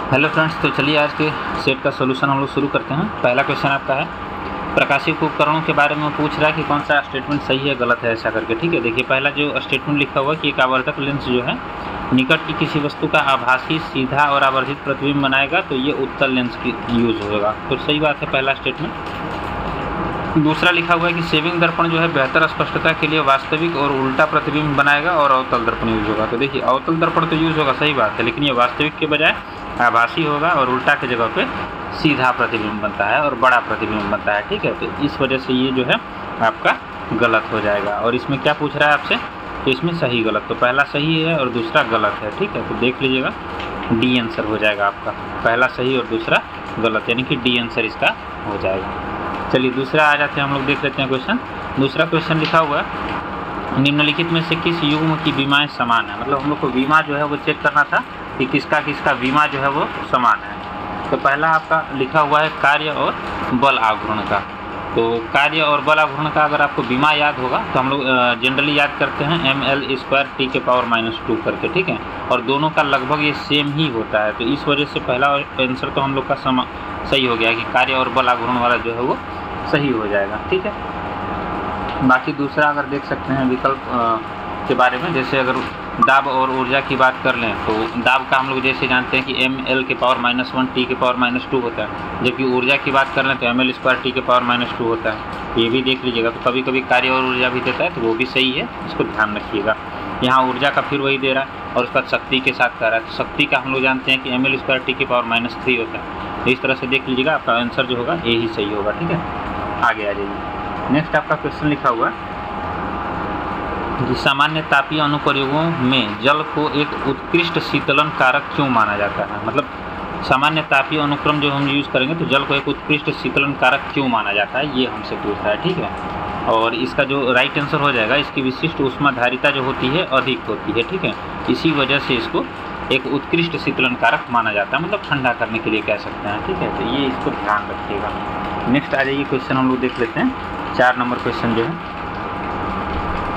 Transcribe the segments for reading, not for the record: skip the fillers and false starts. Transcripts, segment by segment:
Hello friends, तो चलिए आज के सेट का सोल्यूशन हम लोग शुरू करते हैं। पहला क्वेश्चन आपका है, प्रकाशीय उपकरणों के बारे में पूछ रहा है कि कौन सा स्टेटमेंट सही है गलत है ऐसा करके। ठीक है, देखिए पहला जो स्टेटमेंट लिखा हुआ है कि एक आवर्धक लेंस जो है निकट की किसी वस्तु का आभासी सीधा और आवर्धित प्रतिबिंब बनाएगा तो ये उत्तल लेंस की यूज़ होगा। तो सही बात है पहला स्टेटमेंट। दूसरा लिखा हुआ है कि सेविंग दर्पण जो है बेहतर स्पष्टता के लिए वास्तविक और उल्टा प्रतिबिंब बनाएगा और अवतल दर्पण यूज होगा। तो देखिए अवतल दर्पण तो यूज होगा, सही बात है, लेकिन ये वास्तविक के बजाय आभासी होगा और उल्टा की जगह पे सीधा प्रतिबिंब बनता है और बड़ा प्रतिबिंब बनता है। ठीक है, तो इस वजह से ये जो है आपका गलत हो जाएगा। और इसमें क्या पूछ रहा है आपसे, तो इसमें सही गलत, तो पहला सही है और दूसरा गलत है। ठीक है, तो देख लीजिएगा डी आंसर हो जाएगा आपका, पहला सही और दूसरा गलत, यानी कि डी आंसर इसका हो जाएगा। चलिए दूसरा आ जाते हैं, हम लोग देख लेते हैं क्वेश्चन। दूसरा क्वेश्चन लिखा हुआ है, निम्नलिखित में से किस युग्म की विमाएँ समान है। मतलब हम लोग को विमा जो है वो चेक करना था कि किसका किसका विमा जो है वो समान है। तो पहला आपका लिखा हुआ है कार्य और बल आघूर्ण का। तो कार्य और बल आघूर्ण का अगर आपको विमा याद होगा तो हम लोग जनरली याद करते हैं ml² T⁻² करके। ठीक है, और दोनों का लगभग ये सेम ही होता है, तो इस वजह से पहला आंसर तो हम लोग का सही हो गया कि कार्य और बल आघूर्ण वाला जो है वो सही हो जाएगा। ठीक है, बाकी दूसरा अगर देख सकते हैं विकल्प के बारे में, जैसे अगर दाब और ऊर्जा की बात कर लें तो दाब का हम लोग जैसे जानते हैं कि ml⁻⁻1 T⁻² होता है, जबकि ऊर्जा की बात कर लें तो ml² T⁻² होता है। ये भी देख लीजिएगा, तो कभी कभी कार्य और ऊर्जा भी देता है तो वो भी सही है, इसको ध्यान रखिएगा। यहाँ ऊर्जा का फिर वही दे रहा है और उसका शक्ति के साथ कर रहा है, तो शक्ति का हम लोग जानते हैं कि ml² T⁻³ होता है। तो इस तरह से देख लीजिएगा, आपका आंसर जो होगा ये ही सही होगा। ठीक है, आगे आ जाइए। नेक्स्ट आपका क्वेश्चन लिखा हुआ है कि सामान्य तापीय अनुप्रयोगों में जल को एक उत्कृष्ट शीतलन कारक क्यों माना जाता है। मतलब सामान्य तापीय अनुक्रम जो हम यूज़ करेंगे तो जल को एक उत्कृष्ट शीतलन कारक क्यों माना जाता है, ये हमसे पूछ रहा है। ठीक है, और इसका जो राइट आंसर हो जाएगा, इसकी विशिष्ट ऊष्माधारिता जो होती है अधिक होती है। ठीक है, इसी वजह से इसको एक उत्कृष्ट शीतलन कारक माना जाता है, मतलब ठंडा करने के लिए कह सकते हैं। ठीक है, तो ये इसको ध्यान रखिएगा। नेक्स्ट आ जाइए क्वेश्चन हम लोग देख लेते हैं। 4 नंबर क्वेश्चन जो है,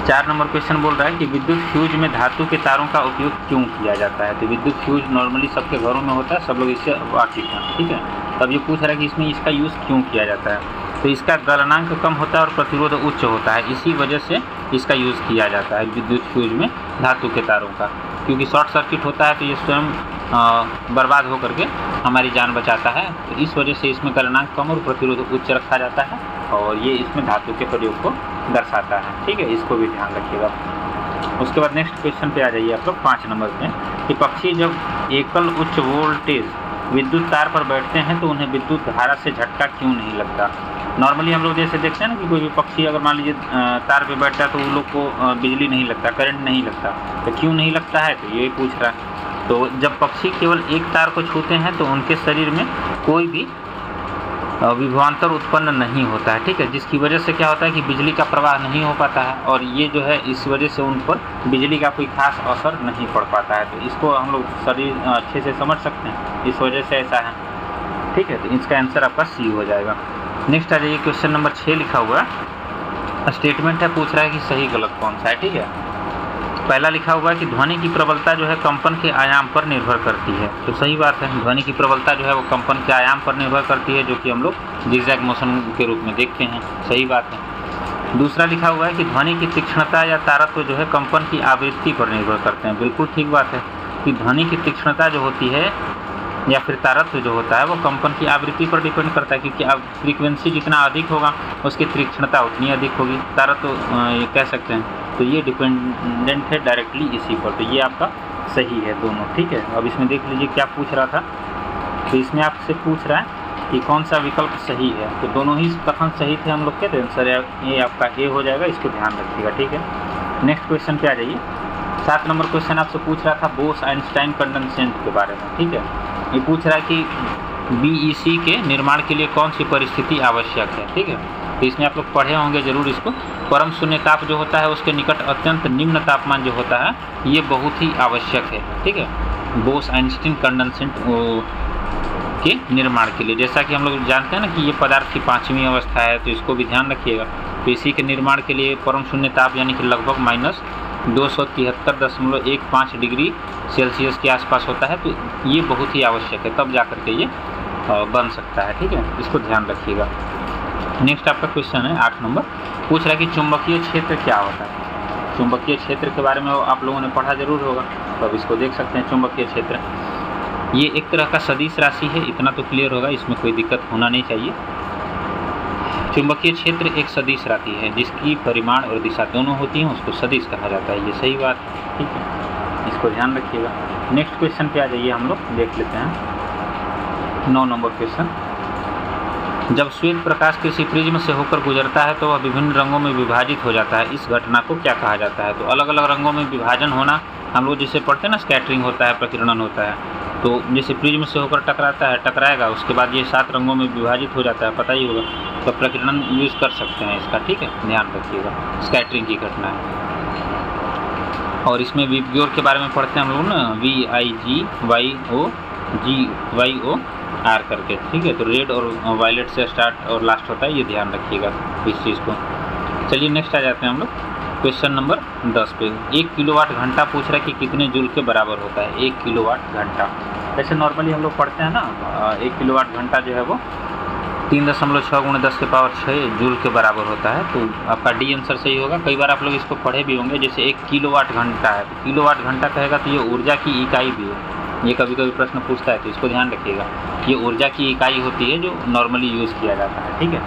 4 नंबर क्वेश्चन बोल रहा है कि विद्युत फ्यूज में धातु के तारों का उपयोग क्यों किया जाता है। तो विद्युत फ्यूज नॉर्मली सबके घरों में होता है, सब लोग इससे वाकिफ हैं। ठीक है, तब ये पूछ रहा है कि इसमें इसका यूज़ क्यों किया जाता है। तो इसका गलनांक कम होता है और प्रतिरोध उच्च होता है, इसी वजह से इसका यूज़ किया जाता है विद्युत फ्यूज में धातु के तारों का, क्योंकि शॉर्ट सर्किट होता है तो ये स्वयं बर्बाद होकर के हमारी जान बचाता है। तो इस वजह से इसमें गलनांक कम और प्रतिरोध उच्च रखा जाता है और ये इसमें धातु के प्रयोग को दर्शाता है। ठीक है, इसको भी ध्यान रखिएगा। उसके बाद नेक्स्ट क्वेश्चन पे आ जाइए आप लोग 5 नंबर पे, कि पक्षी जब एकल उच्च वोल्टेज विद्युत तार पर बैठते हैं तो उन्हें विद्युत धारा से झटका क्यों नहीं लगता। नॉर्मली हम लोग जैसे देखते हैं ना कि कोई भी पक्षी अगर मान लीजिए तार पे बैठता है तो उन लोग को बिजली नहीं लगता, करंट नहीं लगता, तो क्यों नहीं लगता है, तो ये पूछ रहा है। तो जब पक्षी केवल एक तार को छूते हैं तो उनके शरीर में कोई भी विभवांतर उत्पन्न नहीं होता है। ठीक है, जिसकी वजह से क्या होता है कि बिजली का प्रवाह नहीं हो पाता है और ये जो है इस वजह से उन पर बिजली का कोई खास असर नहीं पड़ पाता है। तो इसको हम लोग शरीर अच्छे से समझ सकते हैं, इस वजह से ऐसा है। ठीक है, तो इसका आंसर आपका सी हो जाएगा। नेक्स्ट आ जाइए क्वेश्चन नंबर 6 लिखा हुआ है, स्टेटमेंट है, पूछ रहा है कि सही गलत कौन सा है। ठीक है, पहला लिखा हुआ है कि ध्वनि की प्रबलता जो है कंपन के आयाम पर निर्भर करती है। तो सही बात है, ध्वनि की प्रबलता जो है वो कंपन के आयाम पर निर्भर करती है, जो कि हम लोग जिगजैग मोशन के रूप में देखते हैं। सही बात है। दूसरा लिखा हुआ है कि ध्वनि की तीक्ष्णता या तारत्व जो है कंपन की आवृत्ति पर निर्भर करते हैं। बिल्कुल ठीक बात है कि ध्वनि की तीक्ष्णता जो होती है या फिर तारत्व जो होता है वो कंपन की आवृत्ति पर डिपेंड करता है, क्योंकि अब फ्रीक्वेंसी जितना अधिक होगा उसकी तीक्ष्णता उतनी अधिक होगी, तारत्व ये कह सकते हैं। तो ये डिपेंडेंट है डायरेक्टली इसी पर, तो ये आपका सही है दोनों। ठीक है, अब इसमें देख लीजिए क्या पूछ रहा था। तो इसमें आपसे पूछ रहा है कि कौन सा विकल्प सही है, तो दोनों ही कथन सही थे हम लोग के, तो आंसर ये आपका ए हो जाएगा, इसको ध्यान रखिएगा। ठीक है, नेक्स्ट क्वेश्चन पे आ जाइए। 7 नंबर क्वेश्चन आपसे पूछ रहा था बोस-आइंस्टाइन कंडेंसेट के बारे में। ठीक है, ये पूछ रहा है कि BEC के निर्माण के लिए कौन सी परिस्थिति आवश्यक है। ठीक है, तो इसमें आप लोग पढ़े होंगे जरूर इसको। परम शून्य ताप जो होता है उसके निकट अत्यंत निम्न तापमान जो होता है ये बहुत ही आवश्यक है। ठीक है, बोस-आइंस्टाइन कंडेंसेट के निर्माण के लिए, जैसा कि हम लोग जानते हैं ना कि ये पदार्थ की 5वीं अवस्था है, तो इसको भी ध्यान रखिएगा। तो इसी के निर्माण के लिए परम शून्य ताप यानी कि लगभग 273.15 डिग्री सेल्सियस के आसपास होता है, तो ये बहुत ही आवश्यक है, तब जा कर के ये बन सकता है। ठीक है, इसको ध्यान रखिएगा। नेक्स्ट आपका क्वेश्चन है 8 नंबर, पूछ रहा है कि चुंबकीय क्षेत्र क्या होता है। चुंबकीय क्षेत्र के बारे में आप लोगों ने पढ़ा जरूर होगा, तो अब इसको देख सकते हैं। चुंबकीय क्षेत्र ये एक तरह का सदिश राशि है, इतना तो क्लियर होगा, इसमें कोई दिक्कत होना नहीं चाहिए। चुंबकीय क्षेत्र एक सदिश राशि है जिसकी परिमाण और दिशा दोनों होती हैं, उसको सदिश कहा जाता है, ये सही बात है। ठीक है, इसको ध्यान रखिएगा। नेक्स्ट क्वेश्चन पे आ जाइए, हम लोग देख लेते हैं 9 नंबर क्वेश्चन। जब श्वेत प्रकाश किसी प्रिज्म से होकर गुजरता है तो वह विभिन्न रंगों में विभाजित हो जाता है, इस घटना को क्या कहा जाता है। तो अलग अलग रंगों में विभाजन होना हम लोग जिसे पढ़ते हैं ना, स्कैटरिंग होता है, प्रकीर्णन होता है। तो जैसे प्रिज्म से होकर टकराएगा, उसके बाद ये 7 रंगों में विभाजित हो जाता है, पता ही होगा, तो प्रकीर्णन यूज़ कर सकते हैं इसका। ठीक है, ध्यान रखिएगा, स्कैटरिंग की घटना है। और इसमें विबग्योर के बारे में पढ़ते हैं हम लोग ना, VIGYOR करके। ठीक है, तो रेड और वायलेट से स्टार्ट और लास्ट होता है, ये ध्यान रखिएगा इस चीज़ को। चलिए नेक्स्ट आ जाते हैं हम लोग क्वेश्चन नंबर 10 पे। 1 किलोवाट घंटा पूछ रहा है कि कितने जूल के बराबर होता है। 1 किलोवाट घंटा, जैसे नॉर्मली हम लोग पढ़ते हैं ना, 1 किलोवाट घंटा जो है वो 3.6 × 10⁶ जूल के बराबर होता है। तो आपका डी आंसर सही होगा। कई बार आप लोग इसको पढ़े भी होंगे, जैसे 1 किलोवाट घंटा है, तो किलोवाट घंटा कहेगा तो ये ऊर्जा की इकाई भी है, ये कभी कभी प्रश्न पूछता है, तो इसको ध्यान रखिएगा। ये ऊर्जा की इकाई होती है जो नॉर्मली यूज़ किया जाता है। ठीक है,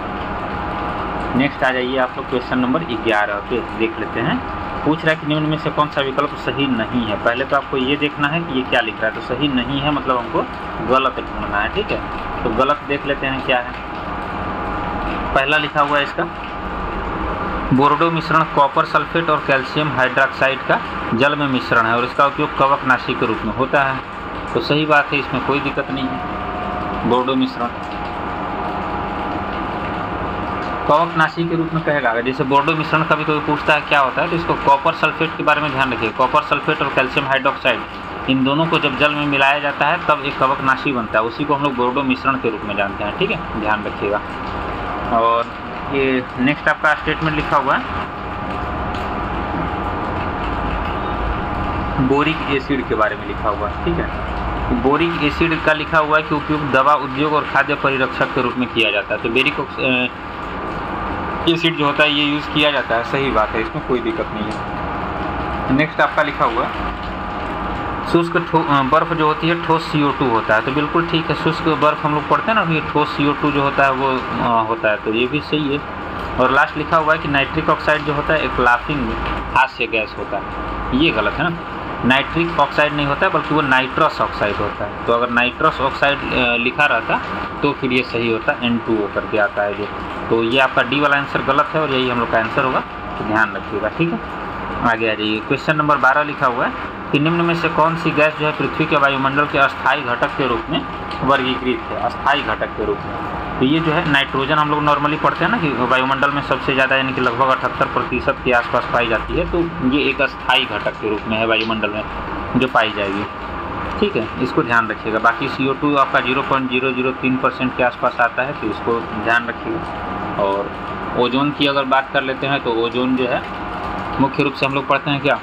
नेक्स्ट आ जाइए आप लोग क्वेश्चन नंबर 11 पे देख लेते हैं। पूछ रहा है कि निम्न में से कौन सा विकल्प सही नहीं है। पहले तो आपको ये देखना है कि ये क्या लिख रहा है, तो सही नहीं है मतलब हमको गलत ढूंढना है। ठीक है, तो गलत देख लेते हैं क्या है। पहला लिखा हुआ है इसका, बोर्डो मिश्रण कॉपर सल्फेट और कैल्शियम हाइड्रोक्साइड का जल में मिश्रण है और इसका उपयोग कवकनाशी के रूप में होता है। तो सही बात है, इसमें कोई दिक्कत नहीं है। बोर्डो मिश्रण कवकनाशी के रूप में कहेगा। जैसे बोर्डो मिश्रण कभी कोई पूछता है क्या होता है, तो इसको कॉपर सल्फेट के बारे में ध्यान रखिए। कॉपर सल्फेट और कैल्शियम हाइड्रोक्साइड, इन दोनों को जब जल में मिलाया जाता है तब एक कवकनाशी बनता है, उसी को हम लोग बोर्डो मिश्रण के रूप में जानते हैं। ठीक है, ध्यान रखिएगा। और ये नेक्स्ट आपका स्टेटमेंट लिखा हुआ है, बोरिक एसिड के बारे में लिखा हुआ है। ठीक है, बोरिक एसिड का लिखा हुआ है कि उपयोग दवा उद्योग और खाद्य परिरक्षक के रूप में किया जाता है। तो बोरिक एसिड जो होता है ये यूज़ किया जाता है, सही बात है, इसमें कोई दिक्कत नहीं है। नेक्स्ट आपका लिखा हुआ है, शुष्क बर्फ़ जो होती है ठोस CO2 होता है। तो बिल्कुल ठीक है, शुष्क बर्फ़ हम लोग पढ़ते हैं ना, ये ठोस CO2 जो होता है वो होता है, तो ये भी सही है। और लास्ट लिखा हुआ है कि नाइट्रिक ऑक्साइड जो होता है एक लाफिंग हास्य गैस होता है, ये गलत है ना। नाइट्रिक ऑक्साइड नहीं होता है बल्कि वो नाइट्रस ऑक्साइड होता है। तो अगर नाइट्रस ऑक्साइड लिखा रहता तो फिर ये सही होता, N2O करके आता है जो। तो ये आपका डी वाला आंसर गलत है और यही हम लोग का आंसर होगा, तो ध्यान रखिएगा। ठीक है, आगे आ जाइए। क्वेश्चन नंबर 12 लिखा हुआ है कि निम्न में से कौन सी गैस जो है पृथ्वी के वायुमंडल के अस्थायी घटक के रूप में वर्गीकृत है। अस्थायी घटक के रूप में तो ये जो है नाइट्रोजन हम लोग नॉर्मली पढ़ते हैं ना कि वायुमंडल में सबसे ज़्यादा यानी कि लगभग 78% के आसपास पाई जाती है। तो ये एक अस्थायी घटक के रूप में है वायुमंडल में जो पाई जाएगी। ठीक है, इसको ध्यान रखिएगा। बाकी CO2 आपका 0.003% के आसपास आता है, तो इसको ध्यान रखिएगा। और ओजोन की अगर बात कर लेते हैं तो ओजोन जो है मुख्य रूप से हम लोग पढ़ते हैं क्या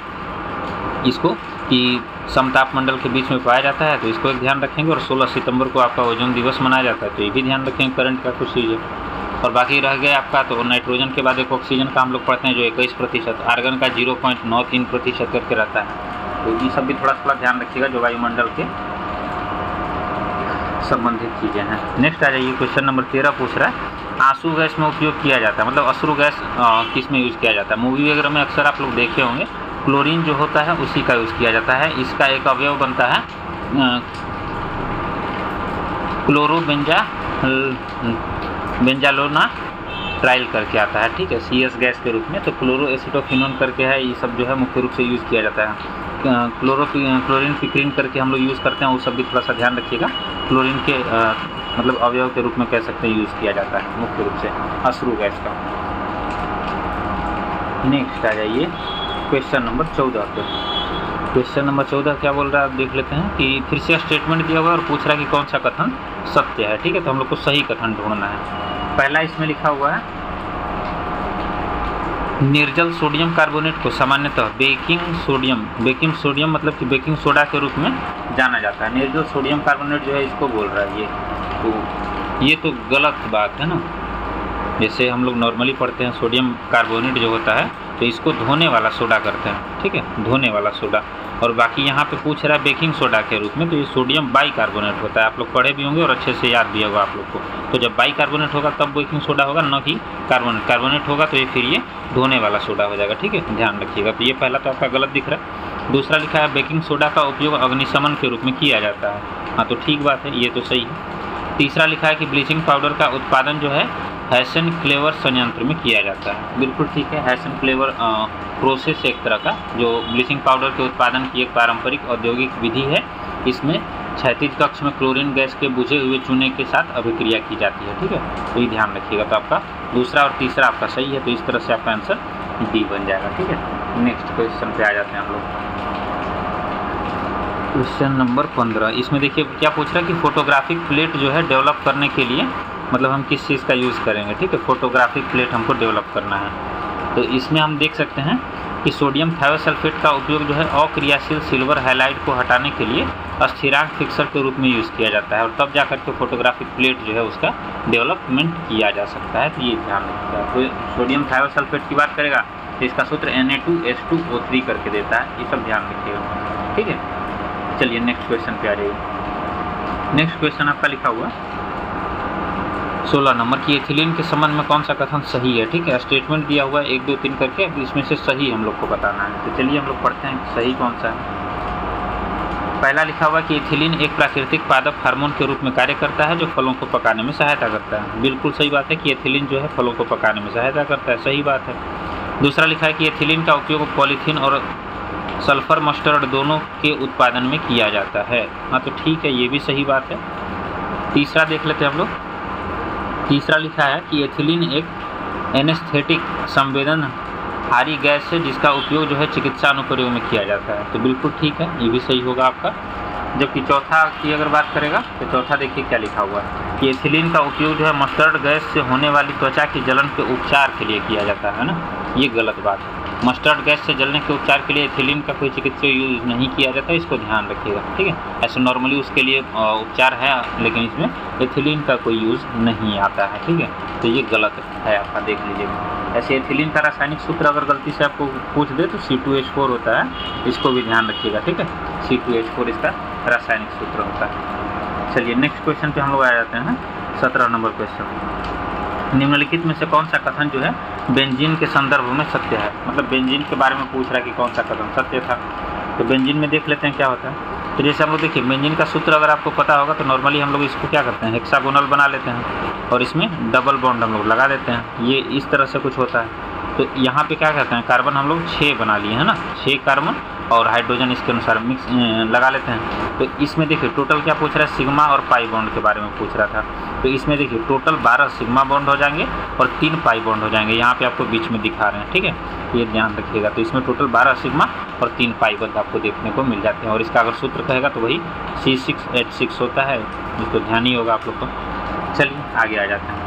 इसको कि समताप मंडल के बीच में पाया जाता है, तो इसको एक ध्यान रखेंगे। और 16 सितंबर को आपका ओजोन दिवस मनाया जाता है, तो ये भी ध्यान रखेंगे, करंट का कुछ चीज़ है। और बाकी रह गया आपका तो नाइट्रोजन के बाद एक ऑक्सीजन का हम लोग पढ़ते हैं जो 21%, आर्गन का 0.93% करके रहता है। तो ये सब भी थोड़ा ध्यान रखिएगा जो वायुमंडल के संबंधित चीज़ें हैं। नेक्स्ट आ जाइए, क्वेश्चन नंबर 13 पूछ रहा है आंसू गैस में उपयोग किया जाता है, मतलब अश्रु गैस किस में यूज़ किया जाता है। मूवी वगैरह में अक्सर आप लोग देखे होंगे क्लोरीन जो होता है उसी का यूज़ किया जाता है। इसका एक अवयव बनता है बेंजालोना ट्रायल करके आता है। ठीक है, CS गैस के रूप में। तो क्लोरो एसिटोफिनोन करके है, ये सब जो है मुख्य रूप से यूज़ किया जाता है। क्लोरीन पिक्रीन करके हम लोग यूज़ करते हैं, वो सब भी थोड़ा सा ध्यान रखिएगा। क्लोरीन के मतलब अवयव के रूप में कह सकते हैं यूज़ किया जाता है मुख्य रूप से अश्रु गैस का। नेक्स्ट आ जाइए क्वेश्चन नंबर 14 पे। क्वेश्चन नंबर 14 क्या बोल रहा है आप देख लेते हैं कि फिर से स्टेटमेंट दिया हुआ है और पूछ रहा है कि कौन सा कथन सत्य है। ठीक है, तो हम लोग को सही कथन ढूंढना है। पहला इसमें लिखा हुआ है निर्जल सोडियम कार्बोनेट को सामान्यतः बेकिंग सोडियम मतलब कि बेकिंग सोडा के रूप में जाना जाता है। निर्जल सोडियम कार्बोनेट जो है इसको बोल रहा है ये तो गलत बात है ना। जैसे हम लोग नॉर्मली पढ़ते हैं सोडियम कार्बोनेट जो होता है तो इसको धोने वाला सोडा करते हैं, ठीक है, धोने वाला सोडा। और बाकी यहाँ पे पूछ रहा है बेकिंग सोडा के रूप में, तो ये सोडियम बाइकार्बोनेट होता है। आप लोग पढ़े भी होंगे और अच्छे से याद भी होगा आप लोग को। तो जब बाइकार्बोनेट होगा तब बेकिंग सोडा होगा, न कि कार्बोनेट होगा तो ये फिर ये धोने वाला सोडा हो जाएगा, ठीक है, ध्यान रखिएगा। तो ये पहला तो आपका गलत दिख रहा है। दूसरा लिखा है बेकिंग सोडा का उपयोग अग्निशमन के रूप में किया जाता है। हाँ तो ठीक बात है, ये तो सही है। तीसरा लिखा है कि ब्लीचिंग पाउडर का उत्पादन जो है हेसन-क्लेवर संयंत्र में किया जाता है। बिल्कुल ठीक है, हेसन-क्लेवर प्रोसेस एक तरह का जो ब्लीचिंग पाउडर के उत्पादन की एक पारंपरिक औद्योगिक विधि है। इसमें क्षैतिज कक्ष में क्लोरीन गैस के बुझे हुए चूने के साथ अभिक्रिया की जाती है, ठीक है, तो ये ध्यान रखिएगा। तो आपका दूसरा और तीसरा आपका सही है, तो इस तरह से आपका आंसर डी बन जाएगा, ठीक है। नेक्स्ट क्वेश्चन पे आ जाते हैं हम लोग। क्वेश्चन नंबर 15, इसमें देखिए क्या पूछ रहा है कि फोटोग्राफिक प्लेट जो है डेवलप करने के लिए मतलब हम किस चीज़ का यूज़ करेंगे, ठीक है, फोटोग्राफिक प्लेट हमको डेवलप करना है। तो इसमें हम देख सकते हैं कि सोडियम थायोसल्फेट का उपयोग जो है अक्रियाशील सिल्वर हैलाइड को हटाने के लिए स्थिरांक फिक्सर के रूप में यूज़ किया जाता है और तब जाकर के फोटोग्राफिक प्लेट जो है उसका डेवलपमेंट किया जा सकता है। तो ये ध्यान रखिएगा। तो सोडियम थायोसल्फेट की बात करेगा तो इसका सूत्र Na2H2O3 करके देता है, ये सब ध्यान रखिएगा, ठीक है। चलिए नेक्स्ट क्वेश्चन पे आ जाइए। नेक्स्ट क्वेश्चन आपका लिखा हुआ 16 नंबर की एथिलीन के संबंध में कौन सा कथन सही है, ठीक है। स्टेटमेंट दिया हुआ है 1 2 3 करके, अब इसमें से सही हम लोग को बताना है। तो चलिए हम लोग पढ़ते हैं सही कौन सा है। पहला लिखा हुआ कि एथिलीन एक प्राकृतिक पादप हार्मोन के रूप में कार्य करता है जो फलों को पकाने में सहायता करता है। बिल्कुल सही बात है कि एथिलीन जो है फलों को पकाने में सहायता करता है, सही बात है। दूसरा लिखा है कि एथिलीन का उपयोग पॉलीथीन और सल्फर मस्टर्ड दोनों के उत्पादन में किया जाता है। हाँ तो ठीक है, ये भी सही बात है। तीसरा देख लेते हैं हम लोग। तीसरा लिखा है कि एथिलीन एक एनेस्थेटिक संवेदनहारी गैस है जिसका उपयोग जो है चिकित्सा अनुप्रयोग में किया जाता है। तो बिल्कुल ठीक है, ये भी सही होगा आपका। जबकि चौथा की अगर बात करेगा तो चौथा देखिए क्या लिखा हुआ है कि एथिलीन का उपयोग जो है मस्टर्ड गैस से होने वाली त्वचा की जलन के उपचार के लिए किया जाता है ना, ये गलत बात है। मस्टर्ड गैस से जलने के उपचार के लिए एथिलीन का कोई चिकित्सीय यूज नहीं किया जाता, इसको ध्यान रखिएगा, ठीक है। ऐसे नॉर्मली उसके लिए उपचार है लेकिन इसमें एथिलीन का कोई यूज़ नहीं आता है, ठीक है। तो ये गलत है आपका, देख लीजिएगा। ऐसे एथिलीन का रासायनिक सूत्र अगर गलती से आपको पूछ दे तो C2H4 होता है, इसको भी ध्यान रखिएगा, ठीक है। C2H4 इसका रासायनिक सूत्र होता है। चलिए नेक्स्ट क्वेश्चन पे हम लोग आ जाते हैं। 17 नंबर क्वेश्चन, निम्नलिखित में से कौन सा कथन जो है बेंजीन के संदर्भ में सत्य है। मतलब बेंजीन के बारे में पूछ रहा है कि कौन सा कथन सत्य था। तो बेंजीन में देख लेते हैं क्या होता है। तो जैसे हम लोग देखिए बेंजीन का सूत्र अगर आपको पता होगा तो नॉर्मली हम लोग इसको क्या करते हैं, हेक्सागोनल बना लेते हैं और इसमें डबल बॉन्ड हम लोग लगा देते हैं, ये इस तरह से कुछ होता है। तो यहाँ पे क्या करते हैं, कार्बन हम लोग 6 बना लिए हैं ना, 6 कार्बन और हाइड्रोजन इसके अनुसार मिक्स लगा लेते हैं। तो इसमें देखिए टोटल क्या पूछ रहा है, सिग्मा और पाई बॉन्ड के बारे में पूछ रहा था। तो इसमें देखिए टोटल 12 सिग्मा बॉन्ड हो जाएंगे और 3 पाई बॉन्ड हो जाएंगे, यहाँ पे आपको बीच में दिखा रहे हैं, ठीक है, ये ध्यान रखिएगा। तो इसमें टोटल 12 सिग्मा और 3 पाई बॉन्ड आपको देखने को मिल जाते हैं और इसका अगर सूत्र कहेगा तो वही C6H6 होता है, जिसको ध्यान ही होगा आप लोग को। चलिए आगे आ जाते हैं।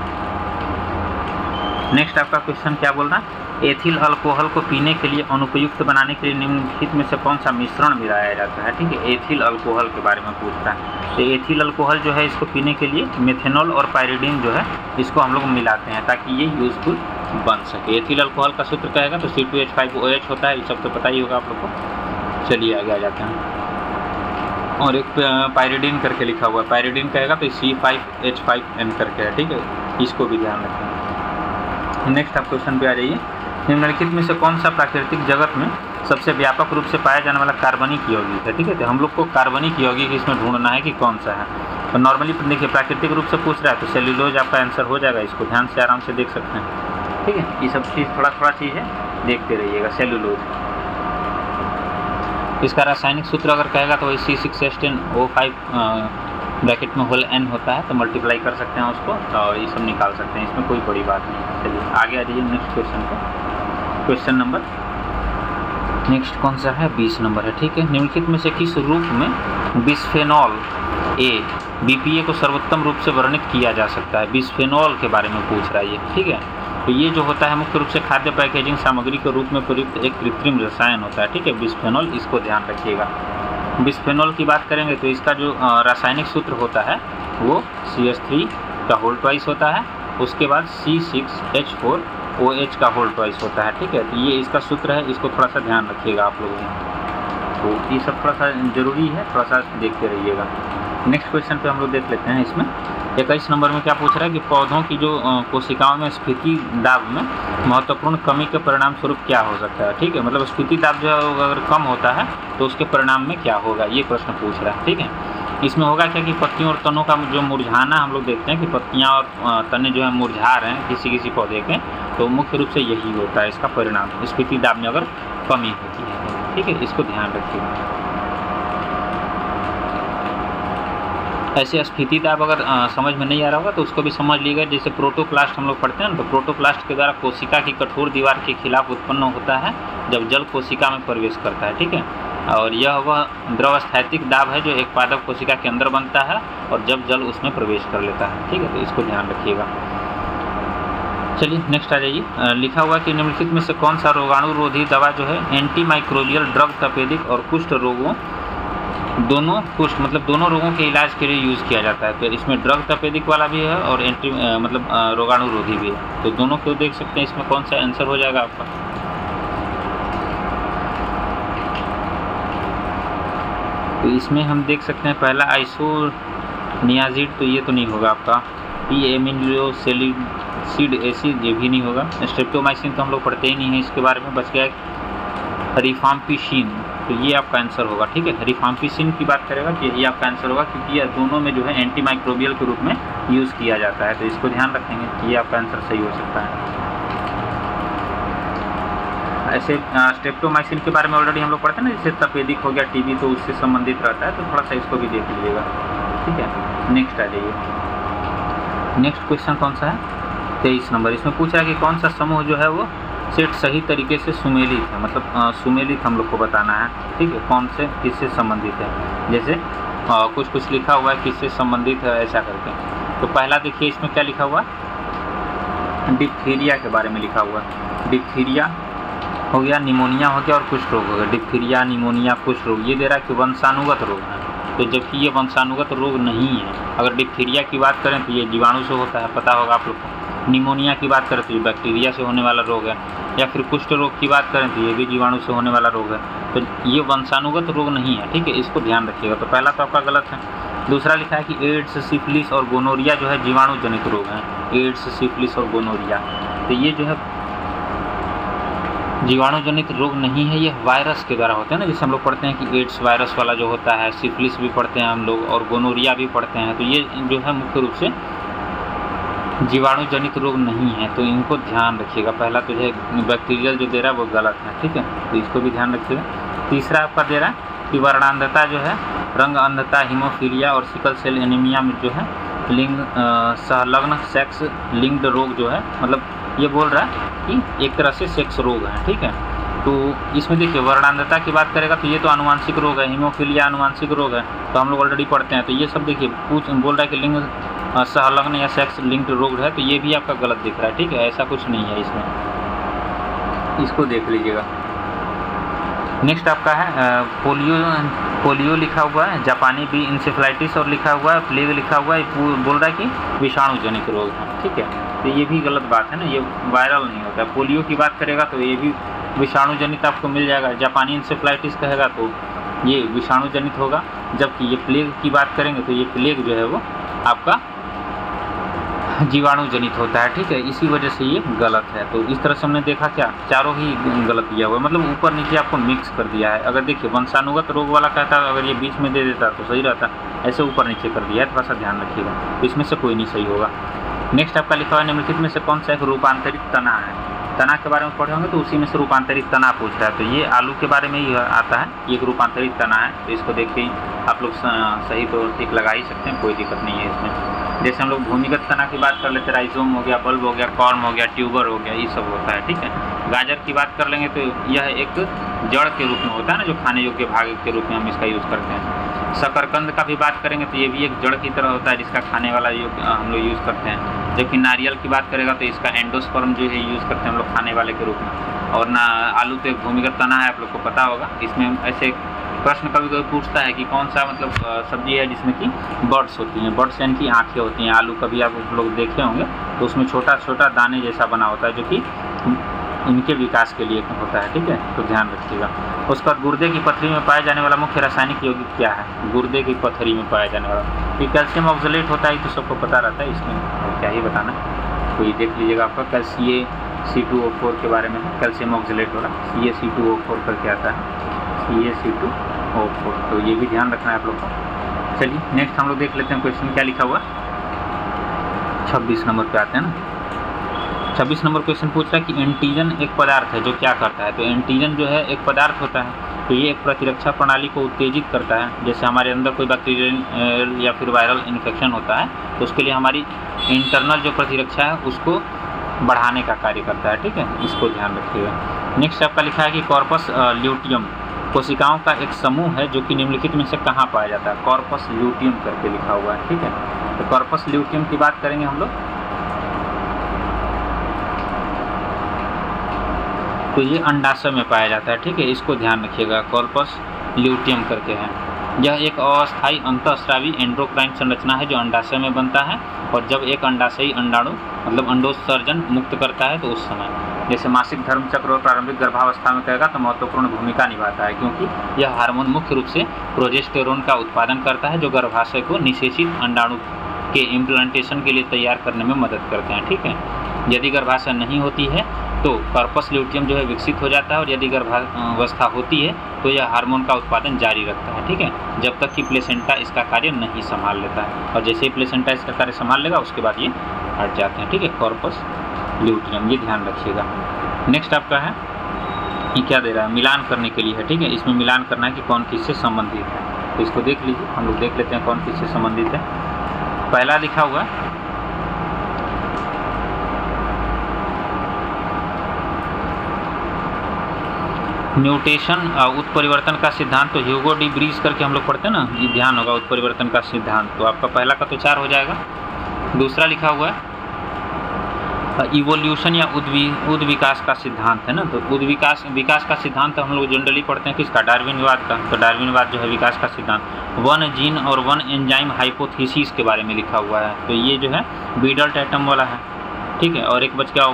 नेक्स्ट आपका क्वेश्चन क्या बोल रहा है, एथिल अल्कोहल को पीने के लिए अनुपयुक्त बनाने के लिए निम्नलिखित में से कौन सा मिश्रण मिलाया जाता है, ठीक है। एथिल अल्कोहल के बारे में पूछता है। तो एथिल अल्कोहल जो है इसको पीने के लिए मेथेनॉल और पायरिडीन जो है इसको हम लोग मिलाते हैं ताकि ये यूजफुल बन सके। एथिल अल्कोहल का सूत्र कहेगा तो C2H5OH होता है, ये सब तो पता ही होगा आप लोग को। चलिए आगे आ जाते हैं। और एक पायरिडीन करके लिखा हुआ है, पायरिडीन कहेगा तो C5H5N करके है, ठीक है, इसको भी ध्यान रखें। नेक्स्ट आप क्वेश्चन पे आ जाइए। निम्नलिखित में से कौन सा प्राकृतिक जगत में सबसे व्यापक रूप से पाया जाने वाला कार्बनिक यौगिक है, ठीक है। तो हम लोग को कार्बनिक यौगिक इसमें ढूंढना है कि कौन सा है। तो नॉर्मली देखिए प्राकृतिक रूप से पूछ रहा है तो सेल्यूलोज आपका आंसर हो जाएगा, इसको ध्यान से आराम से देख सकते हैं, ठीक है। ये सब चीज़ थोड़ा चीज़ है, देखते रहिएगा। सेल्यूलोज इसका रासायनिक सूत्र अगर कहेगा तो वही C6H10O5 ब्रैकेट में होल N होता है, तो मल्टीप्लाई कर सकते हैं उसको और ये सब निकाल सकते हैं, इसमें कोई बड़ी बात नहीं। चलिए आगे आ जाइए नेक्स्ट क्वेश्चन पर। क्वेश्चन नंबर नेक्स्ट कौन सा है, 20 नंबर है, ठीक है। निम्नलिखित में से किस रूप में बिस्फेनॉल A BPA को सर्वोत्तम रूप से वर्णित किया जा सकता है। बिस्फेनॉल के बारे में पूछ रहा है ये, ठीक है। तो ये जो होता है मुख्य रूप से खाद्य पैकेजिंग सामग्री के रूप में प्रयुक्त एक कृत्रिम रसायन होता है, ठीक है, बिस्फेनॉल। इसको ध्यान रखिएगा। बिस्फेनॉल की बात करेंगे तो इसका जो रासायनिक सूत्र होता है वो CH3 का होल ट्वाइस होता है, उसके बाद C6H4OH का होल ट्वाइस होता है, ठीक है। तो ये इसका सूत्र है, इसको थोड़ा सा ध्यान रखिएगा आप लोगों ने। तो ये सब थोड़ा सा जरूरी है, थोड़ा सा देखते रहिएगा। नेक्स्ट क्वेश्चन पे हम लोग देख लेते हैं। इसमें 21 नंबर में क्या पूछ रहा है कि पौधों की जो कोशिकाओं में स्फीति दाब में महत्वपूर्ण कमी के परिणाम स्वरूप क्या हो सकता है, ठीक है। मतलब स्फीति दाब जो है अगर कम होता है तो उसके परिणाम में क्या होगा, ये प्रश्न पूछ रहा है, ठीक है। इसमें होगा क्या कि पत्तियों और तनों का जो मुरझाना हम लोग देखते हैं कि पत्तियां और तने जो है मुरझा रहे हैं किसी किसी पौधे के, तो मुख्य रूप से यही होता है इसका परिणाम, स्फीति दाब में अगर कमी होती है, ठीक है। इसको ध्यान रखिएगा। ऐसे स्फीति दाब अगर समझ में नहीं आ रहा होगा तो उसको भी समझ लीजिएगा। जैसे प्रोटोप्लास्ट हम लोग पढ़ते हैं ना, तो प्रोटोप्लास्ट के द्वारा कोशिका की कठोर दीवार के खिलाफ उत्पन्न होता है जब जल कोशिका में प्रवेश करता है, ठीक है। और यह वह द्रव स्थैतिक दाब है जो एक पादप कोशिका के अंदर बनता है और जब जल उसमें प्रवेश कर लेता है, ठीक है। तो इसको ध्यान रखिएगा। चलिए नेक्स्ट आ जाइए। लिखा हुआ कि निम्नलिखित में से कौन सा रोगाणुरोधी दवा जो है एंटी माइक्रोबियल ड्रग तपेदिक और कुष्ठ रोगों दोनों कुष्ठ मतलब दोनों रोगों के इलाज के लिए यूज़ किया जाता है। तो इसमें ड्रग तपेदिक वाला भी है और एंटी मतलब रोगाणुरोधी भी है। तो दोनों को देख सकते हैं। इसमें कौन सा आंसर हो जाएगा आपका? तो इसमें हम देख सकते हैं पहला आइसोनियाजिड, तो ये तो नहीं होगा आपका। एमिनोसेलिसिड एसिड, ये भी नहीं होगा। स्ट्रेप्टोमाइसिन तो हम लोग पढ़ते ही नहीं है, इसके बारे में बच गया रिफाम्पिसिन, तो ये आपका आंसर होगा, ठीक है। रिफाम्पिसिन की बात करेगा कि ये आपका आंसर होगा क्योंकि ये दोनों में जो है एंटी माइक्रोबियल के रूप में यूज़ किया जाता है। तो इसको ध्यान रखेंगे कि ये आपका आंसर सही हो सकता है। ऐसे स्ट्रेप्टोमाइसिन के बारे में ऑलरेडी हम लोग पढ़ते हैं ना, जैसे तपेदिक हो गया, टीबी, तो उससे संबंधित रहता है। तो थोड़ा सा इसको भी देख लीजिएगा, ठीक है। नेक्स्ट आ जाइए। नेक्स्ट क्वेश्चन कौन सा है? 23 नंबर। इसमें पूछा है कि कौन सा समूह जो है वो सेट सही तरीके से सुमेलित है, मतलब सुमेलित हम लोग को बताना है, ठीक है। कौन से किससे संबंधित है, जैसे कुछ लिखा हुआ है किससे संबंधित है ऐसा करके। तो पहला देखिए इसमें क्या लिखा हुआ, डिप्थीरिया के बारे में लिखा हुआ है। डिप्थीरिया हो गया, निमोनिया हो गया और कुष्ठ रोग हो गया। डिप्थीरिया, निमोनिया, कुष्ठ रोग, ये दे रहा है कि वंशानुगत रोग है। तो जबकि ये वंशानुगत रोग नहीं है। अगर डिप्थीरिया की बात करें तो ये जीवाणु से होता है, पता होगा आप लोग को। निमोनिया की बात करें तो ये बैक्टीरिया से होने वाला रोग है, या फिर कुष्ठ रोग की बात करें तो ये भी जीवाणु से होने वाला रोग है। तो ये वंशानुगत रोग नहीं है, ठीक है। इसको ध्यान रखिएगा। तो पहला तो आपका गलत है। दूसरा लिखा है कि एड्स, सिफिलिस और गोनोरिया जो है जीवाणु जनित रोग हैं। एड्स, सिफिलिस और गोनोरिया, तो ये जो है जीवाणु जनित रोग नहीं है, ये वायरस के द्वारा होते हैं ना। जैसे हम लोग पढ़ते हैं कि एड्स वायरस वाला जो होता है, सिफिलिस भी पढ़ते हैं हम लोग और गोनोरिया भी पढ़ते हैं। तो ये जो है मुख्य रूप से जीवाणु जनित रोग नहीं है। तो इनको ध्यान रखिएगा। पहला तो है बैक्टीरियल जो दे रहा है वो गलत है, ठीक है। तो इसको भी ध्यान रखिएगा। तीसरा आपका दे रहा है कि वर्णांधता जो है, रंग अंधता, हीमोफीलिया और सिकल सेल एनीमिया में जो है लिंग संलग्न सेक्स लिंक्ड रोग जो है, मतलब ये बोल रहा है कि एक तरह से सेक्स रोग है, ठीक है। तो इसमें देखिए वर्णांधता की बात करेगा तो ये तो आनुवांशिक रोग है, हीमोफीलिया आनुवांशिक रोग है, तो हम लोग ऑलरेडी पढ़ते हैं। तो ये सब देखिए बोल रहा है कि लिंग संलग्न या सेक्स लिंक्ड रोग है, तो ये भी आपका गलत दिख रहा है, ठीक है। ऐसा कुछ नहीं है इसमें, इसको देख लीजिएगा। नेक्स्ट आपका है पोलियो लिखा हुआ है, जापानी बी इंसेफ्लाइटिस और लिखा हुआ है, प्लेग लिखा हुआ है, बोल रहा है कि विषाणु जनित रोग है, ठीक है। तो ये भी गलत बात है ना, ये वायरल नहीं होता है। पोलियो की बात करेगा तो ये भी विषाणु जनित आपको मिल जाएगा। जापानी इंसेफ्लाइटिस कहेगा तो ये विषाणु जनित होगा, जबकि ये प्लेग की बात करेंगे तो ये प्लेग जो है वो आपका जीवाणु जनित होता है, ठीक है। इसी वजह से ये गलत है। तो इस तरह से हमने देखा क्या, चारों ही गलत दिया हुआ है, मतलब ऊपर नीचे आपको मिक्स कर दिया है। अगर देखिए वंशानुगत रोग वाला कहता, अगर ये बीच में दे देता तो सही रहता, ऐसे ऊपर नीचे कर दिया है, थोड़ा सा ध्यान रखिएगा। तो इसमें से कोई नहीं सही होगा। नेक्स्ट आपका लिखा हुआ है निम्नलिखित में से कौन सा एक रूपांतरित तना है। तना के बारे में पढ़े होंगे तो उसी में से रूपांतरित तना पूछ रहा है। तो ये आलू के बारे में ही आता है, ये एक रूपांतरित तना है। तो इसको देख के आप लोग सही तो टिक लगा ही सकते हैं, कोई दिक्कत नहीं है इसमें। जैसे हम लोग भूमिगत तना की बात कर लेते हैं, राइजोम हो गया, बल्ब हो गया, कॉर्म हो गया, ट्यूबर हो गया, ये सब होता है, ठीक है। गाजर की बात कर लेंगे तो यह एक जड़ के रूप में होता है ना, जो खाने योग्य भाग के रूप में हम इसका यूज़ करते हैं। शकरकंद का भी बात करेंगे तो ये भी एक जड़ की तरह होता है जिसका खाने वाला हम लोग यूज़ करते हैं। जबकि नारियल की बात करेगा तो इसका एंडोस्पर्म जो है यूज़ करते हैं हम लोग खाने वाले के रूप में। और ना आलू तो एक भूमिगत तना है, आप लोग को पता होगा। इसमें ऐसे प्रश्न कभी कभी पूछता है कि कौन सा मतलब सब्जी है जिसमें कि बर्ड्स होती हैं। बर्ड्स यानी कि आँखें होती हैं। आलू कभी आप लोग देखे होंगे तो उसमें छोटा छोटा दाने जैसा बना होता है जो कि इनके विकास के लिए होता है, ठीक है, तो ध्यान रखिएगा। उसके बाद गुर्दे की पथरी में पाए जाने वाला मुख्य रासायनिक यौगिक क्या है? गुर्दे की पथरी में पाया जाने वाला ये कैल्शियम ऑक्सलेट होता है, तो सबको पता रहता है, इसमें क्या ही बताना। तो ये देख लीजिएगा आपका कैल्शियम C2O4 के बारे में है, कैल्शियम ऑक्सलेट वाला CaC2O4 करके आता है, CaC2O4, तो ये भी ध्यान रखना है आप लोग को। चलिए नेक्स्ट हम लोग देख लेते हैं क्वेश्चन क्या लिखा हुआ। 26 नंबर पे आते हैं ना। 26 नंबर क्वेश्चन पूछ रहा है कि एंटीजन एक पदार्थ है जो क्या करता है। तो एंटीजन जो है एक पदार्थ होता है, तो ये एक प्रतिरक्षा प्रणाली को उत्तेजित करता है। जैसे हमारे अंदर कोई बैक्टीरियल या फिर वायरल इन्फेक्शन होता है तो उसके लिए हमारी इंटरनल जो प्रतिरक्षा है उसको बढ़ाने का कार्य करता है, ठीक है, इसको ध्यान रखिएगा। नेक्स्ट आपका लिखा है कि कॉर्पस ल्यूटियम कोशिकाओं का एक समूह है जो कि निम्नलिखित में से कहाँ पाया जाता है? कॉर्पस ल्यूटियम करके लिखा हुआ है, ठीक है। तो कॉर्पस ल्यूटियम की बात करेंगे हम लोग तो ये अंडाशय में पाया जाता है, ठीक है, इसको ध्यान रखिएगा। कॉर्पस ल्यूटियम करके है। यह एक अस्थायी अंतःस्रावी एंडोक्राइन संरचना है जो अंडाशय में बनता है, और जब एक अंडाशयी अंडाणु मतलब अंडोत्सर्जन मुक्त करता है तो उस समय जैसे मासिक धर्म चक्र और प्रारंभिक गर्भावस्था में कहेगा तो महत्वपूर्ण भूमिका निभाता है, क्योंकि यह हार्मोन मुख्य रूप से प्रोजेस्टेरोन का उत्पादन करता है जो गर्भाशय को निषेचित अंडाणु के इम्प्लांटेशन के लिए तैयार करने में मदद करते हैं, ठीक है। यदि गर्भाशय नहीं होती है तो कॉर्पस ल्यूटियम जो है विकसित हो जाता है, और यदि गर्भावस्था होती है तो यह हार्मोन का उत्पादन जारी रखता है, ठीक है, जब तक कि प्लेसेंटा इसका कार्य नहीं संभाल लेता है। और जैसे ही प्लेसेंटा इसका कार्य संभाल लेगा उसके बाद ये हट जाते हैं, ठीक है, कॉर्पस ल्यूटियम, ये ध्यान रखिएगा। नेक्स्ट आपका है ये क्या दे रहा है? मिलान करने के लिए है, ठीक है, इसमें मिलान करना है कि कौन किससे संबंधित है, तो इसको देख लीजिए। हम लोग देख लेते हैं कौन किससे संबंधित है। पहला लिखा हुआ है म्यूटेशन उत्परिवर्तन का सिद्धांत, तो ह्यूगो डी ब्रीज करके हम लोग पढ़ते हैं ना, ये ध्यान होगा उत्परिवर्तन का सिद्धांत। तो आपका पहला का तो 4 हो जाएगा। दूसरा लिखा हुआ है इवोल्यूशन या उद विकास का सिद्धांत है ना, तो उद विकास का सिद्धांत हम लोग जनरली पढ़ते हैं किसका? डार्विनवाद का। तो डार्विनवाद जो है विकास का सिद्धांत वन जीन और वन एंजाइम हाइपोथेसिस के बारे में लिखा हुआ है, तो ये जो है बीडल टैटम वाला है, ठीक है। और एक बच गया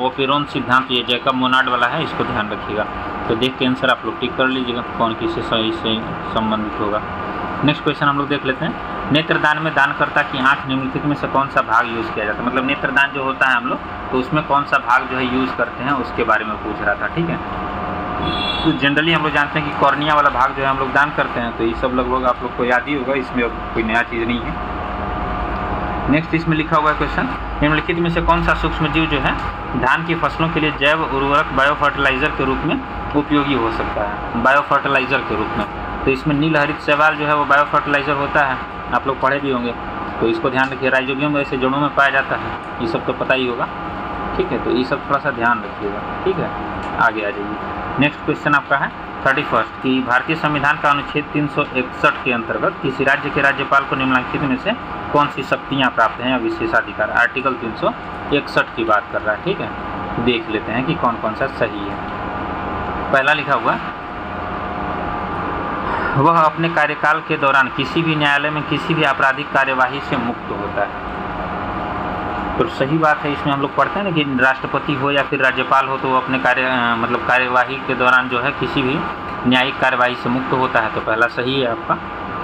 ओपेरोन सिद्धांत, ये जैकब मोनार्ड वाला है, इसको ध्यान रखिएगा। तो देख के आंसर आप लोग टिक कर लीजिएगा कौन किससे सही से संबंधित होगा। नेक्स्ट क्वेश्चन हम लोग देख लेते हैं। नेत्रदान में दानकर्ता की आंख निम्नलिखित में से कौन सा भाग यूज़ किया जाता है? मतलब नेत्रदान जो होता है हम लोग तो उसमें कौन सा भाग जो है यूज़ करते हैं उसके बारे में पूछ रहा था, ठीक है। तो जनरली हम लोग जानते हैं कि कॉर्निया वाला भाग जो है हम लोग दान करते हैं, तो ये सब लगभग आप लोग को याद ही होगा, इसमें कोई नया चीज़ नहीं है। नेक्स्ट इसमें लिखा हुआ है क्वेश्चन, निम्नलिखित में से कौन सा सूक्ष्मजीव जो है धान की फसलों के लिए जैव उर्वरक बायो फर्टिलाइजर के रूप में उपयोगी हो सकता है? बायो फर्टिलाइजर के रूप में, तो इसमें नीलहरित शैवाल जो है वो बायो फर्टिलाइजर होता है, आप लोग पढ़े भी होंगे, तो इसको ध्यान रखिए। राइजोबियम ऐसे जड़ों में पाया जाता है, ये सब तो पता ही होगा, ठीक है, तो ये सब थोड़ा सा ध्यान रखिएगा, ठीक है। आगे आ जाइए। नेक्स्ट क्वेश्चन आपका है 31 कि भारतीय संविधान का अनुच्छेद 361 के अंतर्गत किसी राज्य के राज्यपाल को निम्नलिखित में से कौन सी शक्तियाँ प्राप्त हैं या विशेषाधिकार? आर्टिकल 361 की बात कर रहा है, ठीक है। देख लेते हैं कि कौन कौन सा सही है। पहला लिखा हुआ वह अपने कार्यकाल के दौरान किसी भी न्यायालय में किसी भी आपराधिक कार्यवाही से मुक्त होता है। तो सही बात है, इसमें हम लोग पढ़ते हैं ना कि राष्ट्रपति हो या फिर राज्यपाल हो तो वो अपने कार्यवाही के दौरान जो है किसी भी न्यायिक कार्यवाही से मुक्त होता है, तो पहला सही है आपका।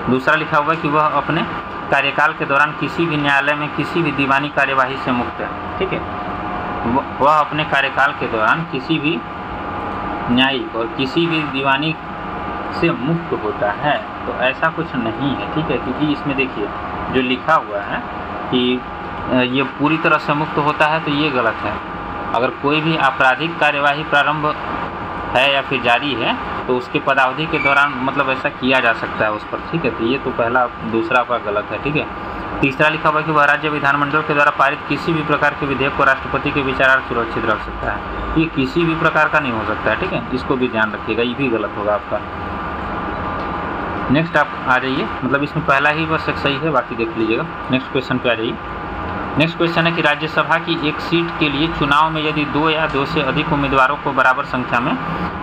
दूसरा लिखा हुआ है कि वह अपने कार्यकाल के दौरान किसी भी न्यायालय में किसी भी दीवानी कार्यवाही से मुक्त है, ठीक है। वह अपने कार्यकाल के दौरान किसी भी न्यायिक और किसी भी दीवानी से मुक्त होता है, तो ऐसा कुछ नहीं है, ठीक है, क्योंकि इसमें देखिए जो लिखा हुआ है कि ये पूरी तरह से मुक्त होता है, तो ये गलत है। अगर कोई भी आपराधिक कार्यवाही प्रारंभ है या फिर जारी है तो उसके पदावधि के दौरान मतलब ऐसा किया जा सकता है उस पर, ठीक है, तो ये तो पहला। दूसरा का गलत है, ठीक है। तीसरा लिखा हुआ कि वह राज्य विधानमंडल के द्वारा पारित किसी भी प्रकार के विधेयक को राष्ट्रपति के विचारार्थ सुरक्षित रख सकता है, ये किसी भी प्रकार का नहीं हो सकता है, ठीक है, इसको भी ध्यान रखिएगा, ये भी गलत होगा आपका। नेक्स्ट आप आ जाइए, मतलब इसमें पहला ही बस एक सही है, बाकी देख लीजिएगा। नेक्स्ट क्वेश्चन पे आ जाइए। नेक्स्ट क्वेश्चन है कि राज्यसभा की एक सीट के लिए चुनाव में यदि 2 या 2 से अधिक उम्मीदवारों को बराबर संख्या में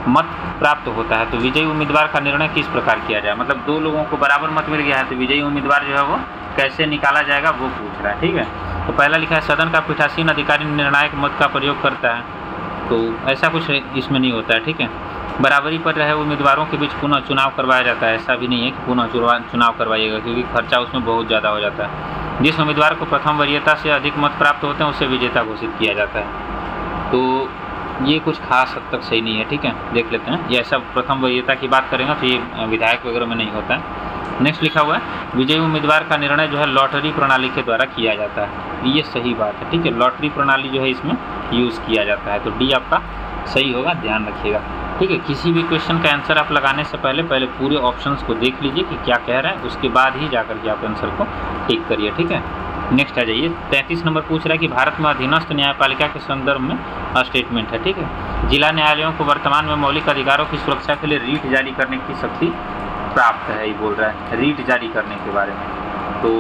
मत प्राप्त होता है तो विजयी उम्मीदवार का निर्णय किस प्रकार किया जाए। मतलब 2 लोगों को बराबर मत मिल गया है तो विजयी उम्मीदवार जो है वो कैसे निकाला जाएगा वो पूछ रहा है, ठीक है। तो पहला लिखा है सदन का पीठासीन अधिकारी निर्णायक मत का प्रयोग करता है, तो ऐसा कुछ इसमें नहीं होता है, ठीक है। बराबरी पर रहे उम्मीदवारों के बीच पुनः चुनाव करवाया जाता है, ऐसा भी नहीं है कि पुनः चुनाव करवाइएगा क्योंकि खर्चा उसमें बहुत ज़्यादा हो जाता है। जिस उम्मीदवार को प्रथम वरीयता से अधिक मत प्राप्त होते हैं उसे विजेता घोषित किया जाता है। तो ये कुछ खास हद तक सही नहीं है, ठीक है, देख लेते हैं। ये ऐसा प्रथम वरीयता की बात करेंगे तो ये विधायक वगैरह में नहीं होता है। नेक्स्ट लिखा हुआ है विजयी उम्मीदवार का निर्णय जो है लॉटरी प्रणाली के द्वारा किया जाता है, ये सही बात है, ठीक है। लॉटरी प्रणाली जो है इसमें यूज़ किया जाता है, तो डी आपका सही होगा, ध्यान रखिएगा, ठीक है। किसी भी क्वेश्चन का आंसर आप लगाने से पहले पूरे ऑप्शंस को देख लीजिए कि क्या कह रहा है, उसके बाद ही जाकर के आप आंसर को टिक करिए, ठीक है। नेक्स्ट आ जाइए। 33 नंबर पूछ रहा है कि भारत में अधीनस्थ न्यायपालिका के संदर्भ में स्टेटमेंट है, ठीक है। जिला न्यायालयों को वर्तमान में मौलिक अधिकारों की सुरक्षा के लिए रीट जारी करने की शक्ति प्राप्त है, ये बोल रहा है रीट जारी करने के बारे में। तो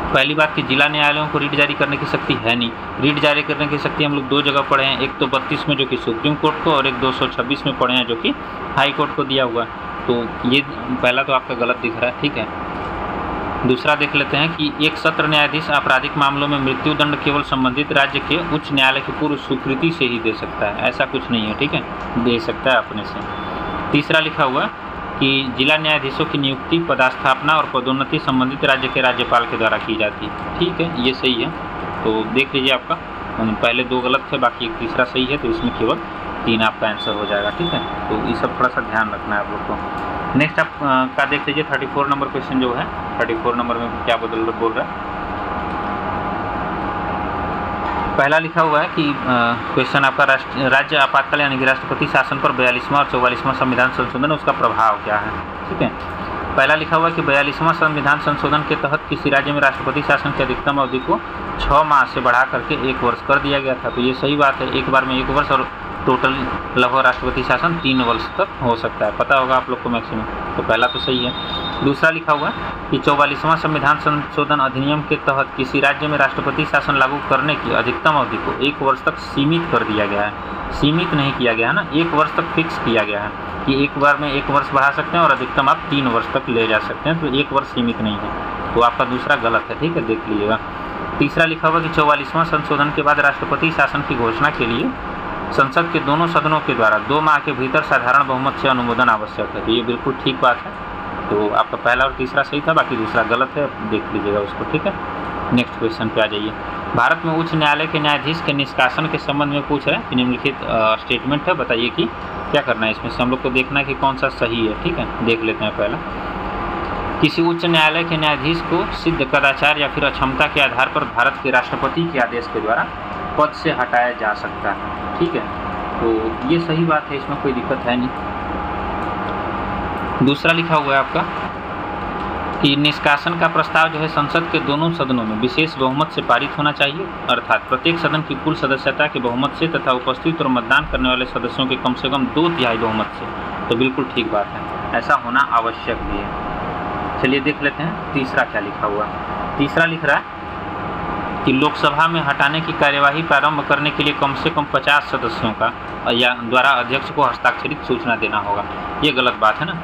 पहली बात कि जिला न्यायालयों को रीट जारी करने की शक्ति है नहीं। रीट जारी करने की शक्ति हम लोग 2 जगह पढ़े हैं, एक तो 32 में जो कि सुप्रीम कोर्ट को और एक 226 में पढ़े हैं जो कि हाई कोर्ट को दिया हुआ। तो ये पहला तो आपका गलत दिख रहा है, ठीक है। दूसरा देख लेते हैं कि एक सत्र न्यायाधीश आपराधिक मामलों में मृत्युदंड केवल संबंधित राज्य के उच्च न्यायालय की पूर्व स्वीकृति से ही दे सकता है, ऐसा कुछ नहीं है, ठीक है, दे सकता है अपने से। तीसरा लिखा हुआ कि जिला न्यायाधीशों की नियुक्ति, पदस्थापना और पदोन्नति संबंधित राज्य के राज्यपाल के द्वारा की जाती है, ठीक है, ये सही है। तो देख लीजिए आपका पहले 2 गलत थे, बाकी एक तीसरा सही है, तो इसमें केवल 3 आपका आंसर हो जाएगा, ठीक है। तो ये सब थोड़ा सा ध्यान रखना है आप लोग को। नेक्स्ट आप का देख लीजिए 34 नंबर क्वेश्चन जो है, 34 नंबर में क्या बोल रहा है। पहला लिखा हुआ है कि क्वेश्चन आपका राज्य आपातकाल यानी कि राष्ट्रपति शासन पर 42वां और 44वां संविधान संशोधन उसका प्रभाव क्या है, ठीक है। पहला लिखा हुआ है कि 42वां संविधान संशोधन के तहत किसी राज्य में राष्ट्रपति शासन की अधिकतम अवधि को 6 माह से बढ़ा करके 1 वर्ष कर दिया गया था, तो ये सही बात है। एक बार में 1 वर्ष और टोटल लगभग राष्ट्रपति शासन 3 वर्ष तक हो सकता है, पता होगा आप लोग को मैक्सिमम। तो पहला तो सही है। दूसरा लिखा हुआ है कि 44वां संविधान संशोधन अधिनियम के तहत किसी राज्य में राष्ट्रपति शासन लागू करने की अधिकतम अवधि को 1 वर्ष तक सीमित कर दिया गया है। सीमित नहीं किया गया है ना, 1 वर्ष तक फिक्स किया गया है कि एक बार में 1 वर्ष बढ़ा सकते हैं और अधिकतम आप 3 वर्ष तक ले जा सकते हैं, तो 1 वर्ष सीमित नहीं है, तो आपका दूसरा गलत है, ठीक है, देख लीजिएगा। तीसरा लिखा हुआ कि 44वां संशोधन के बाद राष्ट्रपति शासन की घोषणा के लिए संसद के दोनों सदनों के द्वारा 2 माह के भीतर साधारण बहुमत से अनुमोदन आवश्यक है, तो ये बिल्कुल ठीक बात है। तो आपका पहला और तीसरा सही था, बाकी दूसरा गलत है, देख लीजिएगा उसको, ठीक है। नेक्स्ट क्वेश्चन पे आ जाइए। भारत में उच्च न्यायालय के न्यायाधीश के निष्कासन के संबंध में पूछ रहे हैं कि निम्नलिखित स्टेटमेंट है, बताइए कि क्या करना है इसमें से। हम लोग को देखना है कि कौन सा सही है, ठीक है, देख लेते हैं। पहला, किसी उच्च न्यायालय के न्यायाधीश को सिद्ध कदाचार या फिर अक्षमता के आधार पर भारत के राष्ट्रपति के आदेश के द्वारा पद से हटाया जा सकता है, ठीक है, तो ये सही बात है, इसमें कोई दिक्कत है नहीं। दूसरा लिखा हुआ है आपका कि निष्कासन का प्रस्ताव जो है संसद के दोनों सदनों में विशेष बहुमत से पारित होना चाहिए, अर्थात प्रत्येक सदन की कुल सदस्यता के बहुमत से तथा उपस्थित और मतदान करने वाले सदस्यों के कम से कम 2/3 बहुमत से, तो बिल्कुल ठीक बात है, ऐसा होना आवश्यक भी है। चलिए देख लेते हैं तीसरा क्या लिखा हुआ। तीसरा लिख रहा है कि लोकसभा में हटाने की कार्यवाही प्रारंभ करने के लिए कम से कम 50 सदस्यों का या द्वारा अध्यक्ष को हस्ताक्षरित सूचना देना होगा। ये गलत बात है ना,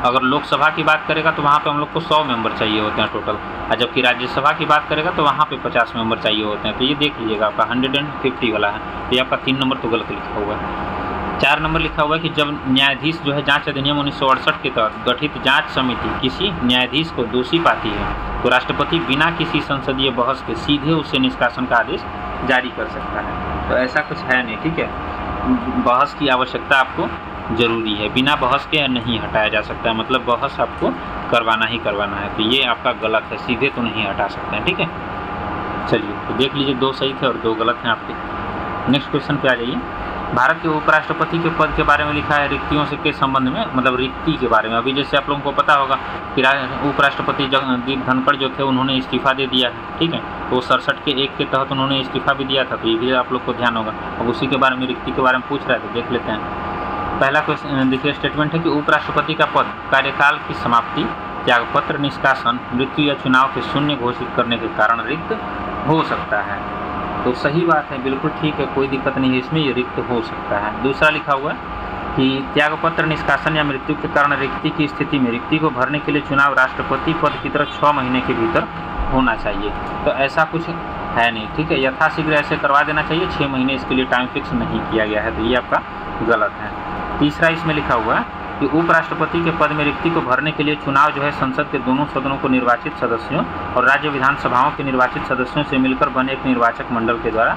अगर लोकसभा की बात करेगा तो वहाँ पे हम लोग को 100 मेंबर चाहिए होते हैं टोटल, और जबकि राज्यसभा की बात करेगा तो वहाँ पे 50 मेंबर चाहिए होते हैं, तो ये देख लीजिएगा आपका 150 वाला है, तो ये आपका 3 नंबर तो गलत लिखा हुआ है। 4 नंबर लिखा हुआ है कि जब न्यायाधीश जो है जांच अधिनियम 1968 के तहत गठित जांच समिति किसी न्यायाधीश को दोषी पाती है तो राष्ट्रपति बिना किसी संसदीय बहस के सीधे उससे निष्कासन का आदेश जारी कर सकता है। तो ऐसा कुछ है नहीं, ठीक है, बहस की आवश्यकता आपको जरूरी है, बिना बहस के नहीं हटाया जा सकता है, मतलब बहस आपको करवाना ही करवाना है, तो ये आपका गलत है, सीधे तो नहीं हटा सकते हैं, ठीक है। चलिए तो देख लीजिए 2 सही थे और 2 गलत हैं आपके। नेक्स्ट क्वेश्चन पे आ जाइए। भारत के उपराष्ट्रपति के पद के बारे में लिखा है रिक्तियों से के संबंध में, मतलब रिक्ति के बारे में। अभी जैसे आप लोगों को पता होगा कि उपराष्ट्रपति जगदीप धनखड़ जो थे उन्होंने इस्तीफा दे दिया है, ठीक है, तो 67 के 1 के तहत उन्होंने इस्तीफा भी दिया था, तो ये भी आप लोग को ध्यान होगा। अब उसी के बारे में रिक्ति के बारे में पूछ रहा है, तो देख लेते हैं। पहला क्वेश्चन देखिए, स्टेटमेंट है कि उपराष्ट्रपति का पद कार्यकाल की समाप्ति, त्यागपत्र, निष्कासन, मृत्यु या चुनाव के शून्य घोषित करने के कारण रिक्त हो सकता है। तो सही बात है, बिल्कुल ठीक है, कोई दिक्कत नहीं है इसमें, ये रिक्त हो सकता है। दूसरा लिखा हुआ है कि त्यागपत्र, निष्कासन या मृत्यु के कारण रिक्ति की स्थिति में रिक्ति को भरने के लिए चुनाव राष्ट्रपति पद की तरह 6 महीने के भीतर होना चाहिए। तो ऐसा कुछ है नहीं, ठीक है, यथाशीघ्र ऐसे करवा देना चाहिए, 6 महीने इसके लिए टाइम फिक्स नहीं किया गया है, तो ये आपका गलत है। तीसरा इसमें लिखा हुआ है कि उपराष्ट्रपति के पद में रिक्ति को भरने के लिए चुनाव जो है संसद के दोनों सदनों को निर्वाचित सदस्यों और राज्य विधानसभाओं के निर्वाचित सदस्यों से मिलकर बने एक निर्वाचक मंडल के द्वारा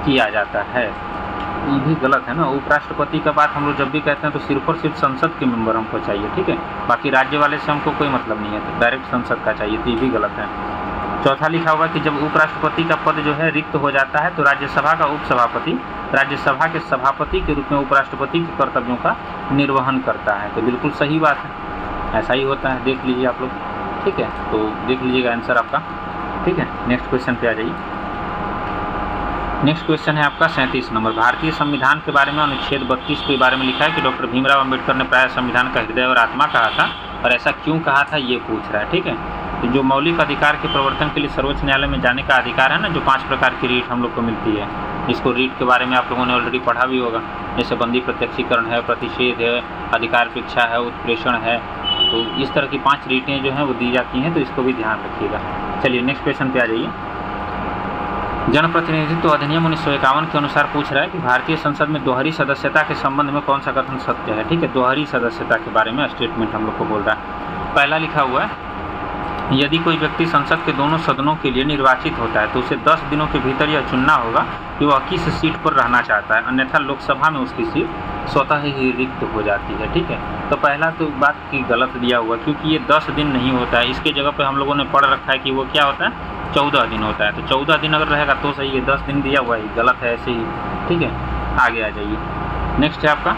किया जाता है। ये भी गलत है ना, उपराष्ट्रपति का बात हम लोग जब भी कहते हैं तो सिर्फ और सिर्फ संसद के मेंबर हमको चाहिए, ठीक है, बाकी राज्य वाले से हमको कोई मतलब नहीं है, तो डायरेक्ट संसद का चाहिए, तो ये भी गलत है। चौथा लिखा हुआ कि जब उपराष्ट्रपति का पद जो है रिक्त हो जाता है तो राज्यसभा का उपसभापति राज्यसभा के सभापति के रूप में उपराष्ट्रपति के कर्तव्यों का निर्वहन करता है। तो बिल्कुल सही बात है, ऐसा ही होता है, देख लीजिए आप लोग, ठीक है, तो देख लीजिएगा आंसर आपका, ठीक है। नेक्स्ट क्वेश्चन पे आ जाइए। नेक्स्ट क्वेश्चन है आपका 37 नंबर। भारतीय संविधान के बारे में अनुच्छेद 32 के बारे में लिखा है कि डॉक्टर भीमराव अंबेडकर ने प्राय संविधान का हृदय और आत्मा कहा था, और ऐसा क्यों कहा था ये पूछ रहा है, ठीक है। तो जो मौलिक अधिकार के प्रवर्तन के लिए सर्वोच्च न्यायालय में जाने का अधिकार है ना, जो 5 प्रकार की रीट हम लोग को मिलती है, इसको रीट के बारे में आप लोगों ने ऑलरेडी पढ़ा भी होगा, जैसे बंदी प्रत्यक्षीकरण है, प्रतिषेध है, अधिकारपेक्षा है, उत्प्रेषण है, तो इस तरह की 5 रीटें जो हैं वो दी जाती हैं, तो इसको भी ध्यान रखिएगा। चलिए नेक्स्ट क्वेश्चन पे आ जाइए। जनप्रतिनिधित्व अधिनियम 1951 के अनुसार पूछ रहा है कि भारतीय संसद में दोहरी सदस्यता के संबंध में कौन सा कथन सत्य है, ठीक है, दोहरी सदस्यता के बारे में स्टेटमेंट हम लोग को बोल रहा है। पहला लिखा हुआ है, यदि कोई व्यक्ति संसद के दोनों सदनों के लिए निर्वाचित होता है तो उसे 10 दिनों के भीतर यह चुनना होगा कि वह किस सीट पर रहना चाहता है, अन्यथा लोकसभा में उसकी सीट स्वतः ही रिक्त हो जाती है, ठीक है। तो पहला तो बात की गलत दिया हुआ, क्योंकि ये 10 दिन नहीं होता है, इसके जगह पे हम लोगों ने पढ़ रखा है कि वो क्या होता है, 14 दिन होता है। तो 14 दिन अगर रहेगा तो सही है, 10 दिन दिया हुआ है, गलत है ऐसे ही, ठीक है। आगे आ जाइए। नेक्स्ट है आपका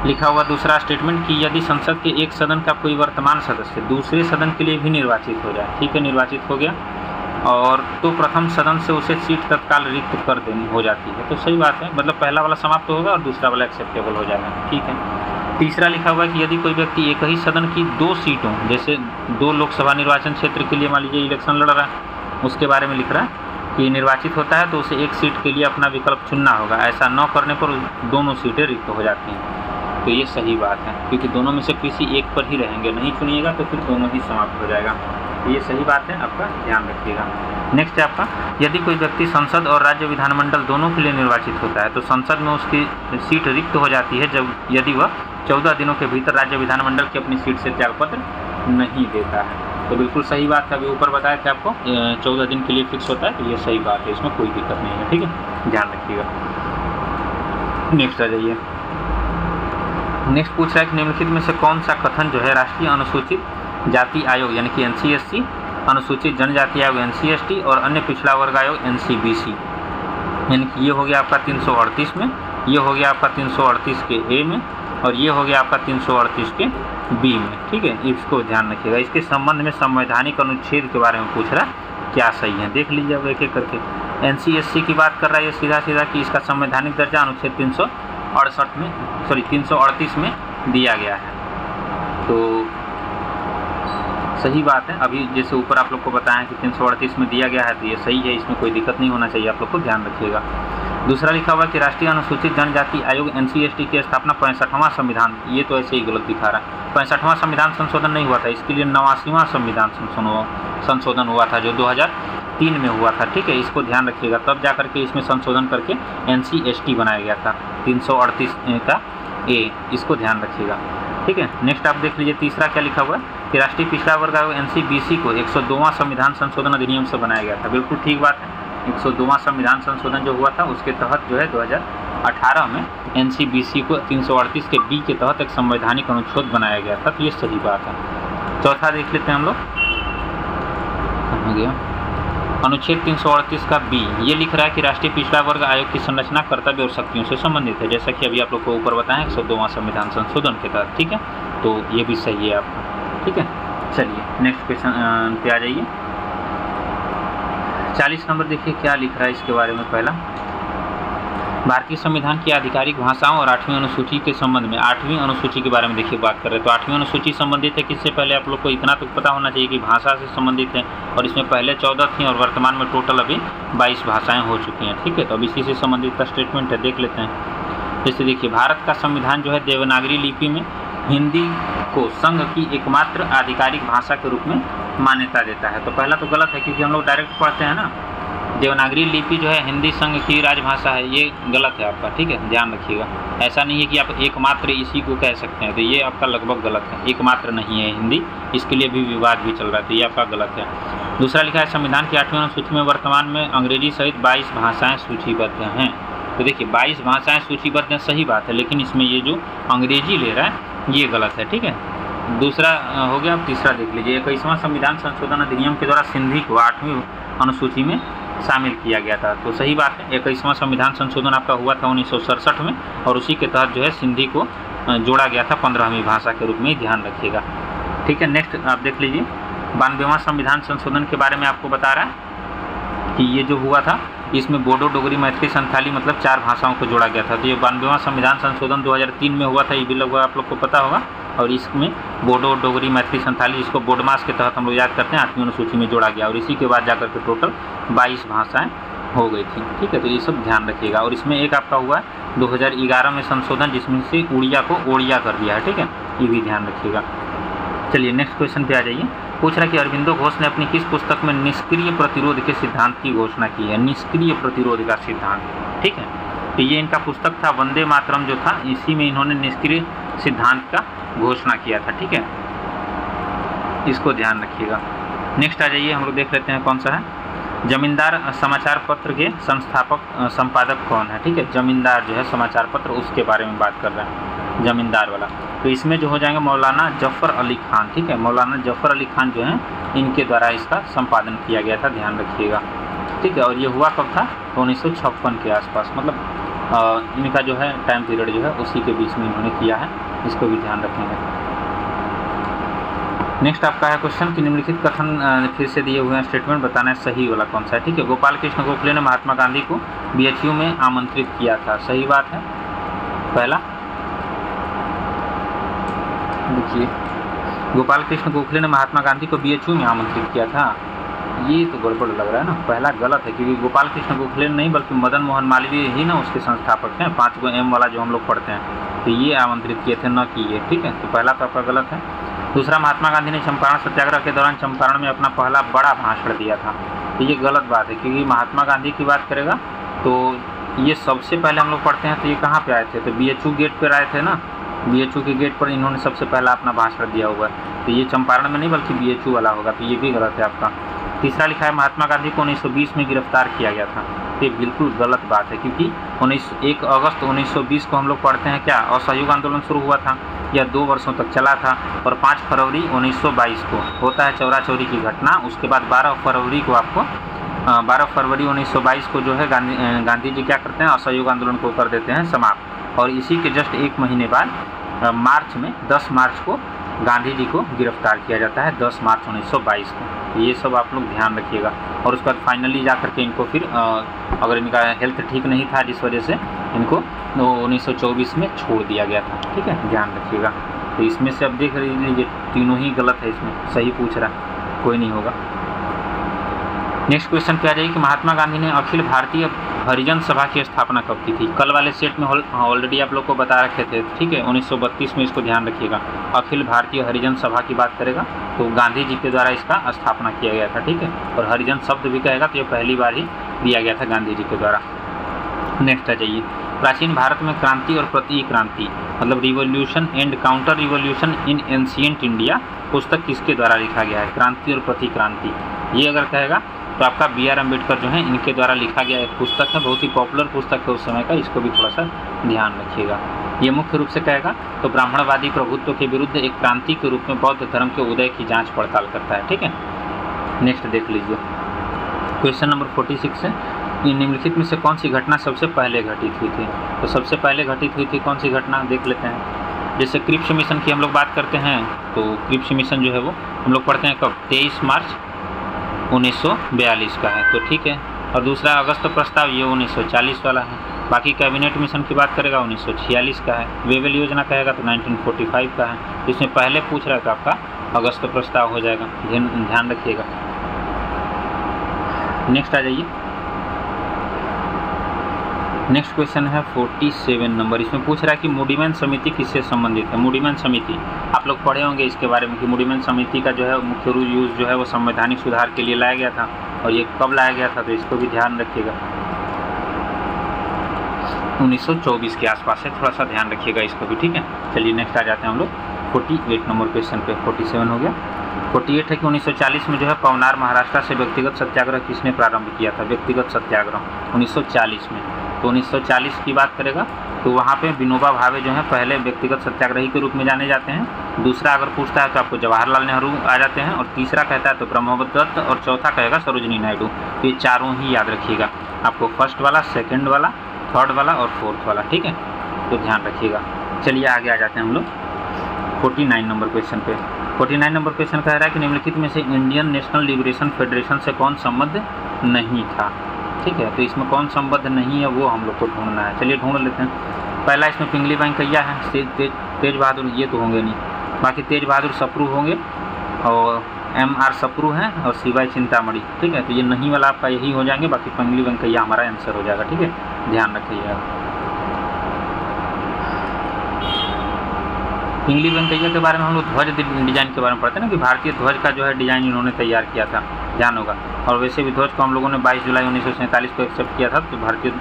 लिखा हुआ दूसरा स्टेटमेंट कि यदि संसद के एक सदन का कोई वर्तमान सदस्य दूसरे सदन के लिए भी निर्वाचित हो जाए, ठीक है, निर्वाचित हो गया, और तो प्रथम सदन से उसे सीट तत्काल रिक्त कर देनी हो जाती है। तो सही बात है, मतलब पहला वाला समाप्त होगा और दूसरा वाला एक्सेप्टेबल हो जाएगा, ठीक है। तीसरा लिखा हुआ है कि यदि कोई व्यक्ति एक ही सदन की 2 सीटों, जैसे 2 लोकसभा निर्वाचन क्षेत्र के लिए मान लीजिए इलेक्शन लड़ रहा है, उसके बारे में लिख रहा है कि निर्वाचित होता है तो उसे एक सीट के लिए अपना विकल्प चुनना होगा, ऐसा न करने पर दोनों सीटें रिक्त हो जाती हैं। तो ये सही बात है, क्योंकि दोनों में से किसी एक पर ही रहेंगे, नहीं चुनिएगा तो फिर दोनों ही समाप्त हो जाएगा, तो ये सही बात है, आपका ध्यान रखिएगा। नेक्स्ट है आपका, यदि कोई व्यक्ति संसद और राज्य विधानमंडल दोनों के लिए निर्वाचित होता है तो संसद में उसकी सीट रिक्त हो जाती है जब यदि वह 14 दिनों के भीतर राज्य विधानमंडल की अपनी सीट से त्यागपत्र नहीं देता है। तो बिल्कुल सही बात है, अभी ऊपर बताया था आपको 14 दिन के लिए फिक्स होता है, तो ये सही बात है, इसमें कोई दिक्कत नहीं है, ठीक है, ध्यान रखिएगा। नेक्स्ट आ जाइए। नेक्स्ट पूछ रहा है कि निम्नलिखित में से कौन सा कथन जो है राष्ट्रीय अनुसूचित जाति आयोग यानी कि NCSC, अनुसूचित जनजाति आयोग NCST और अन्य पिछड़ा वर्ग आयोग NCBC, यानी कि ये हो गया आपका 338 में, ये हो गया आपका 338 के ए में, और ये हो गया आपका 338 के बी में, ठीक है, इसको ध्यान रखिएगा। इसके संबंध में संवैधानिक अनुच्छेद के बारे में पूछ रहा है, क्या सही है, देख लीजिए अब एक एक करके। NCSC की बात कर रहा है ये सीधा सीधा कि इसका संवैधानिक दर्जा अनुच्छेद 338 में दिया गया है, तो सही बात है। अभी जैसे ऊपर आप लोग को बताया कि 338 में दिया गया है, तो ये सही है, इसमें कोई दिक्कत नहीं होना चाहिए, आप लोग को ध्यान रखिएगा। दूसरा लिखा हुआ कि राष्ट्रीय अनुसूचित जनजाति आयोग NCST की स्थापना 65वां संविधान, ये तो ऐसे ही गलत दिखा रहा है, 65वां संविधान संशोधन नहीं हुआ था, इसके लिए 89वां संविधान संशोधन हुआ था जो 2003 में हुआ था, ठीक है, इसको ध्यान रखिएगा, तब जा करके इसमें संशोधन करके NCST बनाया गया था 338 का ए, इसको ध्यान रखिएगा, ठीक है। नेक्स्ट आप देख लीजिए, तीसरा क्या लिखा हुआ है कि राष्ट्रीय पिछड़ा वर्ग आयोग NCBC को 102वां संविधान संशोधन अधिनियम से बनाया गया था, बिल्कुल ठीक बात है, 102वां संविधान संशोधन जो हुआ था उसके तहत जो है 2018 में NCBC को 338 के बी के तहत एक संवैधानिक अनुच्छेद बनाया गया था, तो ये सही बात है। चौथा देख लेते हैं हम लोग, हो गया अनुच्छेद 338 का बी, ये लिख रहा है कि राष्ट्रीय पिछड़ा वर्ग आयोग की संरचना कर्तव्य और शक्तियों से संबंधित है, जैसा कि अभी आप लोग को ऊपर बताया 102वां संविधान संशोधन के तहत, ठीक है, तो ये भी सही है आपका, ठीक है। चलिए नेक्स्ट क्वेश्चन पे आ जाइए। 40 नंबर देखिए क्या लिख रहा है इसके बारे में। पहला भारतीय संविधान की आधिकारिक भाषाओं और 8वीं अनुसूची के संबंध में, 8वीं अनुसूची के बारे में देखिए बात कर रहे हैं। तो 8वीं अनुसूची संबंधित है किससे? पहले आप लोग को इतना तो पता होना चाहिए कि भाषा से संबंधित है, और इसमें पहले 14 थी और वर्तमान में टोटल अभी 22 भाषाएं हो चुकी हैं। ठीक है, तो अब इसी से संबंधित स्टेटमेंट है, देख लेते हैं। जैसे देखिए, भारत का संविधान जो है देवनागरी लिपि में हिंदी को संघ की एकमात्र आधिकारिक भाषा के रूप में मान्यता देता है। तो पहला तो गलत है, क्योंकि हम लोग डायरेक्ट पढ़ते हैं ना, देवनागरी लिपि जो है हिंदी संघ की राजभाषा है, ये गलत है आपका। ठीक है, ध्यान रखिएगा। ऐसा नहीं है कि आप एकमात्र इसी को कह सकते हैं, तो ये आपका लगभग गलत है। एकमात्र नहीं है हिंदी, इसके लिए भी विवाद भी चल रहा है, तो ये आपका गलत है। दूसरा लिखा है संविधान की 8वीं अनुसूची में वर्तमान में अंग्रेजी सहित 22 भाषाएँ सूचीबद्ध हैं। तो देखिए 22 भाषाएँ सूचीबद्ध हैं, सही बात है, लेकिन इसमें ये जो अंग्रेजी ले रहा है ये गलत है। ठीक है, दूसरा हो गया। अब तीसरा देख लीजिए, 21वां संविधान संशोधन अधिनियम के द्वारा सिंधी को 8वीं अनुसूची में शामिल किया गया था। तो सही बात है, 21वां संविधान संशोधन आपका हुआ था 1967 में, और उसी के तहत जो है सिंधी को जोड़ा गया था 15वीं भाषा के रूप में, ध्यान रखिएगा। ठीक है, नेक्स्ट आप देख लीजिए, 92वां संविधान संशोधन के बारे में आपको बता रहा है कि ये जो हुआ था इसमें बोडो, डोगरी, मैथिली, संथाली मतलब 4 भाषाओं को जोड़ा गया था। तो ये 92वां संविधान संशोधन 2003 में हुआ था, ये भी लगभग आप लोग को पता होगा। और इसमें बोडो, डोगरी, मैथिली, संथाली, इसको बोडमास के तहत हम लोग याद करते हैं, 8वीं अनुसूची में जोड़ा गया, और इसी के बाद जाकर के टोटल 22 भाषाएं हो गई थी। ठीक है, तो ये सब ध्यान रखिएगा। और इसमें एक आपका हुआ है 2011 में संशोधन, जिसमें से उड़िया को ओड़िया कर दिया है। ठीक है, ये भी ध्यान रखिएगा। चलिए नेक्स्ट क्वेश्चन पे आ जाइए। पूछ रहा कि अरबिंदो घोष ने अपनी किस पुस्तक में निष्क्रिय प्रतिरोध के सिद्धांत की घोषणा की है? निष्क्रिय प्रतिरोध का सिद्धांत। ठीक है, तो ये इनका पुस्तक था वंदे मातरम जो था, इसी में इन्होंने निष्क्रिय सिद्धांत का घोषणा किया था। ठीक है, इसको ध्यान रखिएगा। नेक्स्ट आ जाइए, हम लोग देख लेते हैं कौन सा है। जमींदार समाचार पत्र के संस्थापक संपादक कौन है? ठीक है, जमींदार जो है समाचार पत्र, उसके बारे में बात कर रहे हैं, जमींदार वाला। तो इसमें जो हो जाएंगे मौलाना जफ़र अली खान। ठीक है, मौलाना जफ़र अली खान जो हैं इनके द्वारा इसका संपादन किया गया था, ध्यान रखिएगा। ठीक है, और ये हुआ कब था? 1956 के आसपास, मतलब इनका जो है टाइम पीरियड जो है उसी के बीच में इन्होंने किया है, इसको भी ध्यान रखेंगे। नेक्स्ट आपका है क्वेश्चन कि निम्नलिखित कथन फिर से दिए हुए हैं, स्टेटमेंट बताना है सही वाला कौन सा है। ठीक है, गोपाल कृष्ण गोखले ने महात्मा गांधी को BHU में आमंत्रित किया था, सही बात है। पहला देखिए, गोपाल कृष्ण गोखले ने महात्मा गांधी को BHU में आमंत्रित किया था, ये तो गड़बड़ लग रहा है ना, पहला गलत है, क्योंकि गोपाल कृष्ण गोखले नहीं बल्कि मदन मोहन मालवीय ही ना उसके संस्थापक हैं, 5 गो M वाला जो हम लोग पढ़ते हैं, तो ये आमंत्रित किए थे, न कि ये। ठीक है, तो पहला तो आपका गलत है। दूसरा, महात्मा गांधी ने चंपारण सत्याग्रह के दौरान चंपारण में अपना पहला बड़ा भाषण दिया था, तो ये गलत बात है, क्योंकि महात्मा गांधी की बात करेगा तो ये सबसे पहले हम लोग पढ़ते हैं, तो ये कहाँ पे आए थे? तो BHU गेट पर आए थे ना, BHU के गेट पर इन्होंने सबसे पहला अपना भाषण दिया हुआ है, तो ये चंपारण में नहीं बल्कि BHU वाला होगा, तो ये भी गलत है आपका। तीसरा लिखा है महात्मा गांधी को 1920 में गिरफ्तार किया गया था, तो ये बिल्कुल गलत बात है, क्योंकि 1 अगस्त 1920 को हम लोग पढ़ते हैं क्या असहयोग आंदोलन शुरू हुआ था, यह 2 वर्षों तक चला था, और 5 फरवरी 1922 को होता है चौरा चौरी की घटना। उसके बाद 12 फरवरी को आपको 12 फरवरी 1922 को जो है गांधी जी क्या करते हैं, असहयोग आंदोलन को कर देते हैं समाप्त, और इसी के जस्ट 1 महीने बाद मार्च में 10 मार्च को गांधी जी को गिरफ्तार किया जाता है, 10 मार्च 1922 को। ये सब आप लोग ध्यान रखिएगा। और उसके बाद फाइनली जा करके इनको फिर अगर इनका हेल्थ ठीक नहीं था जिस वजह से इनको 1924 में छोड़ दिया गया था। ठीक है, ध्यान रखिएगा। तो इसमें से अब देख लीजिए तीनों ही गलत है, इसमें सही पूछ रहा है, कोई नहीं होगा। नेक्स्ट क्वेश्चन पे आ जाइए कि महात्मा गांधी ने अखिल भारतीय हरिजन सभा की स्थापना कब की थी? कल वाले सेट में ऑलरेडी आप लोग को बता रखे थे। ठीक है, 1932 में, इसको ध्यान रखिएगा। अखिल भारतीय हरिजन सभा की बात करेगा तो गांधी जी के द्वारा इसका स्थापना किया गया था। ठीक है, और हरिजन शब्द भी कहेगा तो ये पहली बार ही दिया गया था गांधी जी के द्वारा। नेक्स्ट आ जाइए, प्राचीन भारत में क्रांति और प्रतिक्रांति मतलब revolution and counter revolution in ancient India पुस्तक किसके द्वारा लिखा गया है? क्रांति और प्रतिक्रांति, ये अगर कहेगा तो आपका BR अम्बेडकर जो है इनके द्वारा लिखा गया एक पुस्तक है, बहुत ही पॉपुलर पुस्तक है उस समय का, इसको भी थोड़ा सा ध्यान रखिएगा। ये मुख्य रूप से कहेगा तो ब्राह्मणवादी प्रभुत्व के विरुद्ध एक क्रांति के रूप में बौद्ध धर्म के उदय की जांच पड़ताल करता है। ठीक है, नेक्स्ट देख लीजिए, क्वेश्चन नंबर 46 है, निम्नलिखित में से कौन सी घटना सबसे पहले घटित हुई थी? तो सबसे पहले घटित हुई थी कौन सी घटना, देख लेते हैं। जैसे क्रिप्स मिशन की हम लोग बात करते हैं तो क्रिप्स मिशन जो है वो हम लोग पढ़ते हैं कब? 23 मार्च 1942 का है, तो ठीक है। और दूसरा अगस्त प्रस्ताव, ये 1940 वाला है। बाकी कैबिनेट मिशन की बात करेगा 1946 का है। वेवेल योजना कहेगा तो 1945 का है। इसमें पहले पूछ रहा है तो आपका अगस्त प्रस्ताव हो जाएगा, ध्यान रखिएगा। नेक्स्ट आ जाइए। नेक्स्ट क्वेश्चन है 47 नंबर। इसमें पूछ रहा है कि मूडीमैन समिति किससे संबंधित है। मूडीमैन समिति आप लोग पढ़े होंगे इसके बारे में कि मूडीमैन समिति का जो है मुख्य यूज जो है वो संवैधानिक सुधार के लिए लाया गया था, और ये कब लाया गया था तो इसको भी ध्यान रखिएगा। 1924 के आसपास है, थोड़ा सा ध्यान रखिएगा इसको भी, ठीक है। चलिए नेक्स्ट आ जाते हैं हम लोग 48 नंबर क्वेश्चन पे। 47 हो गया। 48 है कि 1940 में जो है पवनार महाराष्ट्र से व्यक्तिगत सत्याग्रह किसने प्रारंभ किया था। व्यक्तिगत सत्याग्रह 1940 में, तो 1940 की बात करेगा तो वहाँ पे विनोबा भावे जो है पहले व्यक्तिगत सत्याग्रही के रूप में जाने जाते हैं। दूसरा अगर पूछता है तो आपको जवाहरलाल नेहरू आ जाते हैं, और तीसरा कहता है तो ब्रह्मोत्तर दत्त, और चौथा कहेगा सरोजिनी नायडू। तो ये चारों ही याद रखिएगा आपको, फर्स्ट वाला, सेकंड वाला, थर्ड वाला और फोर्थ वाला, ठीक है, तो ध्यान रखिएगा। चलिए आगे आ जाते हैं हम लोग 49 नंबर क्वेश्चन पे। 49 नंबर क्वेश्चन कह रहा है कि निम्नलिखित में से इंडियन नेशनल लिबरेशन फेडरेशन से कौन संबद्ध नहीं था। ठीक है, तो इसमें कौन संबद्ध नहीं है वो हम लोग को ढूंढना है। चलिए ढूंढ लेते हैं। पहला इसमें पिंगली वेंकैया है, तेज बहादुर ये तो होंगे नहीं, बाकी तेज बहादुर सप्रू होंगे, और MR सप्रू हैं, और शिवाई चिंतामणि। ठीक है, तो ये नहीं वाला आपका यही हो जाएंगे, बाकी पिंगली वेंकैया हमारा आंसर हो जाएगा। ठीक है, ध्यान रखिएगा। पिंगली वेंकैया के बारे में हम लोग ध्वज डिजाइन के बारे में पढ़ते हैं ना, कि भारतीय ध्वज का जो है डिजाइन इन्होंने तैयार किया था, ध्यान होगा। और वैसे भी ध्वज को हम लोगों ने 22 जुलाई 1947 को एक्सेप्ट किया था, तो भारतीय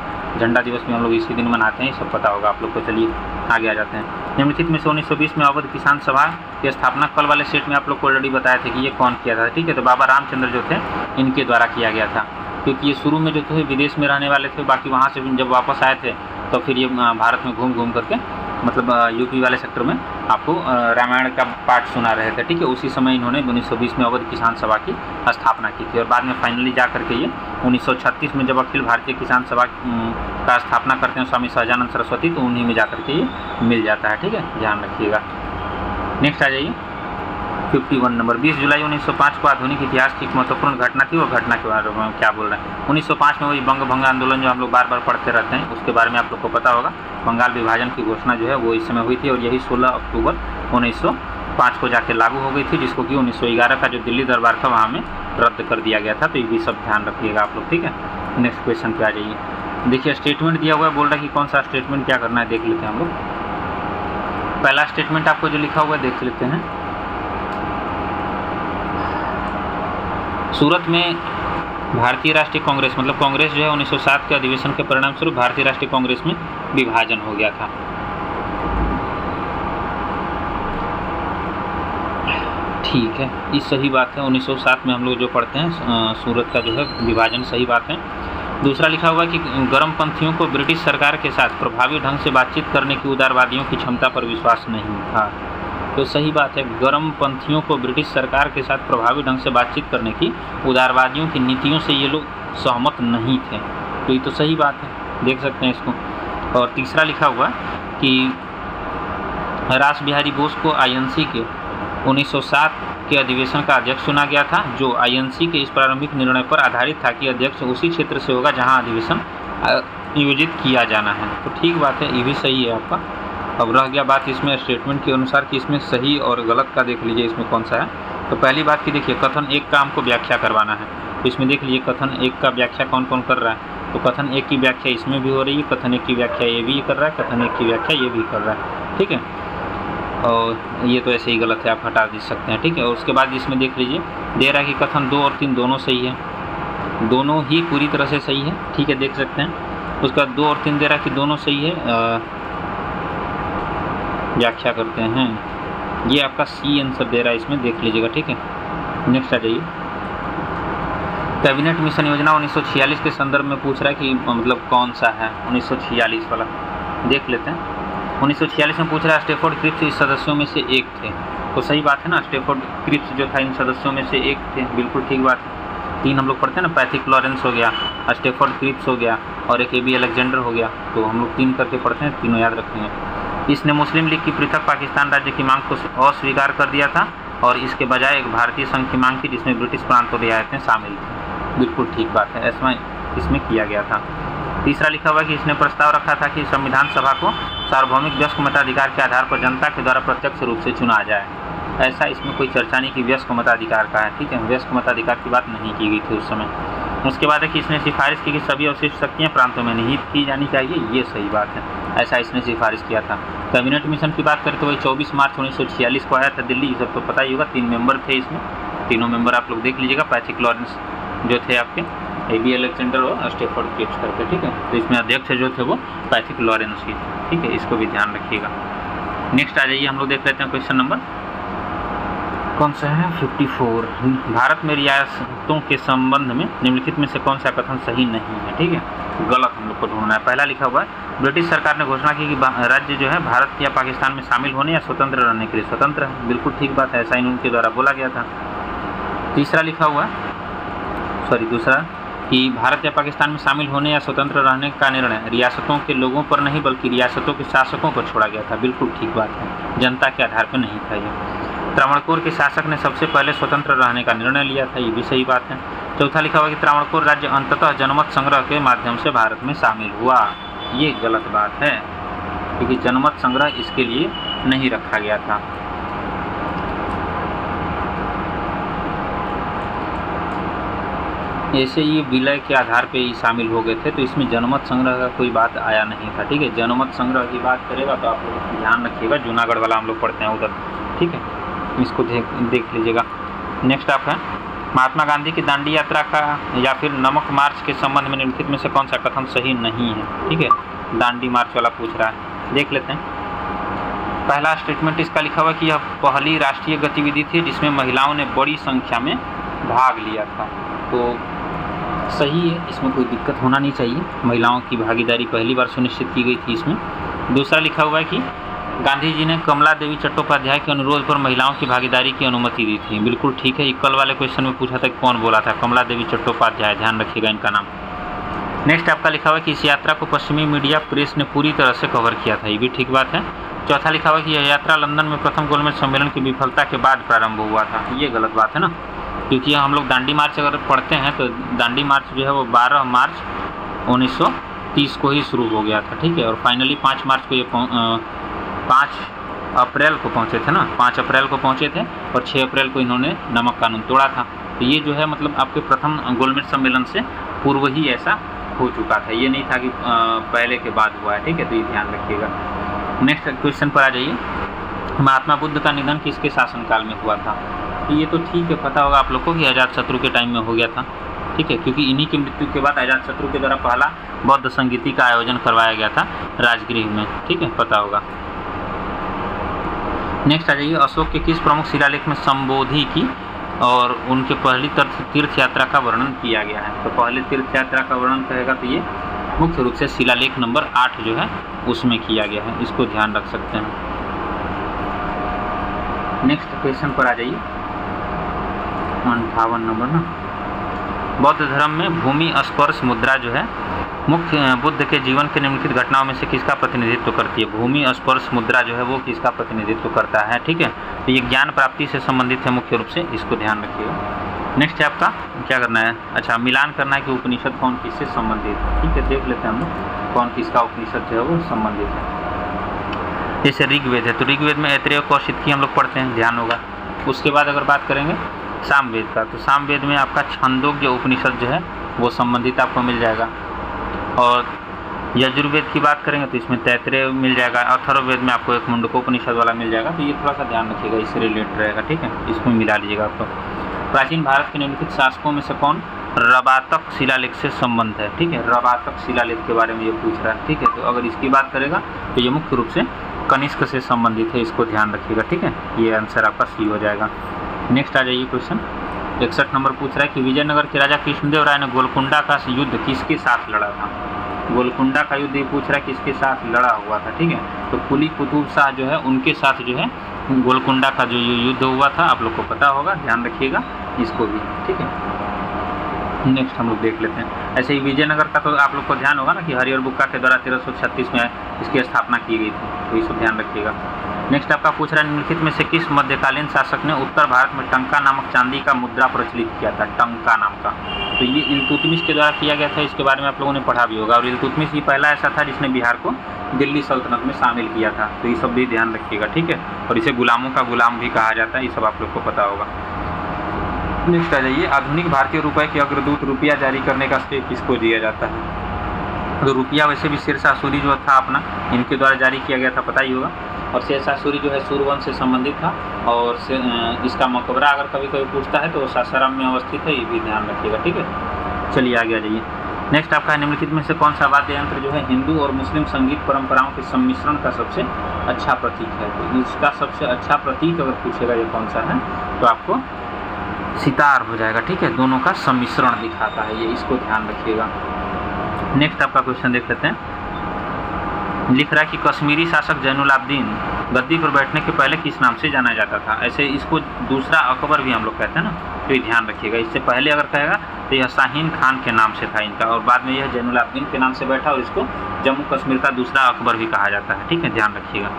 झंडा दिवस भी हम लोग इसी दिन मनाते हैं, सब पता होगा आप लोग को। चलिए आगे आ जाते हैं। निम्नलिखित में से 1920 में अवध किसान सभा की स्थापना कल वाले सेट में आप लोग को ऑलरेडी बताया था कि ये कौन किया था। ठीक है, तो बाबा रामचंद्र जो थे इनके द्वारा किया गया था, क्योंकि ये शुरू में जो थे विदेश में रहने वाले थे, बाकी वहाँ से जब वापस आए थे तो फिर ये भारत में घूम घूम करके मतलब यूपी वाले सेक्टर में आपको रामायण का पाठ सुना रहे थे। ठीक है, उसी समय इन्होंने 1920 में अवध किसान सभा की स्थापना की थी, और बाद में फाइनली जा करके ये 1936 में जब अखिल भारतीय किसान सभा का स्थापना करते हैं स्वामी सहजानंद सरस्वती, तो उन्हीं में जा करके ये मिल जाता है। ठीक है, ध्यान रखिएगा। नेक्स्ट आ जाइए 51 नंबर। 20 जुलाई 1905 को आधुनिक इतिहास की एक महत्वपूर्ण घटना थी, वो घटना के बारे में क्या बोल रहे हैं। 1905 में वही बंग भंग आंदोलन जो हम लोग बार बार पढ़ते रहते हैं, उसके बारे में आप लोग को पता होगा। बंगाल विभाजन की घोषणा जो है वो इस समय हुई थी, और यही 16 अक्टूबर 1905 को जाके लागू हो गई थी, जिसको कि 1911 का जो दिल्ली दरबार था वहाँ में रद्द कर दिया गया था। तो ये भी सब ध्यान रखिएगा आप लोग। ठीक है, नेक्स्ट क्वेश्चन पे आ जाइए। देखिए स्टेटमेंट दिया हुआ है, बोल रहा है कि कौन सा स्टेटमेंट क्या करना है, देख लेते हैं हम लोग। पहला स्टेटमेंट आपको जो लिखा हुआ है देख लेते हैं। सूरत में भारतीय राष्ट्रीय कांग्रेस मतलब कांग्रेस जो है 1907 के अधिवेशन के परिणाम स्वरूप भारतीय राष्ट्रीय कांग्रेस में विभाजन हो गया था। ठीक है, ये सही बात है। 1907 में हम लोग जो पढ़ते हैं सूरत का जो है विभाजन, सही बात है। दूसरा लिखा हुआ कि गर्मपंथियों को ब्रिटिश सरकार के साथ प्रभावी ढंग से बातचीत करने की उदारवादियों की क्षमता पर विश्वास नहीं था। तो सही बात है, गर्मपंथियों को ब्रिटिश सरकार के साथ प्रभावी ढंग से बातचीत करने की उदारवादियों की नीतियों से ये लोग सहमत नहीं थे। तो ये तो सही बात है, देख सकते हैं इसको। और तीसरा लिखा हुआ कि रास बिहारी बोस को INC के 1907 के अधिवेशन का अध्यक्ष चुना गया था, जो INC के इस प्रारंभिक निर्णय पर आधारित था कि अध्यक्ष उसी क्षेत्र से होगा जहां अधिवेशन आयोजित किया जाना है। तो ठीक बात है, ये भी सही है आपका। अब रह गया बात इसमें स्टेटमेंट के अनुसार कि इसमें सही और गलत का देख लीजिए इसमें कौन सा है। तो पहली बात की देखिए, कथन एक का हमको व्याख्या करवाना है, तो इसमें देख लीजिए कथन एक का व्याख्या कौन कौन कर रहा है। तो कथन एक की व्याख्या इसमें भी हो रही है, कथन एक की व्याख्या ये भी कर रहा है, कथन एक की व्याख्या ये भी कर रहा है। ठीक है, और ये तो ऐसे ही गलत है, आप हटा दे सकते हैं। ठीक है, और उसके बाद इसमें देख लीजिए दे रहा है कि कथन 2 और 3 दोनों सही है, दोनों ही पूरी तरह से सही है। ठीक है, देख सकते हैं। उसके बाद 2 और 3 दे रहा है कि दोनों सही है, व्याख्या करते हैं। ये आपका C आंसर दे रहा है इसमें, देख लीजिएगा। ठीक है, नेक्स्ट आ जाइए। कैबिनेट मिशन योजना 1946 के संदर्भ में पूछ रहा है कि मतलब कौन सा है 1946 वाला, देख लेते हैं। 1946 में पूछ रहा है स्टैफोर्ड क्रिप्स इस सदस्यों में से एक थे। तो सही बात है ना, स्टैफोर्ड क्रिप्स जो था इन सदस्यों में से एक थे, बिल्कुल ठीक बात है। 3 हम लोग पढ़ते हैं ना, पैथिक लॉरेंस हो गया, स्टैफोर्ड क्रिप्स हो गया, और एक AB अलेक्जेंडर हो गया। तो हम लोग 3 करके पढ़ते हैं, तीनों याद रखेंगे। इसने मुस्लिम लीग की पृथक पाकिस्तान राज्य की मांग को अस्वीकार कर दिया था, और इसके बजाय एक भारतीय संघ की मांग की जिसमें ब्रिटिश प्रांत और रियायतें शामिल थी। बिल्कुल ठीक बात है, ऐसा इसमें किया गया था। तीसरा लिखा हुआ है कि इसने प्रस्ताव रखा था कि संविधान सभा को सार्वभौमिक वयस्क मताधिकार के आधार पर जनता के द्वारा प्रत्यक्ष रूप से चुना जाए। ऐसा इसमें कोई चर्चा नहीं कि वयस्क मताधिकार का है, ठीक है, वयस्क मताधिकार की बात नहीं की गई थी उस समय। उसके बाद है कि इसने सिफारिश की कि सभी अवशिष्ट शक्तियाँ प्रांतों में निहित की जानी चाहिए, ये सही बात है, ऐसा इसने सिफारिश किया था। कैबिनेट मिशन की बात करें तो वही 24 मार्च 1946 को आया था दिल्ली, ये सब तो पता ही होगा। 3 मेंबर थे इसमें, तीनों मेंबर आप लोग देख लीजिएगा, पैथिक लॉरेंस जो थे आपके, AB अलेक्जेंडर और स्टेफर्ड क्रिप्स करके, ठीक है। तो इसमें अध्यक्ष जो थे वो पैथिक लॉरेंस ही, ठीक है, इसको भी ध्यान रखिएगा। नेक्स्ट आ जाइए, हम लोग देख लेते हैं क्वेश्चन नंबर कौन सा है, 54। भारत में रियासतों के संबंध में निम्नलिखित में से कौन सा कथन सही नहीं है, ठीक है, गलत हम लोग को ढूंढना है। पहला लिखा हुआ है ब्रिटिश सरकार ने घोषणा की कि राज्य जो है भारत या पाकिस्तान में शामिल होने या स्वतंत्र रहने के लिए स्वतंत्र है, बिल्कुल ठीक बात है, ऐसा इन उनके द्वारा बोला गया था। तीसरा लिखा हुआ है दूसरा कि भारत या पाकिस्तान में शामिल होने या स्वतंत्र रहने का निर्णय रियासतों के लोगों पर नहीं बल्कि रियासतों के शासकों पर छोड़ा गया था, बिल्कुल ठीक बात है, जनता के आधार पर नहीं था ये। त्रावणकोर के शासक ने सबसे पहले स्वतंत्र रहने का निर्णय लिया था, ये भी सही बात है। चौथा लिखा हुआ कि त्रावणकोर राज्य अंततः जनमत संग्रह के माध्यम से भारत में शामिल हुआ, ये गलत बात है, क्योंकि जनमत संग्रह इसके लिए नहीं रखा गया था। ऐसे ये विलय के आधार पे ही शामिल हो गए थे, तो इसमें जनमत संग्रह का कोई बात आया नहीं था, ठीक है। जनमत संग्रह की बात करेगा तो आप लोग ध्यान रखिएगा, जूनागढ़ वाला हम लोग पढ़ते हैं उधर, ठीक है, इसको देख लीजिएगा। नेक्स्ट आप है महात्मा गांधी की दांडी यात्रा का या फिर नमक मार्च के संबंध में निम्नलिखित में से कौन सा कथन सही नहीं है, ठीक है, दांडी मार्च वाला पूछ रहा है, देख लेते हैं। पहला स्टेटमेंट इसका लिखा हुआ कि यह पहली राष्ट्रीय गतिविधि थी जिसमें महिलाओं ने बड़ी संख्या में भाग लिया था, तो सही है, इसमें कोई दिक्कत होना नहीं चाहिए, महिलाओं की भागीदारी पहली बार सुनिश्चित की गई थी इसमें। दूसरा लिखा हुआ है कि गांधी जी ने कमला देवी चट्टोपाध्याय के अनुरोध पर महिलाओं की भागीदारी की अनुमति दी थी, बिल्कुल ठीक है, ये कल वाले क्वेश्चन में पूछा था कि कौन बोला था, कमला देवी चट्टोपाध्याय, ध्यान रखिएगा इनका नाम। नेक्स्ट आपका लिखा हुआ है कि इस यात्रा को पश्चिमी मीडिया प्रेस ने पूरी तरह से कवर किया था, ये भी ठीक बात है। चौथा लिखा हुआ है कि यह यात्रा लंदन में प्रथम गोलमेज सम्मेलन की विफलता के बाद प्रारंभ हुआ था, ये गलत बात है ना, क्योंकि हम लोग दांडी मार्च अगर पढ़ते हैं तो दांडी मार्च जो है वो 12 मार्च 1930 को ही शुरू हो गया था, ठीक है, और फाइनली 5 मार्च को ये 5 अप्रैल को पहुँचे थे ना, 5 अप्रैल को पहुँचे थे और 6 अप्रैल को इन्होंने नमक कानून तोड़ा था। तो ये जो है मतलब आपके प्रथम गोलमेज सम्मेलन से पूर्व ही ऐसा हो चुका था, ये नहीं था कि पहले के बाद हुआ है, ठीक है, तो ये ध्यान रखिएगा। नेक्स्ट क्वेश्चन पर आ जाइए, महात्मा बुद्ध का निधन किसके शासनकाल में हुआ था, ये तो ठीक है, पता होगा आप लोग को कि अजातशत्रु के टाइम में हो गया था, ठीक है, क्योंकि इन्हीं की मृत्यु के बाद अजातशत्रु के द्वारा पहला बौद्ध संगीति का आयोजन करवाया गया था राजगृह में, ठीक है, पता होगा। नेक्स्ट आ जाइए, अशोक के किस प्रमुख शिलालेख में संबोधि की और उनके पहली तीर्थ यात्रा का वर्णन किया गया है, तो पहले तीर्थ यात्रा का वर्णन करेगा तो ये मुख्य रूप से शिलालेख नंबर 8 जो है उसमें किया गया है, इसको ध्यान रख सकते हैं। नेक्स्ट क्वेश्चन पर आ जाइए, 58 नंबर ना, बौद्ध धर्म में भूमि स्पर्श मुद्रा जो है मुख्य बुद्ध के जीवन के निम्नलिखित घटनाओं में से किसका प्रतिनिधित्व करती है, भूमि स्पर्श मुद्रा जो है वो किसका प्रतिनिधित्व करता है, ठीक है, तो ये ज्ञान प्राप्ति से संबंधित है मुख्य रूप से, इसको ध्यान रखिएगा। नेक्स्ट है आपका क्या करना है, अच्छा मिलान करना है कि उपनिषद कौन किससे संबंधित है, ठीक है, देख लेते हैं हम लोग कौन किसका उपनिषद जो है वो संबंधित है। जैसे ऋग्वेद है तो ऋग्वेद में ऐत्रेय कौशिक की हम लोग पढ़ते हैं, ध्यान होगा। उसके बाद अगर बात करेंगे सामवेद का, तो सामवेद में आपका छंदोग्य उपनिषद जो है वो संबंधित आपको मिल जाएगा, और यजुर्वेद की बात करेंगे तो इसमें तैत्रेय मिल जाएगा, अथर्ववेद में आपको एक मुंडकोपनिषद वाला मिल जाएगा, तो ये थोड़ा सा ध्यान रखिएगा, इससे रिलेटेड रहेगा, ठीक है, इसमें मिला लीजिएगा आपको। प्राचीन भारत के निम्नलिखित शासकों में से कौन रबातक शिलालेख से संबंध है, ठीक है, रबातक शिलालेख के बारे में ये पूछ रहा है, ठीक है, तो अगर इसकी बात करेगा तो ये मुख्य रूप से कनिष्क से संबंधित है, इसको ध्यान रखिएगा, ठीक है, ये आंसर आपका सी हो जाएगा। नेक्स्ट आ जाइए क्वेश्चन 61 नंबर पूछ रहा है कि विजयनगर के राजा कृष्णदेव राय ने गोलकुंडा का युद्ध किसके साथ लड़ा था, गोलकुंडा का युद्ध ये पूछ रहा है किसके साथ लड़ा हुआ था, ठीक है, तो कुली कुतुब शाह जो है उनके साथ जो है गोलकुंडा का जो युद्ध हुआ था आप लोग को पता होगा, ध्यान रखिएगा इसको भी, ठीक है। नेक्स्ट हम लोग देख लेते हैं, ऐसे ही विजयनगर का तो आप लोग को ध्यान होगा ना कि हरिहर बुक्का के द्वारा 1336 में इसकी स्थापना की गई थी, तो इसको ध्यान रखिएगा। नेक्स्ट आपका पूछ रहा है निम्नलिखित में से किस मध्यकालीन शासक ने उत्तर भारत में टंका नामक चांदी का मुद्रा प्रचलित किया था, टंका नाम का। तो ये इल्तुतमिश के द्वारा किया गया था, इसके बारे में आप लोगों ने पढ़ा भी होगा। और इल्तुतमिश ही पहला ऐसा था जिसने बिहार को दिल्ली सल्तनत में शामिल किया था। तो ये सब भी ध्यान रखिएगा, ठीक है। और इसे गुलामों का गुलाम भी कहा जाता है, ये सब आप लोग को पता होगा। नेक्स्ट आ जाइए, आधुनिक भारतीय रुपये के अग्रदूत रुपया जारी करने का श्रेय किसको दिया जाता है। तो रुपया वैसे भी शेरशाह सूरी जो था अपना, इनके द्वारा जारी किया गया था, पता ही होगा। और शेरशाह सूरी जो है सूरवंश से संबंधित था। और इसका मकबरा अगर कभी कोई पूछता है तो वो सासाराम में अवस्थित है, ये भी ध्यान रखिएगा, ठीक है। चलिए आगे आ जाइए। नेक्स्ट आपका निम्नलिखित में से कौन सा वाद्य यंत्र जो है हिंदू और मुस्लिम संगीत परंपराओं के सम्मिश्रण का सबसे अच्छा प्रतीक है। तो इसका सबसे अच्छा प्रतीक अगर पूछेगा ये कौन सा है तो आपको सितार हो जाएगा, ठीक है। दोनों का सम्मिश्रण दिखाता है ये, इसको ध्यान रखिएगा। नेक्स्ट आपका क्वेश्चन देख लेते हैं। लिख रहा है कि कश्मीरी शासक जैनुलाब्दीन गद्दी पर बैठने के पहले किस नाम से जाना जाता था। ऐसे इसको दूसरा अकबर भी हम लोग कहते हैं ना, तो ये ध्यान रखिएगा। इससे पहले अगर कहेगा तो यह शाहीन खान के नाम से था इनका, और बाद में यह जैनुलाब्दीन के नाम से बैठा और इसको जम्मू कश्मीर का दूसरा अकबर भी कहा जाता है, ठीक है, ध्यान रखिएगा।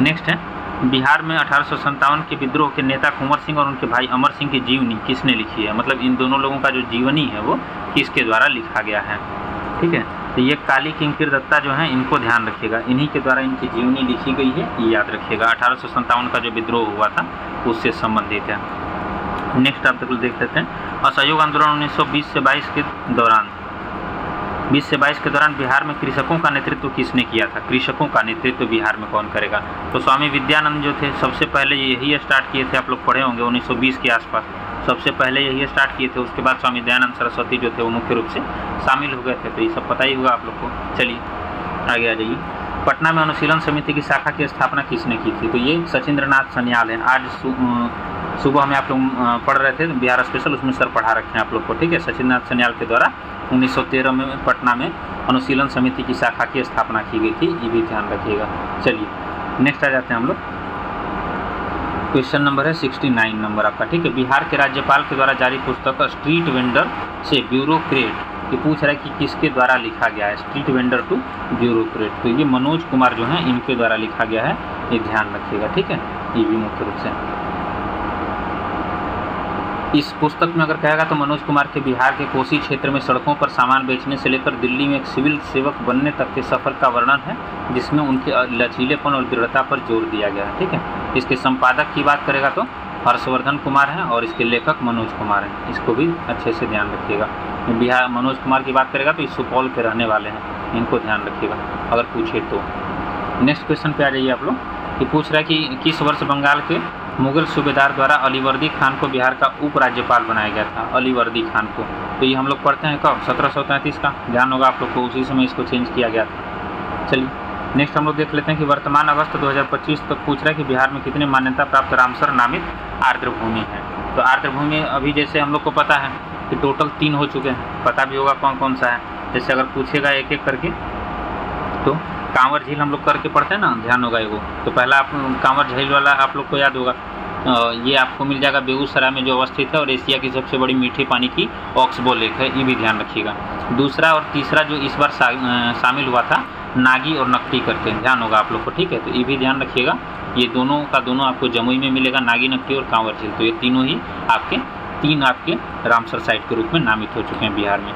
नेक्स्ट है, बिहार में 1857 के विद्रोह के नेता कुंवर सिंह और उनके भाई अमर सिंह की जीवनी किसने लिखी है। मतलब इन दोनों लोगों का जो जीवनी है वो किसके द्वारा लिखा गया है, ठीक है। तो ये काली किंकिर दत्ता जो है इनको ध्यान रखिएगा, इन्हीं के द्वारा इनकी जीवनी लिखी गई है, ये याद रखिएगा। 1857 का जो विद्रोह हुआ था उससे संबंधित है। नेक्स्ट आप तक देख लेते हैं। असहयोग आंदोलन 1920 से 22 के दौरान 20 से 22 के दौरान बिहार में कृषकों का नेतृत्व किसने किया था। कृषकों का नेतृत्व बिहार में कौन करेगा। तो स्वामी विद्यानंद जो थे सबसे पहले यही स्टार्ट किए थे, आप लोग पढ़े होंगे 1920 के आसपास सबसे पहले यही स्टार्ट किए थे। उसके बाद स्वामी दयानंद सरस्वती जो थे वो मुख्य रूप से शामिल हो गए थे, तो ये सब पता ही होगा आप लोग को। चलिए आगे आ जाइए। पटना में अनुशीलन समिति की शाखा की स्थापना किसने की थी। तो ये सचिंद्रनाथ सन्याल है। आज सुबह में आप लोग पढ़ रहे थे बिहार स्पेशल, उसमें सर पढ़ा रखे हैं आप लोग को, ठीक है। सचिंद्रनाथ सन्याल के द्वारा 1913 में पटना में अनुशीलन समिति की शाखा की स्थापना की गई थी, ये भी ध्यान रखिएगा। चलिए नेक्स्ट आ जाते हैं हम लोग। क्वेश्चन नंबर है 69 नंबर आपका, ठीक है। बिहार के राज्यपाल के द्वारा जारी पुस्तक स्ट्रीट वेंडर से ब्यूरोक्रेट, ये पूछ रहा है कि किसके द्वारा लिखा गया है, स्ट्रीट वेंडर टू ब्यूरोक्रेट। तो ये मनोज कुमार जो है इनके द्वारा लिखा गया है, ये ध्यान रखिएगा, ठीक है। ये भी मुख्य रूप से इस पुस्तक में अगर कहेगा तो मनोज कुमार के बिहार के कोसी क्षेत्र में सड़कों पर सामान बेचने से लेकर दिल्ली में एक सिविल सेवक बनने तक के सफ़र का वर्णन है, जिसमें उनके लचीलेपन और दृढ़ता पर जोर दिया गया है, ठीक है। इसके संपादक की बात करेगा तो हर्षवर्धन कुमार हैं और इसके लेखक मनोज कुमार हैं, इसको भी अच्छे से ध्यान रखिएगा। बिहार मनोज कुमार की बात करेगा तो इस सुपौल के रहने वाले हैं, इनको ध्यान रखिएगा अगर पूछे तो। नेक्स्ट क्वेश्चन पे आ जाइए आप लोग। ये पूछ रहा है कि किस वर्ष बंगाल के मुगल सूबेदार द्वारा अलीवर्दी खान को बिहार का उप राज्यपाल बनाया गया था, अलीवर्दी खान को। तो ये हम लोग पढ़ते हैं कब, 1733 का, ध्यान होगा आप लोग को, उसी समय इसको चेंज किया गया था। चलिए नेक्स्ट हम लोग देख लेते हैं कि वर्तमान अगस्त 2025 तक पूछ रहा है कि बिहार में कितने मान्यता प्राप्त रामसर नामित आर्द्रभूमि है। तो आर्द्रभूमि अभी जैसे हम लोग को पता है कि टोटल 3 हो चुके हैं, पता भी होगा कौन कौन सा है। जैसे अगर पूछेगा एक एक करके तो कांवर झील हम लोग करके पढ़ते हैं ना, ध्यान होगा एगो। तो पहला आप कांवर झील वाला आप लोग को याद होगा, ये आपको मिल जाएगा बेगूसराय में जो अवस्थित है और एशिया की सबसे बड़ी मीठे पानी की ऑक्सबो लेक है, ये भी ध्यान रखिएगा। दूसरा और तीसरा जो इस बार शामिल हुआ था नागी और नकटी करके, ध्यान होगा आप लोग को, ठीक है। तो ये भी ध्यान रखिएगा, ये दोनों का दोनों आपको जमुई में मिलेगा, नागी नकटी और कांवर झील। तो ये तीनों ही आपके 3 आपके रामसर साइट के रूप में नामित हो चुके हैं बिहार में।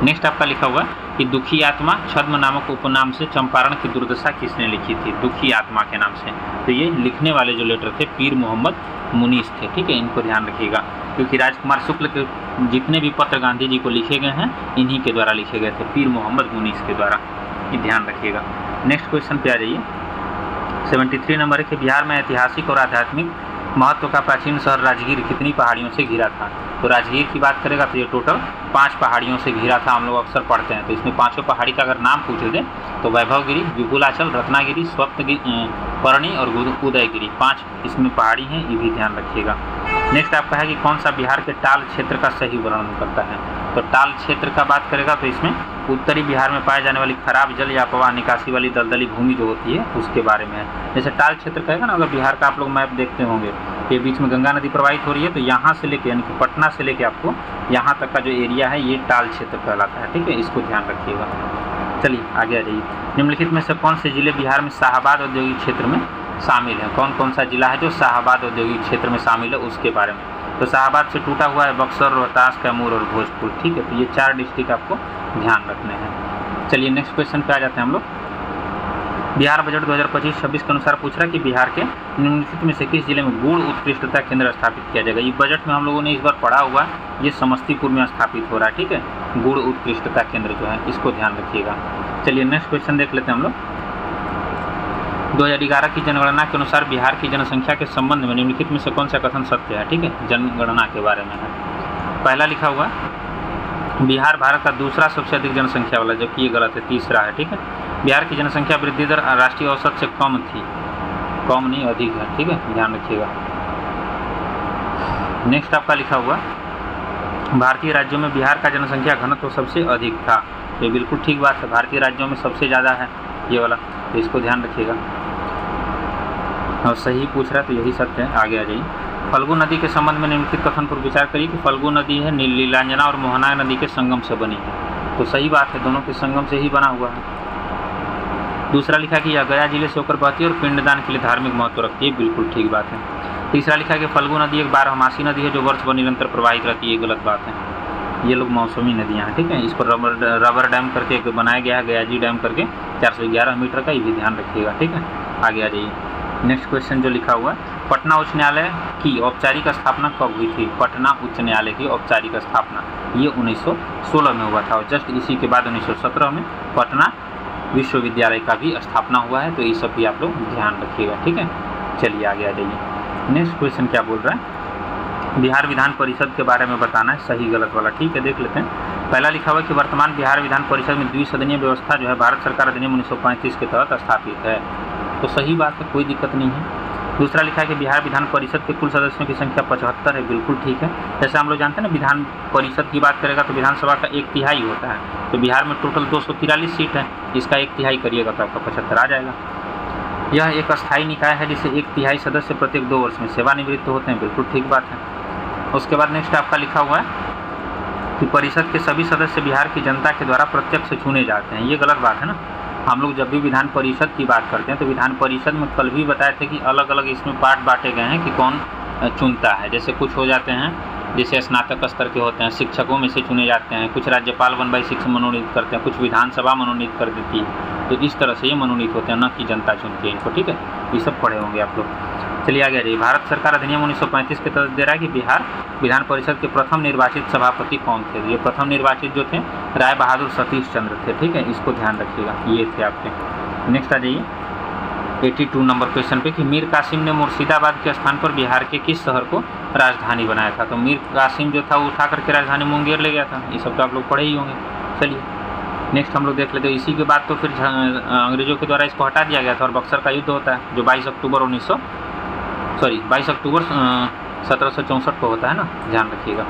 नेक्स्ट आपका लिखा हुआ कि दुखी आत्मा छद्म नामक उपनाम से चंपारण की दुर्दशा किसने लिखी थी, दुखी आत्मा के नाम से। तो ये लिखने वाले जो लेटर थे पीर मोहम्मद मुनीस थे, ठीक है, इनको ध्यान रखिएगा। क्योंकि राजकुमार शुक्ल के जितने भी पत्र गांधी जी को लिखे गए हैं इन्हीं के द्वारा लिखे गए थे, पीर मोहम्मद मुनीस के द्वारा, ये ध्यान रखिएगा। नेक्स्ट क्वेश्चन पे आ जाइए। 73 नंबर है कि बिहार में ऐतिहासिक और आध्यात्मिक महत्व का प्राचीन शहर राजगीर कितनी पहाड़ियों से घिरा था। तो राजगीर की बात करेगा तो ये टोटल 5 पहाड़ियों से घिरा था, हम लोग अक्सर पढ़ते हैं। तो इसमें 5 पहाड़ी का अगर नाम पूछ दे तो वैभवगिरी, विपुलाचल, रत्नागिरी, स्वप्नपर्णी और उदयगिरी, 5 इसमें पहाड़ी हैं, ये भी ध्यान रखिएगा। नेक्स्ट आपका है कि कौन सा बिहार के टाल क्षेत्र का सही वर्णन करता है। तो टाल क्षेत्र का बात करेगा तो इसमें उत्तरी बिहार में पाए जाने वाली खराब जल या प्रवाह निकासी वाली दलदली भूमि जो होती है उसके बारे में है। जैसे टाल क्षेत्र कहेगा ना, अगर बिहार का आप लोग मैप देखते होंगे के बीच में गंगा नदी प्रवाहित हो रही है, तो यहाँ से लेके यानी कि पटना से लेके आपको यहाँ तक का जो एरिया है ये टाल क्षेत्र कहलाता है, ठीक है, इसको ध्यान रखिएगा। चलिए आगे आ जाइए। निम्नलिखित में से कौन से जिले बिहार में शाहाबाद औद्योगिक क्षेत्र में शामिल है। कौन कौन सा जिला है जो शाहाबाद औद्योगिक क्षेत्र में शामिल है उसके बारे में। तो शाहाबाद से टूटा हुआ है बक्सर, रोहतास, कैमूर और भोजपुर। ठीक है, तो ये 4 डिस्ट्रिक्ट आपको ध्यान रखने हैं। चलिए नेक्स्ट क्वेश्चन पे आ जाते हैं हम लोग। बिहार बजट 2025-26 के अनुसार पूछ रहा है कि बिहार के निम्नलिखित में से किस जिले में गुड़ उत्कृष्टता केंद्र स्थापित किया जाएगा। ये बजट में हम लोगों ने इस बार पढ़ा हुआ, ये समस्तीपुर में स्थापित हो रहा है। ठीक है, गुड़ उत्कृष्टता केंद्र जो है इसको ध्यान रखिएगा। चलिए नेक्स्ट क्वेश्चन देख लेते हैं हम लोग। 2011 की जनगणना के अनुसार बिहार की जनसंख्या के संबंध में निम्नलिखित में से कौन सा कथन सत्य है। ठीक है, जनगणना के बारे में है। पहला लिखा हुआ बिहार भारत का दूसरा सबसे अधिक जनसंख्या वाला, जबकि ये गलत है, तीसरा है। ठीक है, बिहार की जनसंख्या वृद्धि दर राष्ट्रीय औसत से कम थी, कम नहीं अधिक है। ठीक है, ध्यान रखिएगा। नेक्स्ट आपका लिखा हुआ भारतीय राज्यों में बिहार का जनसंख्या घनत्व सबसे अधिक था। ये बिल्कुल ठीक बात है, भारतीय राज्यों में सबसे ज़्यादा है ये वाला, तो इसको ध्यान रखिएगा। और सही पूछ रहा है तो यही सत्य है। आगे आ जाइए। फल्गु नदी के संबंध में निम्नलिखित कथन पर विचार करिए कि फल्गु नदी है नीलांजना और मोहना नदी के संगम से बनी है। तो सही बात है, दोनों के संगम से ही बना हुआ है। दूसरा लिखा कि यह गया जिले से होकर बहती है और पिंडदान के लिए धार्मिक महत्व रखती है। बिल्कुल ठीक बात है। तीसरा लिखा कि फल्गु नदी एक बारहमासी नदी है जो वर्ष भर निरंतर प्रवाहित रहती है। गलत बात है, ये लोग मौसमी नदियाँ हैं। ठीक है, इस पर रबर डैम करके एक बनाया गया है, गयाजी डैम करके 411 मीटर का, ये भी ध्यान रखिएगा। ठीक है, आगे आ जाइए। नेक्स्ट क्वेश्चन जो लिखा हुआ है पटना उच्च न्यायालय की औपचारिक स्थापना कब हुई थी। पटना उच्च न्यायालय की औपचारिक स्थापना ये 1916 में हुआ था और जस्ट इसी के बाद 1917 में पटना विश्वविद्यालय का भी स्थापना हुआ है। तो ये सब भी आप लोग ध्यान रखिएगा। ठीक है, चलिए आगे आ जाइए। नेक्स्ट क्वेश्चन क्या बोल रहा है, बिहार विधान परिषद के बारे में बताना है, सही गलत वाला। ठीक है, देख लेते हैं। पहला लिखा हुआ है कि वर्तमान बिहार विधान परिषद में द्विसदनीय व्यवस्था जो है भारत सरकार अधिनियम 1935 के तहत स्थापित है। तो सही बात है, कोई दिक्कत नहीं है। दूसरा लिखा है कि बिहार विधान परिषद के कुल सदस्यों की संख्या 75 है। बिल्कुल ठीक है। जैसे हम लोग जानते हैं ना, विधान परिषद की बात करेगा तो विधानसभा का 1/3 होता है। तो बिहार में टोटल 243 सीट है, इसका 1/3 करिएगा तो आपका 75 आ जाएगा। यह एक अस्थायी निकाय है जिसे 1/3 सदस्य प्रत्येक 2 वर्ष में सेवानिवृत्त होते हैं। बिल्कुल ठीक बात है। उसके बाद नेक्स्ट आपका लिखा हुआ है कि परिषद के सभी सदस्य बिहार की जनता के द्वारा प्रत्यक्ष चुने जाते हैं। ये गलत बात है ना। हम लोग जब भी विधान परिषद की बात करते हैं तो विधान परिषद में कल भी बताए थे कि अलग अलग इसमें पार्ट बांटे गए हैं कि कौन चुनता है। जैसे कुछ हो जाते हैं, जैसे स्नातक स्तर के होते हैं, शिक्षकों में से चुने जाते हैं, कुछ राज्यपाल 1/6 मनोनीत करते हैं, कुछ विधानसभा मनोनीत कर देती है। तो इस तरह से ये मनोनीत होते हैं, न कि जनता चुनती है इनको। ठीक है, ये सब पढ़े होंगे आप लोग। चलिए आगे आ जाइए। भारत सरकार अधिनियम 1935 के तहत दे रहा है कि बिहार विधान परिषद के प्रथम निर्वाचित सभापति कौन थे। ये प्रथम निर्वाचित जो थे राय बहादुर सतीश चंद्र थे। ठीक है, इसको ध्यान रखिएगा, ये थे आपके। नेक्स्ट आ जाइए 82 नंबर क्वेश्चन पे कि मीर कासिम ने मुर्शिदाबाद के स्थान पर बिहार के किस शहर को राजधानी बनाया था। तो मीर कासिम जो था वो उठा करके राजधानी मुंगेर ले गया था। ये सब तो आप लोग पढ़े ही होंगे। चलिए नेक्स्ट हम लोग देख लेते हैं। इसी के बाद तो फिर अंग्रेजों के द्वारा इसको हटा दिया गया था और बक्सर का युद्ध होता है जो 22 अक्टूबर 1764 को होता है ना, ध्यान रखिएगा।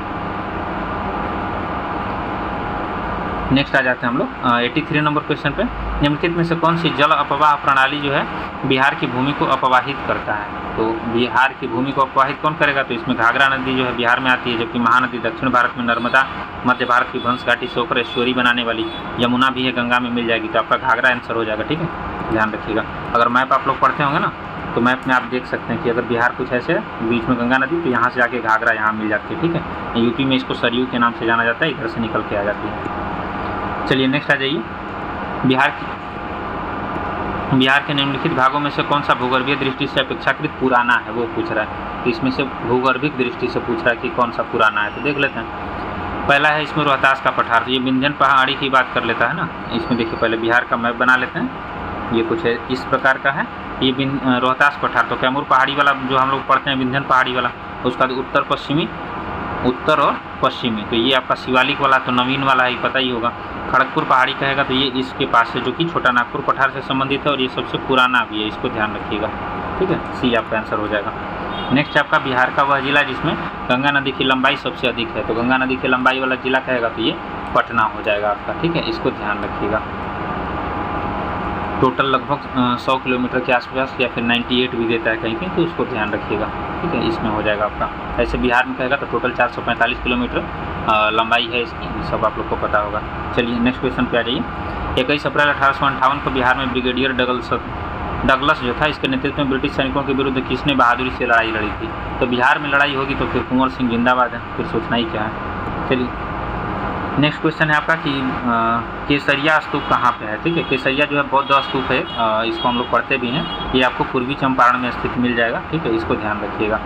नेक्स्ट आ जाते हैं हम लोग 83 नंबर क्वेश्चन पे। निम्नलिखित में से कौन सी जल अपवाह प्रणाली जो है बिहार की भूमि को अपवाहित करता है। तो बिहार की भूमि को अपवाहित कौन करेगा। तो इसमें घाघरा नदी जो है बिहार में आती है, जबकि महानदी दक्षिण भारत में नर्मदा, मध्य भारत की भंस घाटी से होकर एश्वरी बनाने वाली यमुना भी है, गंगा में मिल जाएगी। तो आपका घाघरा आंसर हो जाएगा। ठीक है, ध्यान रखिएगा। अगर मैप आप लोग पढ़ते होंगे ना तो मैप में आप देख सकते हैं कि अगर बिहार कुछ ऐसे बीच में गंगा नदी तो यहाँ से आके घाघरा यहाँ मिल जाती है। ठीक है, यूपी में इसको सरयू के नाम से जाना जाता है, इधर से निकल के आ जाती है। चलिए नेक्स्ट आ जाइए। बिहार के निम्नलिखित भागों में से कौन सा भूगर्भीय दृष्टि से अपेक्षाकृत पुराना है, वो पूछ रहा है। तो इसमें से भूगर्भिक दृष्टि से पूछ रहा है कि कौन सा पुराना है। तो देख लेते हैं। पहला है इसमें रोहतास का पठार। तो ये विंध्यन पहाड़ी की बात कर लेता है ना। इसमें देखिए पहले बिहार का मैप बना लेते हैं। ये कुछ है इस प्रकार का है, ये रोहतास पठार। तो कैमूर पहाड़ी वाला जो हम लोग पढ़ते हैं विंध्यन पहाड़ी वाला, उसका उत्तर और पश्चिमी। तो ये आपका शिवालिक वाला तो नवीन वाला है, पता ही होगा। खड़गपुर पहाड़ी कहेगा तो ये इसके पास है जो कि छोटा नागपुर पठार से संबंधित है और ये सबसे पुराना भी है, इसको ध्यान रखिएगा। ठीक है, सी आपका आंसर हो जाएगा। नेक्स्ट आपका बिहार का वह जिला जिसमें गंगा नदी की लंबाई सबसे अधिक है। तो गंगा नदी की लंबाई वाला जिला कहेगा तो ये पटना हो जाएगा आपका। ठीक है, इसको ध्यान रखिएगा। टोटल लगभग 100 किलोमीटर के आसपास या फिर 98 भी देता है कहीं कहीं, तो उसको ध्यान रखिएगा। ठीक है, इसमें हो जाएगा आपका। ऐसे बिहार में कहेगा तो टोटल 445 किलोमीटर लंबाई है इसकी, सब आप लोग को पता होगा। चलिए नेक्स्ट क्वेश्चन पे आ जाइए। 21 अप्रैल 1858 को बिहार में ब्रिगेडियर डगलस जो था, इसके नेतृत्व में ब्रिटिश सैनिकों के विरुद्ध किसने बहादुरी से लड़ाई लड़ी थी? तो बिहार में लड़ाई होगी तो फिर कुंवर सिंह जिंदाबाद है, फिर सोचना ही क्या है। चलिए नेक्स्ट क्वेश्चन है आपका कि केसरिया स्तूप कहाँ पे है? ठीक है, केसरिया जो है बौद्ध स्तूप है, इसको हम लोग पढ़ते भी हैं, ये आपको पूर्वी चंपारण में स्थित मिल जाएगा। ठीक है, इसको ध्यान रखिएगा।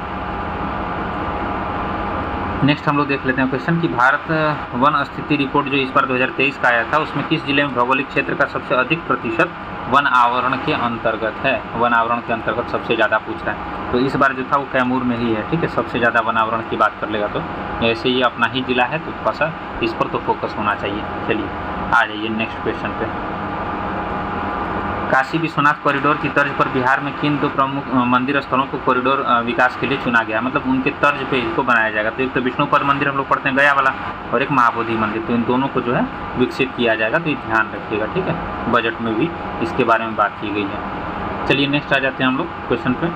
नेक्स्ट हम लोग देख लेते हैं क्वेश्चन कि भारत वन स्थिति रिपोर्ट जो इस बार 2023 का आया था, उसमें किस जिले में भौगोलिक क्षेत्र का सबसे अधिक प्रतिशत वन आवरण के अंतर्गत है? वन आवरण के अंतर्गत सबसे ज़्यादा पूछ रहा है, तो इस बार जो था वो कैमूर में ही है। ठीक है, सबसे ज़्यादा वन आवरण की बात कर लेगा तो ऐसे ही अपना ही जिला है, तो थोड़ा सा इस पर तो फोकस होना चाहिए। चलिए आ जाइए नेक्स्ट क्वेश्चन पे। काशी विश्वनाथ कॉरिडोर की तर्ज पर बिहार में किन दो प्रमुख मंदिर स्थलों को कॉरिडोर विकास के लिए चुना गया? मतलब उनके तर्ज पे इसको बनाया जाएगा। तो एक तो विष्णुपद मंदिर हम लोग पढ़ते हैं गया वाला, और एक महाबोधि मंदिर, तो इन दोनों को जो है विकसित किया जाएगा, तो ये ध्यान रखिएगा। ठीक है, बजट में भी इसके बारे में बात की गई है। चलिए नेक्स्ट आ जाते हैं हम लोग क्वेश्चन पे।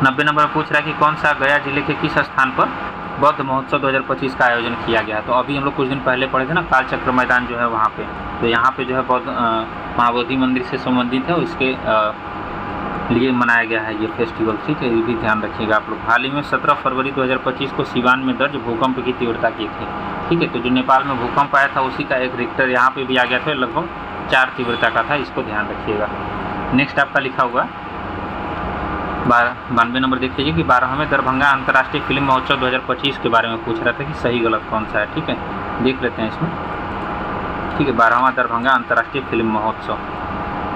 90 नंबर में पूछ रहा है कि कौन सा गया जिले के किस स्थान पर बौद्ध महोत्सव 2025 का आयोजन किया गया? तो अभी हम लोग कुछ दिन पहले पढ़े थे ना, कालचक्र मैदान जो है वहाँ पे, तो यहाँ पे जो है बौद्ध महाबोधि मंदिर से संबंधित है, और इसके लिए मनाया गया है ये फेस्टिवल। ठीक है, ये भी ध्यान रखिएगा आप लोग। हाल ही में 17 फरवरी 2025 को सिवान में दर्ज भूकंप की तीव्रता की थी। ठीक है, तो जो नेपाल में भूकंप आया था उसी का एक रिक्टर यहाँ पे भी आ गया था, लगभग 4 तीव्रता का था, इसको ध्यान रखिएगा। नेक्स्ट आपका लिखा हुआ 92 नंबर देख लीजिए कि 12वें दरभंगा अंतर्राष्ट्रीय फिल्म महोत्सव 2025 के बारे में पूछ रहा था कि सही गलत कौन सा है। ठीक है, देख लेते हैं इसमें। ठीक है, 12वां दरभंगा अंतर्राष्ट्रीय फिल्म महोत्सव,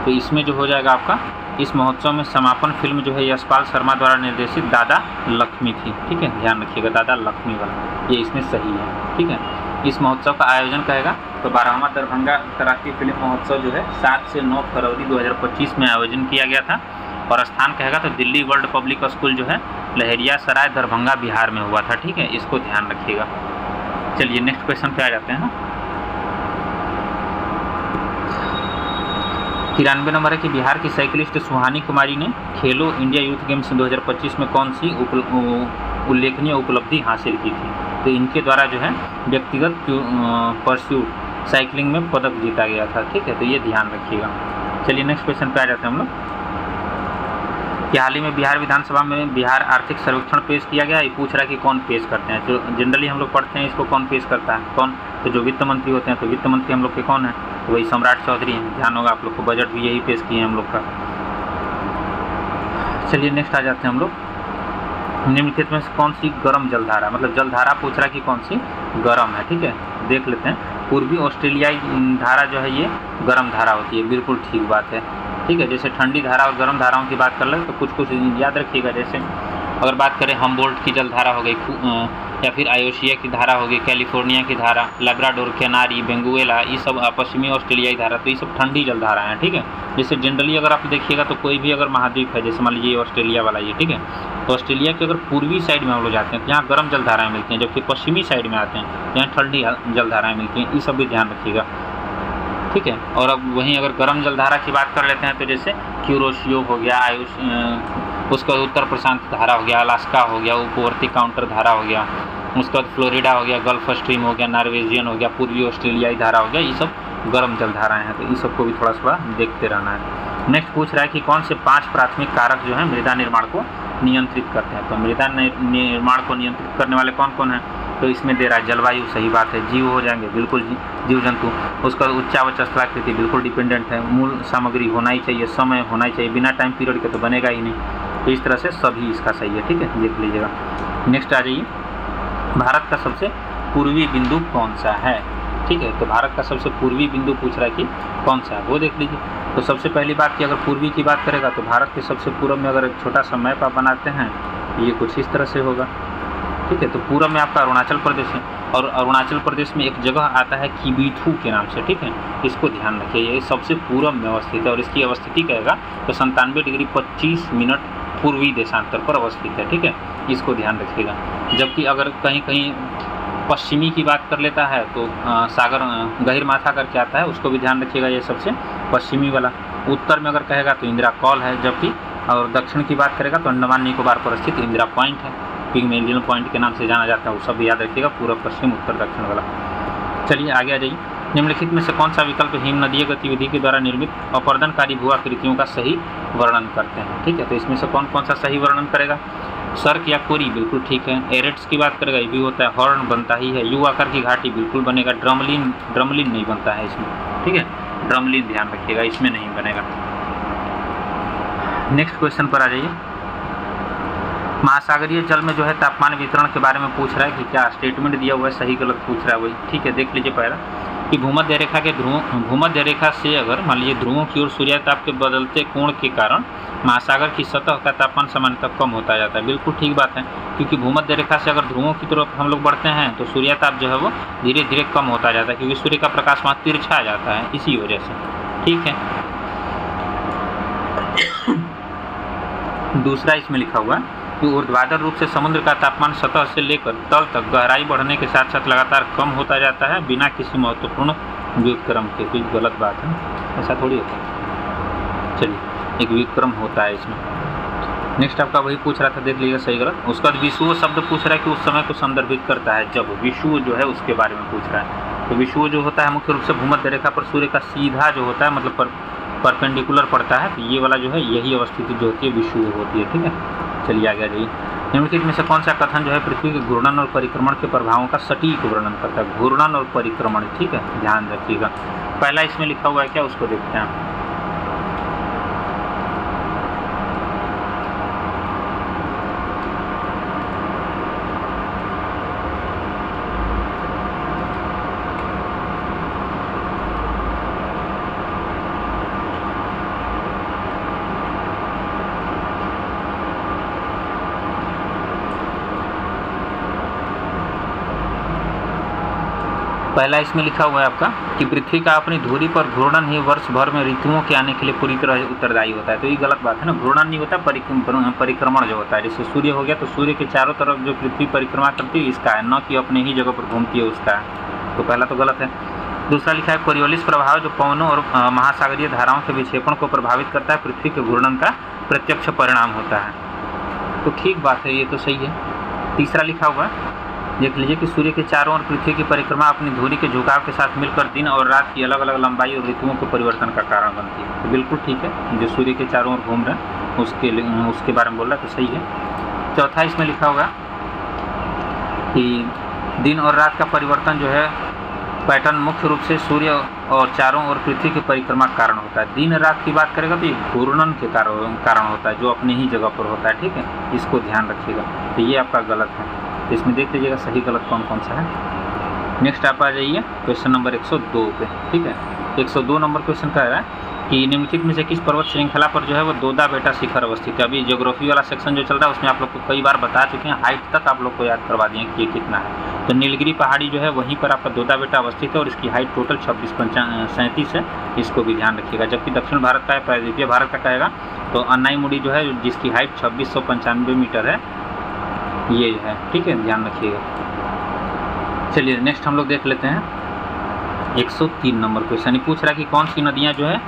तो इसमें जो हो जाएगा आपका, इस महोत्सव में समापन फिल्म जो है यशपाल शर्मा द्वारा निर्देशित दादा लक्ष्मी थी। ठीक है, ध्यान रखिएगा, दादा लक्ष्मी वाला, ये इसमें सही है। ठीक है, इस महोत्सव का आयोजन कहेगा तो 12वां दरभंगा अंतर्राष्ट्रीय फिल्म महोत्सव जो है 7 से 9 फरवरी 2025 में आयोजन किया गया था, और स्थान कहेगा तो दिल्ली वर्ल्ड पब्लिक स्कूल जो है लहरिया सराय दरभंगा बिहार में हुआ था। ठीक है, इसको ध्यान रखिएगा। चलिए नेक्स्ट क्वेश्चन पे आ जाते हैं। 93 नंबर है कि बिहार की साइकिलिस्ट सुहानी कुमारी ने खेलो इंडिया यूथ गेम्स 2025 में कौन सी उल्लेखनीय उपलब्धि हासिल की थी? तो इनके द्वारा जो है व्यक्तिगत परस्यूट साइकिलिंग में पदक जीता गया था। ठीक है, तो ये ध्यान रखिएगा। चलिए नेक्स्ट क्वेश्चन पे आ जाते हैं हम लोग कि हाल ही में बिहार विधानसभा में बिहार आर्थिक सर्वेक्षण पेश किया गया। ये पूछ रहा है कि कौन पेश करते हैं? जो जनरली हम लोग पढ़ते हैं इसको कौन पेश करता है? कौन? तो जो वित्त मंत्री होते हैं, तो वित्त मंत्री हम लोग के कौन है? तो वही सम्राट चौधरी हैं। ध्यान होगा आप लोग को, बजट भी यही पेश किए हैं हम लोग का। चलिए नेक्स्ट आ जाते हैं हम लोग। निम्नलिखित में से कौन सी गर्म जलधारा, मतलब जलधारा पूछ रहा है कि कौन सी गर्म है? ठीक है, देख लेते हैं। पूर्वी ऑस्ट्रेलियाई धारा जो है ये गर्म धारा होती है, बिल्कुल ठीक बात है। ठीक है, जैसे ठंडी धारा और गर्म धाराओं की बात कर ले तो कुछ कुछ याद रखिएगा। जैसे अगर बात करें हमबोल्ट की जलधारा हो गई, या फिर आयोशिया की धारा हो गई, कैलिफोर्निया की धारा, लैब्राडोर, कैनारी, बेंगुएला, ये सब पश्चिमी ऑस्ट्रेलियाई धारा, तो ये सब ठंडी जलधारा हैं। ठीक है, जैसे जनरली अगर आप देखिएगा तो कोई भी अगर महाद्वीप है, जैसे मान लीजिए ऑस्ट्रेलिया वाला ये, ठीक है, तो ऑस्ट्रेलिया के अगर पूर्वी साइड में हम लोग जाते हैं तो यहाँ गर्म जलधाराएँ मिलती हैं, जबकि पश्चिमी साइड में आते हैं यहाँ ठंडी जलधाराएँ मिलती हैं। ये सब भी ध्यान रखिएगा। ठीक है, और अब वहीं अगर गर्म जलधारा की बात कर लेते हैं तो जैसे क्यूरोशियो हो गया, उसका उत्तर प्रशांत धारा हो गया, अलास्का हो गया, उपवर्ती काउंटर धारा हो गया, उसके बाद फ्लोरिडा हो गया, गल्फ स्ट्रीम हो गया, नॉर्वेजियन हो गया, पूर्वी ऑस्ट्रेलियाई धारा हो गया, ये सब गर्म जलधाराएँ हैं। तो इन सबको भी थोड़ा थोड़ा देखते रहना है। नेक्स्ट पूछ रहा है कि कौन से 5 प्राथमिक कारक जो है मृदा निर्माण को नियंत्रित करते हैं? तो मृदा निर्माण को नियंत्रित करने वाले कौन कौन हैं? तो इसमें दे रहा है जलवायु, सही बात है। जीव हो जाएंगे, बिल्कुल जीव जंतु। उसका उच्चावच स्थलाकृति बिल्कुल डिपेंडेंट है। मूल सामग्री होना ही चाहिए, समय होना ही चाहिए, बिना टाइम पीरियड के तो बनेगा ही नहीं। तो इस तरह से सभी इसका सही है। ठीक है, देख लीजिएगा। नेक्स्ट आ जाइए, भारत का सबसे पूर्वी बिंदु कौन सा है? ठीक है, तो भारत का सबसे पूर्वी बिंदु पूछ रहा है कि कौन सा है, वो देख लीजिए। तो सबसे पहली बात कि अगर पूर्वी की बात करेगा तो भारत के सबसे पूर्व में अगर एक छोटा सा मैप आप बनाते हैं ये कुछ इस तरह से होगा। ठीक है, तो पूर्व में आपका अरुणाचल प्रदेश है, और अरुणाचल प्रदेश में एक जगह आता है किबीथू के नाम से। ठीक है, इसको ध्यान रखिए, ये सबसे पूर्व में अवस्थित है, और इसकी अवस्थिति कहेगा तो 97 डिग्री 25 मिनट पूर्वी देशांतर पर अवस्थित है। ठीक है, इसको ध्यान रखिएगा। जबकि अगर कहीं कहीं पश्चिमी की बात कर लेता है तो सागर गहिरमाथा करके आता है, उसको भी ध्यान रखिएगा, ये सबसे पश्चिमी वाला। उत्तर में अगर कहेगा तो इंदिरा कॉल है, जबकि और दक्षिण की बात करेगा तो अंडमान निकोबार पर स्थित इंदिरा पॉइंट है, पिग्मेलियन पॉइंट के नाम से जाना जाता है। वो सब याद रखिएगा, पूर्व पश्चिम उत्तर दक्षिण वाला। चलिए आगे आ जाइए। निम्नलिखित में से कौन सा विकल्प हिमनदीय गतिविधि के द्वारा निर्मित अपरदनकारी भू आकृतियों का सही वर्णन करते हैं? ठीक है, तो इसमें से कौन कौन सा सही वर्णन करेगा? सर्क या कोरी, बिल्कुल ठीक है। एरेट्स की बात करेगा, ये भी होता है। हॉर्न बनता ही है। यू आकार की घाटी बिल्कुल बनेगा। ड्रमलिन नहीं बनता है इसमें, ठीक है, ड्रमलिन ध्यान रखिएगा, इसमें नहीं बनेगा। नेक्स्ट क्वेश्चन पर आ जाइए। महासागरीय जल में जो है तापमान वितरण के बारे में पूछ रहा है कि क्या स्टेटमेंट दिया हुआ है, सही गलत पूछ रहा है वही। ठीक है, देख लीजिए पहला कि भूमध्य रेखा से अगर मान लीजिए ध्रुवों की ओर सूर्यताप के बदलते कोण के कारण महासागर की सतह का तापमान सामान्यतः कम होता जाता है। बिल्कुल ठीक बात है, क्योंकि भूमध्य रेखा से अगर ध्रुवों की तरफ हम लोग बढ़ते हैं तो सूर्यताप जो है वो धीरे धीरे कम होता जाता है, क्योंकि सूर्य का प्रकाश वहाँ तिरछा जाता है, इसी वजह से। ठीक है, दूसरा इसमें लिखा हुआ है कि ऊर्ध्वाधर रूप से समुद्र का तापमान सतह से लेकर तल तक गहराई बढ़ने के साथ साथ लगातार कम होता जाता है बिना किसी महत्वपूर्ण व्युत्क्रम के। कोई गलत बात है, ऐसा थोड़ी होता है। चलिए, एक व्युत्क्रम होता है इसमें। नेक्स्ट आपका वही पूछ रहा था, देख लीजिएगा सही गलत। उसका विषुव शब्द पूछ रहा है कि उस समय को संदर्भित करता है जब। विषुव जो है उसके बारे में पूछ रहा है। तो विषुव जो होता है मुख्य रूप से भूमध्य रेखा पर सूर्य का सीधा जो होता है, मतलब परपेंडिकुलर पड़ता है, तो ये वाला जो है यही अवस्थिति जो होती है विषुव होती है। ठीक है, चलिए आगे आ जाइए। निम्नलिखित में से कौन सा कथन जो है पृथ्वी के घूर्णन और परिक्रमण के प्रभावों का सटीक वर्णन करता है? घूर्णन और परिक्रमण, ठीक है, ध्यान रखिएगा। पहला इसमें लिखा हुआ है क्या, उसको देखते हैं। पहला इसमें लिखा हुआ है आपका कि पृथ्वी का अपनी धुरी पर घूर्णन ही वर्ष भर में ऋतुओं के आने के लिए पूरी तरह उत्तरदायी होता है। तो ये गलत बात है ना, घूर्णन नहीं होता, परिक्रमण जो होता है। जैसे सूर्य हो गया तो सूर्य के चारों तरफ जो पृथ्वी परिक्रमा करती है इसका है, न कि अपने ही जगह पर घूमती है उसका है। तो पहला तो गलत है। दूसरा लिखा है कोरियोलिस प्रभाव जो पवनों और महासागरीय धाराओं के विक्षेपण को प्रभावित करता है, पृथ्वी के घूर्णन का प्रत्यक्ष परिणाम होता है। तो ठीक बात है, ये तो सही है। तीसरा लिखा हुआ है, देख लीजिए कि सूर्य के चारों ओर पृथ्वी की परिक्रमा अपनी धुरी के झुकाव के साथ मिलकर दिन और रात की अलग अलग लंबाई और ऋतुओं के परिवर्तन का कारण बनती है। तो बिल्कुल ठीक है, जो सूर्य के चारों ओर घूम रहे हैं उसके बारे में बोल रहा है, तो सही है। चौथा इसमें लिखा होगा कि दिन और रात का परिवर्तन जो है पैटर्न मुख्य रूप से सूर्य और चारों ओर पृथ्वी की परिक्रमा का कारण होता है। दिन रात की बात करेगा तो ये घूर्णन के कारण होता है, जो अपने ही जगह पर होता है। ठीक है, इसको ध्यान रखिएगा। तो ये आपका गलत है, इसमें देख लीजिएगा सही गलत कौन कौन सा है। नेक्स्ट आप आ जाइए क्वेश्चन नंबर 102 पे। ठीक है, 102 नंबर क्वेश्चन कह रहा है कि निम्नलिखित में से किस पर्वत श्रृंखला पर जो है वो दोदा बेटा शिखर अवस्थित है? अभी ज्योग्राफी वाला सेक्शन जो चल रहा है उसमें आप लोग को कई बार बता चुके हैं, हाइट तक आप लोग को याद करवा दिए कि ये कितना है। तो नीलगिरी पहाड़ी जो है वहीं पर आपका दोदा बेटा अवस्थित है और इसकी हाइट टोटल 2637 है, इसको भी ध्यान रखिएगा। जबकि दक्षिण भारत का प्रायद्वीपीय भारत का कहेगा तो अन्नाईमुड़ी जो है जिसकी हाइट 2695 मीटर है, ये है। ठीक है, ध्यान रखिएगा। चलिए नेक्स्ट हम लोग देख लेते हैं 103 नंबर क्वेश्चन। पूछ रहा है कि कौन सी नदियां जो है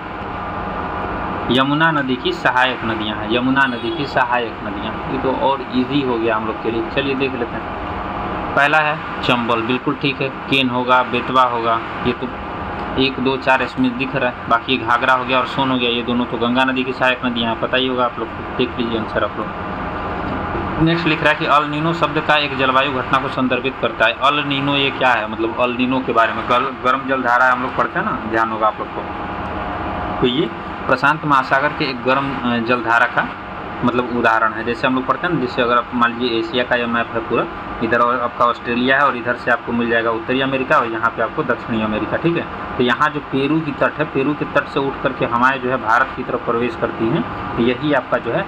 यमुना नदी की सहायक नदियां हैं? यमुना नदी की सहायक नदियां, ये तो और इजी हो गया हम लोग के लिए। चलिए देख लेते हैं। पहला है चंबल, बिल्कुल ठीक है। केन होगा, बेतवा होगा, ये तो 1 2 4 इसमें दिख रहा है। बाकी घाघरा हो गया और सोन हो गया, ये दोनों तो गंगा नदी की सहायक नदियां हैं, पता ही होगा आप लोग को। देख लीजिए आंसर आप लोग। नेक्स्ट लिख रहा है कि अल नीनो शब्द का एक जलवायु घटना को संदर्भित करता है। अल नीनो ये क्या है? मतलब अल नीनो के बारे में गर्म जलधारा हम लोग पढ़ते हैं ना, ध्यान होगा आप लोग को। तो ये प्रशांत महासागर के एक गर्म जलधारा का मतलब उदाहरण है। जैसे हम लोग पढ़ते हैं ना, जैसे अगर आप मान लीजिए एशिया का यह मैप है पूरा, इधर आपका ऑस्ट्रेलिया है और इधर से आपको मिल जाएगा उत्तरी अमेरिका और यहाँ पे आपको दक्षिणी अमेरिका। ठीक है, तो यहाँ जो पेरू की तट है, पेरू के तट से उठ करके हमारे जो है भारत की तरफ प्रवेश करती हैं, तो यही आपका जो है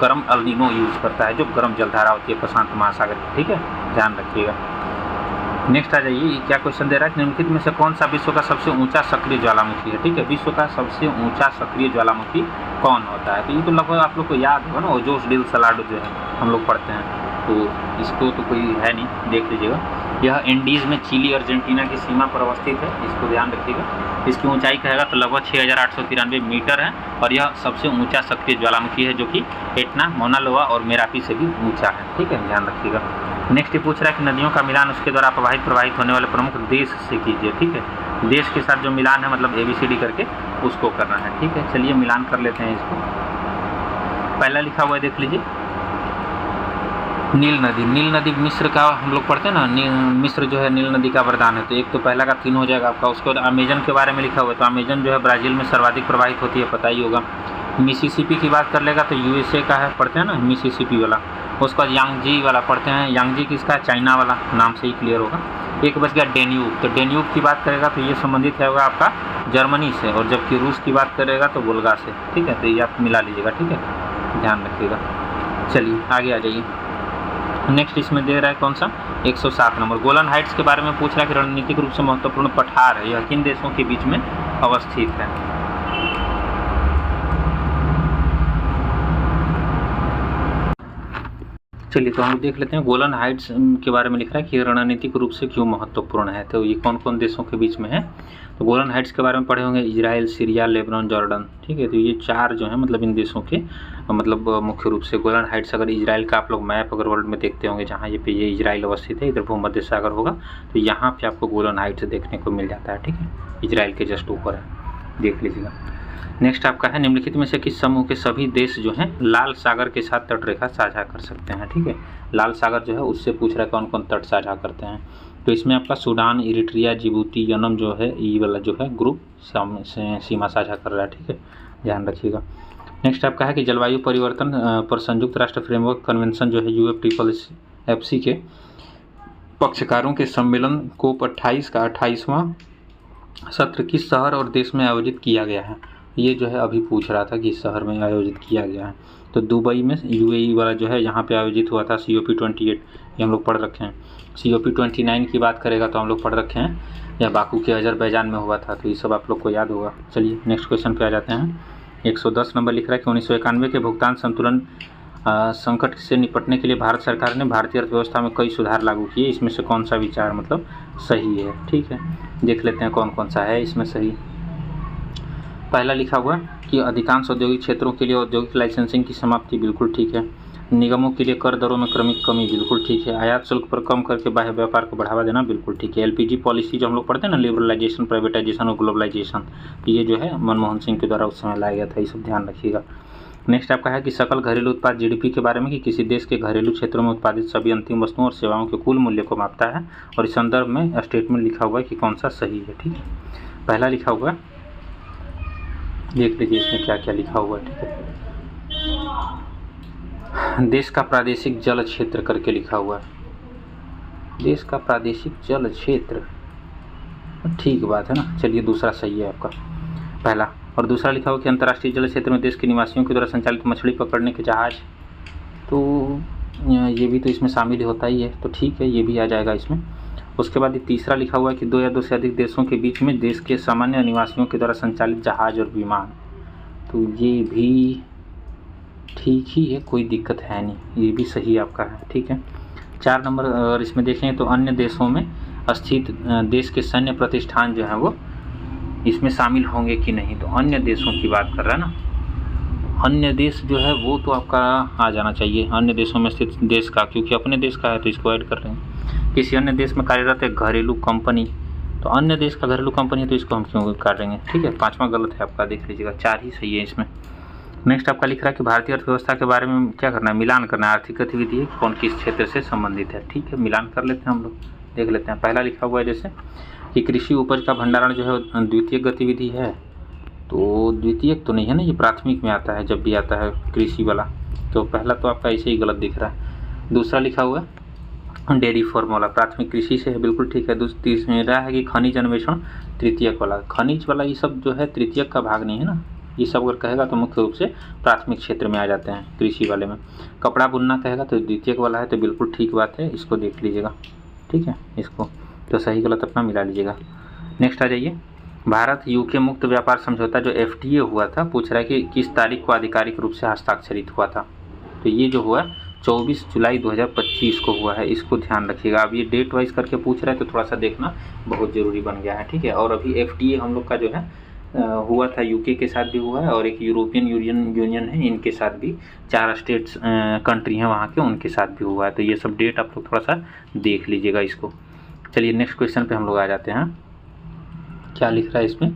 गर्म अल नीनो यूज़ करता है, जो गर्म जलधारा होती है प्रशांत महासागर की। ठीक है, ध्यान रखिएगा। नेक्स्ट आ जाइए, क्या क्वेश्चन दे रहा है कि निम्नलिखित में से कौन सा विश्व का सबसे ऊंचा सक्रिय ज्वालामुखी है? ठीक है, विश्व का सबसे ऊंचा सक्रिय ज्वालामुखी कौन होता है? तो ये तो लगभग आप लोग को याद होगा ना, ओजोस डिल सलाडो जो है हम लोग पढ़ते हैं, तो इसको तो कोई है नहीं, देख लीजिएगा। यह एंडीज़ में चिली अर्जेंटीना की सीमा पर अवस्थित है, इसको ध्यान रखिएगा। इसकी ऊंचाई कहेगा तो लगभग 6893 मीटर है और यह सबसे ऊंचा सक्रिय ज्वालामुखी है, जो कि एटना, मौना लोआ और मेरापी से भी ऊंचा है। ठीक है, ध्यान रखिएगा। नेक्स्ट ये पूछ रहा है कि नदियों का मिलान उसके द्वारा प्रवाहित होने वाले प्रमुख देश से कीजिए। ठीक है, देश के साथ जो मिलान है मतलब ABCD करके उसको करना है। ठीक है, चलिए मिलान कर लेते हैं इसको। पहला लिखा हुआ है देख लीजिए, नील नदी। नील नदी मिस्र का हम लोग पढ़ते हैं ना, मिस्र जो है नील नदी का वरदान है, तो एक तो पहला का 3 हो जाएगा आपका। उसके बाद अमेजन के बारे में लिखा हुआ है, तो अमेजन जो है ब्राज़ील में सर्वाधिक प्रवाहित होती है, पता ही होगा। मिसिसिपी की बात कर लेगा तो USA का है, पढ़ते हैं ना मिसिसिपी वाला। उसके बाद यांगजी वाला पढ़ते हैं, यांगजी किसका है, चाइना वाला, नाम से ही क्लियर होगा। एक बच गया डेन्यूब, तो डेन्यूब की बात करेगा तो ये संबंधित होगा आपका जर्मनी से, और जबकि रूस की बात करेगा तो वोल्गा से। ठीक है, तो ये आप मिला लीजिएगा। ठीक है, ध्यान रखिएगा। चलिए आगे आ जाइए। नेक्स्ट इसमें दे रहा है कौन सा, 107 नंबर। गोलन हाइट्स के बारे में पूछ रहा है कि रणनीतिक रूप से महत्वपूर्ण पठार है, यह किन देशों के बीच में अवस्थित है। चलिए तो हम देख लेते हैं गोलन हाइट्स के बारे में लिख रहा है कि रणनीतिक रूप से क्यों महत्वपूर्ण है, तो ये कौन कौन देशों के बीच में है। तो गोलन हाइट्स के बारे में पढ़े होंगे, इजराइल, सीरिया, लेबनान, जॉर्डन। ठीक है, तो ये 4 जो है मतलब इन देशों के मतलब मुख्य रूप से गोलन हाइट्स। अगर इजराइल का आप लोग मैप अगर वर्ल्ड में देखते होंगे, जहाँ ये इजराइल अवस्थित है, इधर भूमध्य सागर होगा, तो यहाँ पे आपको गोलन हाइट्स देखने को मिल जाता है। ठीक है, इजराइल के जस्ट ऊपर है, देख लीजिएगा। नेक्स्ट आपका है, निम्नलिखित में से किस समूह के सभी देश जो हैं लाल सागर के साथ तटरेखा साझा कर सकते हैं। ठीक है, लाल सागर जो है उससे पूछ रहा है कौन कौन तट साझा करते हैं। तो इसमें आपका सूडान, इरिट्रिया, जिबूती, यमन जो है ई वाला जो है ग्रुप सीमा साझा कर रहा है। ठीक है, ध्यान रखिएगा। नेक्स्ट आपका है कि जलवायु परिवर्तन पर संयुक्त राष्ट्र फ्रेमवर्क कन्वेंशन जो है UFFC के पक्षकारों के सम्मेलन COP 28 का 28वां सत्र किस शहर और देश में आयोजित किया गया है। ये जो है अभी पूछ रहा था कि इस शहर में आयोजित किया गया है, तो दुबई में UAE वाला जो है यहाँ पे आयोजित हुआ था। COP28 ये हम लोग पढ़ रखे हैं। COP29 की बात करेगा तो हम लोग पढ़ रखे हैं, यह बाकू के अजरबैजान में हुआ था, तो ये सब आप लोग को याद होगा। चलिए नेक्स्ट क्वेश्चन पे आ जाते हैं। 110 नंबर लिख रहा है कि 1991 के भुगतान संतुलन संकट से निपटने के लिए भारत सरकार ने भारतीय अर्थव्यवस्था में कई सुधार लागू किए, इसमें से कौन सा विचार मतलब सही है। ठीक है, देख लेते हैं कौन कौन सा है इसमें सही। पहला लिखा हुआ कि अधिकांश औद्योगिक क्षेत्रों के लिए औद्योगिक लाइसेंसिंग की समाप्ति, बिल्कुल ठीक है। निगमों के लिए कर दरों में क्रमिक कमी, बिल्कुल ठीक है। आयात शुल्क पर कम करके बाह्य व्यापार को बढ़ावा देना, बिल्कुल ठीक है। LPG पॉलिसी जो हम लोग पढ़ते हैं ना, लिबरलाइजेशन, प्राइवेटाइजेशन और ग्लोबलाइजेशन, ये जो है मनमोहन सिंह के द्वारा उस समय लाया गया था, ये सब ध्यान रखिएगा। नेक्स्ट आपका है कि सकल घरेलू उत्पाद GDP के बारे में कि किसी देश के घरेलू क्षेत्रों में उत्पादित सभी अंतिम वस्तुओं और सेवाओं के कुल मूल्य को मापता है, और इस संदर्भ में स्टेटमेंट लिखा हुआ है कि कौन सा सही है। ठीक है, पहला लिखा हुआ है, देख लीजिए इसमें क्या क्या लिखा हुआ है। ठीक है, देश का प्रादेशिक जल क्षेत्र करके लिखा हुआ है, देश का प्रादेशिक जल क्षेत्र, ठीक बात है ना। चलिए दूसरा सही है आपका पहला। और दूसरा लिखा हुआ कि अंतर्राष्ट्रीय जल क्षेत्र में देश के निवासियों के द्वारा संचालित मछली पकड़ने के जहाज, तो ये भी तो इसमें शामिल होता ही है, तो ठीक है ये भी आ जाएगा इसमें। उसके बाद ये तीसरा लिखा हुआ है कि 2 या 2 से अधिक देशों के बीच में देश के सामान्य निवासियों के द्वारा संचालित जहाज और विमान, तो ये भी ठीक ही है, कोई दिक्कत है नहीं, ये भी सही आपका है। ठीक है, 4 नंबर अगर इसमें देखें तो अन्य देशों में स्थित देश के सैन्य प्रतिष्ठान जो हैं वो इसमें शामिल होंगे कि नहीं, तो अन्य देशों की बात कर रहा है ना, अन्य देश जो है वो तो आपका आ जाना चाहिए, अन्य देशों में स्थित देश का, क्योंकि अपने देश का है तो इसको ऐड कर रहे हैं। किसी अन्य देश में कार्यरत है घरेलू कंपनी, तो अन्य देश का घरेलू कंपनी है तो इसको हम क्यों कर देंगे। ठीक है, 5वां गलत है आपका, देख लीजिएगा, 4 ही सही है इसमें। नेक्स्ट आपका लिख रहा है कि भारतीय अर्थव्यवस्था के बारे में क्या करना है, मिलान करना है, आर्थिक गतिविधि कौन किस क्षेत्र से संबंधित है। ठीक है, मिलान कर लेते हैं हम लोग, देख लेते हैं। पहला लिखा हुआ है जैसे कि कृषि उपज का भंडारण जो है द्वितीयक गतिविधि है, तो द्वितीयक तो नहीं है ना, ये प्राथमिक में आता है जब भी आता है कृषि वाला, तो पहला तो आपका ऐसे ही गलत दिख रहा है। दूसरा लिखा हुआ है डेयरी फार्मूला, प्राथमिक कृषि से है, बिल्कुल ठीक है। तीसरा है कि खनिज अन्वेषण तृतीयक वाला, खनिज वाला ये सब जो है तृतीयक का भाग नहीं है ना, ये सब अगर कहेगा तो मुख्य रूप से प्राथमिक क्षेत्र में आ जाते हैं कृषि वाले में। कपड़ा बुनना कहेगा तो द्वितीयक वाला है, तो बिल्कुल ठीक बात है, इसको देख लीजिएगा। ठीक है, इसको तो सही गलत अपना मिला लीजिएगा। नेक्स्ट आ जाइए, भारत UK मुक्त व्यापार समझौता जो FTA हुआ था, पूछ रहा है कि किस तारीख को आधिकारिक रूप से हस्ताक्षरित हुआ था, तो ये जो हुआ 24 जुलाई 2025 को हुआ है, इसको ध्यान रखिएगा। अब ये डेट वाइज करके पूछ रहा है तो थोड़ा सा देखना बहुत ज़रूरी बन गया है। ठीक है, और अभी FTA हम लोग का जो है हुआ था, यूके के साथ भी हुआ है और एक यूरोपियन यूनियन है, इनके साथ भी 4 स्टेट्स कंट्री हैं वहाँ के, उनके साथ भी हुआ है। तो ये सब डेट आप लोग थोड़ा सा देख लीजिएगा इसको। चलिए नेक्स्ट क्वेश्चन पे हम लोग आ जाते हैं। क्या लिख रहा है इसमें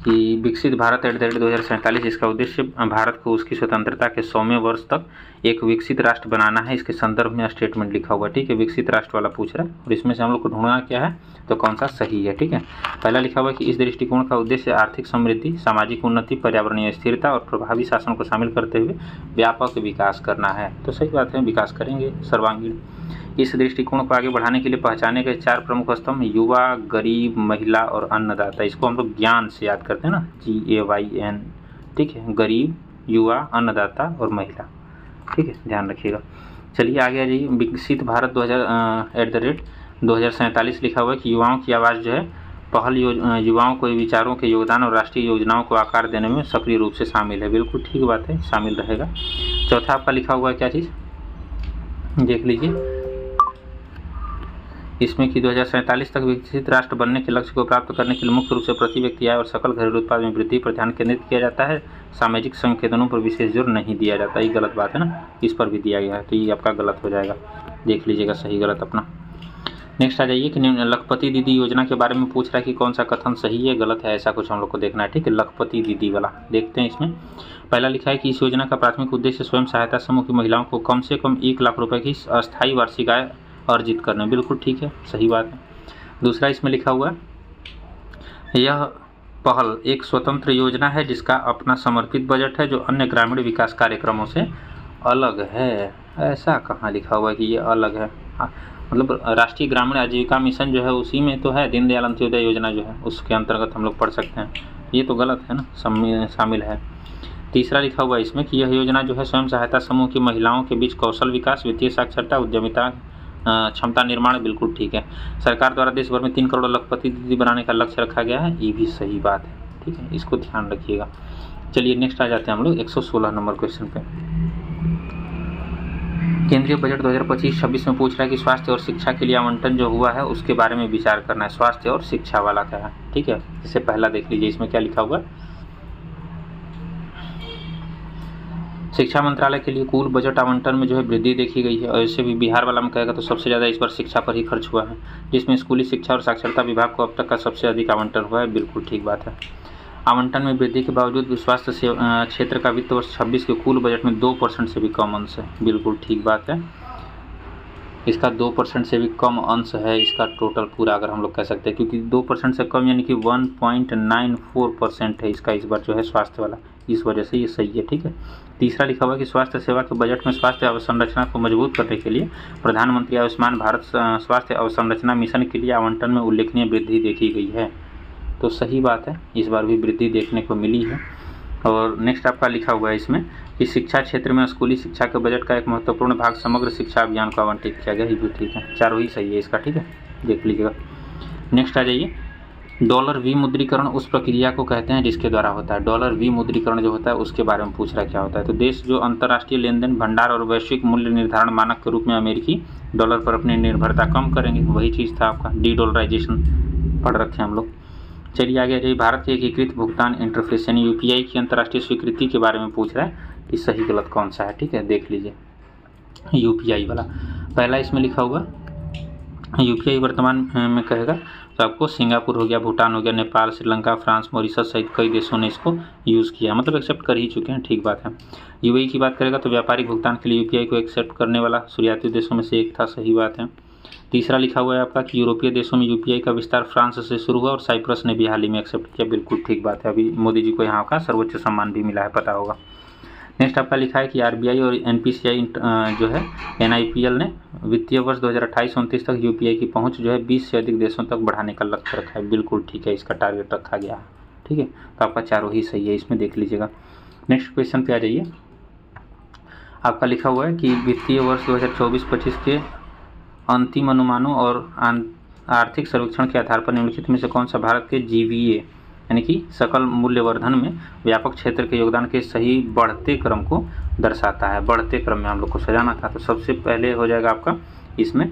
कि विकसित भारत @ 2047, इसका उद्देश्य भारत को उसकी स्वतंत्रता के 100वें वर्ष तक एक विकसित राष्ट्र बनाना है। इसके संदर्भ में स्टेटमेंट लिखा हुआ है, ठीक है। विकसित राष्ट्र वाला पूछ रहा है और इसमें से हम लोग को ढूंढना क्या है, तो कौन सा सही है, ठीक है। पहला लिखा हुआ है कि इस दृष्टिकोण का उद्देश्य आर्थिक समृद्धि, सामाजिक उन्नति, पर्यावरणीय स्थिरता और प्रभावी शासन को शामिल करते हुए व्यापक विकास करना है। तो सही बात है, विकास करेंगे सर्वांगीण। इस दृष्टिकोण को आगे बढ़ाने के लिए पहचाने गए 4 प्रमुख स्तंभ युवा, गरीब, महिला और अन्नदाता। इसको हम लोग ज्ञान से याद करते हैं ना, GAYN, ठीक है। गरीब, युवा, अन्नदाता और महिला, ठीक है, ध्यान रखिएगा। चलिए आगे आ जाइए। विकसित भारत @ 2047 लिखा हुआ है कि युवाओं की आवाज़ जो है पहल युवाओं को विचारों के योगदान और राष्ट्रीय योजनाओं को आकार देने में सक्रिय रूप से शामिल है। बिल्कुल ठीक बात है, शामिल रहेगा। चौथा आपका लिखा हुआ है क्या चीज़, देख लीजिए इसमें कि 2047 तक विकसित राष्ट्र बनने के लक्ष्य को प्राप्त करने के लिए मुख्य रूप से प्रति व्यक्ति आय और सकल घरेलू उत्पाद में वृद्धि पर ध्यान केंद्रित किया जाता है। सामाजिक संकेतनों पर विशेष जोर नहीं दिया जाता। ये गलत बात है ना, इस पर भी दिया गया है, तो ये आपका गलत हो जाएगा। देख लीजिएगा सही गलत अपना। नेक्स्ट आ जाइए कि लखपति दीदी योजना के बारे में पूछ रहा है कि कौन सा कथन सही है गलत है, ऐसा कुछ हम लोग को देखना है, ठीक है। लखपति दीदी वाला देखते हैं। इसमें पहला लिखा है कि इस योजना का प्राथमिक उद्देश्य स्वयं सहायता समूह की महिलाओं को कम से कम 1 लाख रुपए की अस्थायी वार्षिक आय अर्जित करना। बिल्कुल ठीक है, सही बात है। दूसरा इसमें लिखा हुआ है यह पहल एक स्वतंत्र योजना है जिसका अपना समर्पित बजट है जो अन्य ग्रामीण विकास कार्यक्रमों से अलग है। ऐसा कहाँ लिखा हुआ है कि ये अलग है, मतलब राष्ट्रीय ग्रामीण आजीविका मिशन जो है उसी में तो है, दीनदयाल अंत्योदय योजना जो है उसके अंतर्गत हम लोग पढ़ सकते हैं। ये तो गलत है ना, शामिल है। तीसरा लिखा हुआ है इसमें कि यह योजना जो है स्वयं सहायता समूह की महिलाओं के बीच कौशल विकास, वित्तीय साक्षरता, उद्यमिता, क्षमता निर्माण। बिल्कुल ठीक है। सरकार द्वारा देश भर में 3 करोड़ लखपति दीदी बनाने का लक्ष्य रखा गया है, ये भी सही बात है, ठीक है, इसको ध्यान रखिएगा। चलिए नेक्स्ट आ जाते हैं हम लोग 116 नंबर क्वेश्चन पे। केंद्रीय बजट 2025-26 में पूछ रहा है कि स्वास्थ्य और शिक्षा के लिए आवंटन जो हुआ है उसके बारे में विचार करना है। स्वास्थ्य और शिक्षा वाला क्या है, ठीक है। इससे पहला देख लीजिए इसमें क्या लिखा हुआ है। शिक्षा मंत्रालय के लिए कुल बजट आवंटन में जो है वृद्धि देखी गई है और इससे भी बिहार वाला में कहेगा तो सबसे ज़्यादा इस बार शिक्षा पर ही खर्च हुआ है, जिसमें स्कूली शिक्षा और साक्षरता विभाग को अब तक का सबसे अधिक आवंटन हुआ है। बिल्कुल ठीक बात है। आवंटन में वृद्धि के बावजूद भी स्वास्थ्य क्षेत्र का वित्त वर्ष 26 के कुल बजट में 2% से भी कम अंश है। बिल्कुल ठीक बात है, इसका 2% से भी कम अंश है इसका टोटल पूरा, अगर हम लोग कह सकते हैं, क्योंकि 2% से कम यानी कि 1.94% है इसका इस बार जो है स्वास्थ्य वाला, इस वजह से ये सही है, ठीक है। तीसरा लिखा हुआ है कि स्वास्थ्य सेवा के बजट में स्वास्थ्य अवसंरचना को मजबूत करने के लिए प्रधानमंत्री आयुष्मान भारत स्वास्थ्य अवसंरचना मिशन के लिए आवंटन में उल्लेखनीय वृद्धि देखी गई है। तो सही बात है, इस बार भी वृद्धि देखने को मिली है। और नेक्स्ट आपका लिखा हुआ है इसमें कि शिक्षा क्षेत्र में स्कूली शिक्षा के बजट का एक महत्वपूर्ण भाग समग्र शिक्षा अभियान को आवंटित किया गया, ये भी ठीक है। चारों ही सही है इसका, ठीक है, देख लीजिएगा। नेक्स्ट आ जाइए। डॉलर विमुद्रीकरण उस प्रक्रिया को कहते हैं जिसके द्वारा होता है। डॉलर विमुद्रीकरण जो होता है उसके बारे में पूछ रहा है क्या होता है। तो देश जो अंतर्राष्ट्रीय लेन देन, भंडार और वैश्विक मूल्य निर्धारण मानक के रूप में अमेरिकी डॉलर पर अपनी निर्भरता कम करेंगे, वही चीज़ था आपका डी-डॉलराइजेशन, पढ़ रखे हम लोग। चलिए आगे जाइए। भारत के एकीकृत भुगतान इंटरफेस यानी UPI की अंतर्राष्ट्रीय स्वीकृति के बारे में पूछ रहा है कि सही गलत कौन सा है, ठीक है, देख लीजिए। UPI वाला पहला इसमें लिखा हुआ UPI वर्तमान में कहेगा तो आपको सिंगापुर हो गया, भूटान हो गया, नेपाल, श्रीलंका, फ्रांस, मॉरिशस सहित कई देशों ने इसको यूज़ किया, मतलब एक्सेप्ट कर ही चुके हैं, ठीक बात है। UAE की बात करेगा तो व्यापारिक भुगतान के लिए UPI को एक्सेप्ट करने वाला शुरुआती देशों में से एक था, सही बात है। तीसरा लिखा हुआ है आपका कि यूरोपीय देशों में UPI का विस्तार फ्रांस से शुरू हुआ और साइप्रस ने भी हाल ही में एक्सेप्ट किया। बिल्कुल ठीक बात है, अभी मोदी जी को यहाँ का सर्वोच्च सम्मान भी मिला है, पता होगा। नेक्स्ट आपका लिखा है कि RBI और NPCI जो है NIPL ने वित्तीय वर्ष 2028-29 तक UPI की पहुंच जो है 20 से अधिक देशों तक बढ़ाने का लक्ष्य रखा है। बिल्कुल ठीक है, इसका टारगेट रखा गया है, ठीक है। तो आपका चारों ही सही है, इसमें देख लीजिएगा। नेक्स्ट क्वेश्चन पे आ जाइए। आपका लिखा हुआ है कि वित्तीय वर्ष 2024-25 के अंतिम अनुमानों और आर्थिक सर्वेक्षण के आधार पर निम्नलिखित में से कौन सा भारत के GVA यानी कि सकल मूल्यवर्धन में व्यापक क्षेत्र के योगदान के सही बढ़ते क्रम को दर्शाता है। बढ़ते क्रम में हम लोग को सजाना था, तो सबसे पहले हो जाएगा आपका इसमें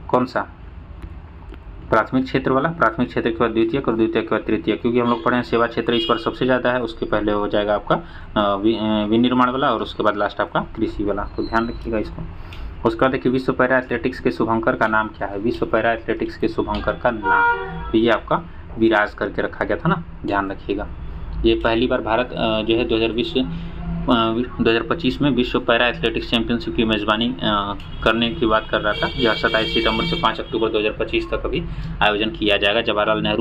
कौन सा प्राथमिक क्षेत्र वाला, प्राथमिक क्षेत्र के बाद द्वितीयक और द्वितीयक के बाद तृतीयक, क्योंकि हम लोग पढ़े हैं सेवा क्षेत्र इस बार सबसे ज़्यादा है, उसके पहले हो जाएगा आपका विनिर्माण वाला और उसके बाद लास्ट आपका कृषि वाला, तो ध्यान रखिएगा इसको। उसके बाद देखिए विश्व पैरा एथलेटिक्स के शुभंकर का नाम क्या है, विश्व पैरा एथलेटिक्स के शुभंकर का नाम, तो ये आपका विराज करके रखा गया था ना, ध्यान रखिएगा। ये पहली बार भारत जो है 2025 में विश्व पैरा एथलेटिक्स चैंपियनशिप की मेज़बानी करने की बात कर रहा था। यह 27 सितंबर से 5 अक्टूबर 2025 तक अभी आयोजन किया जाएगा जवाहरलाल नेहरू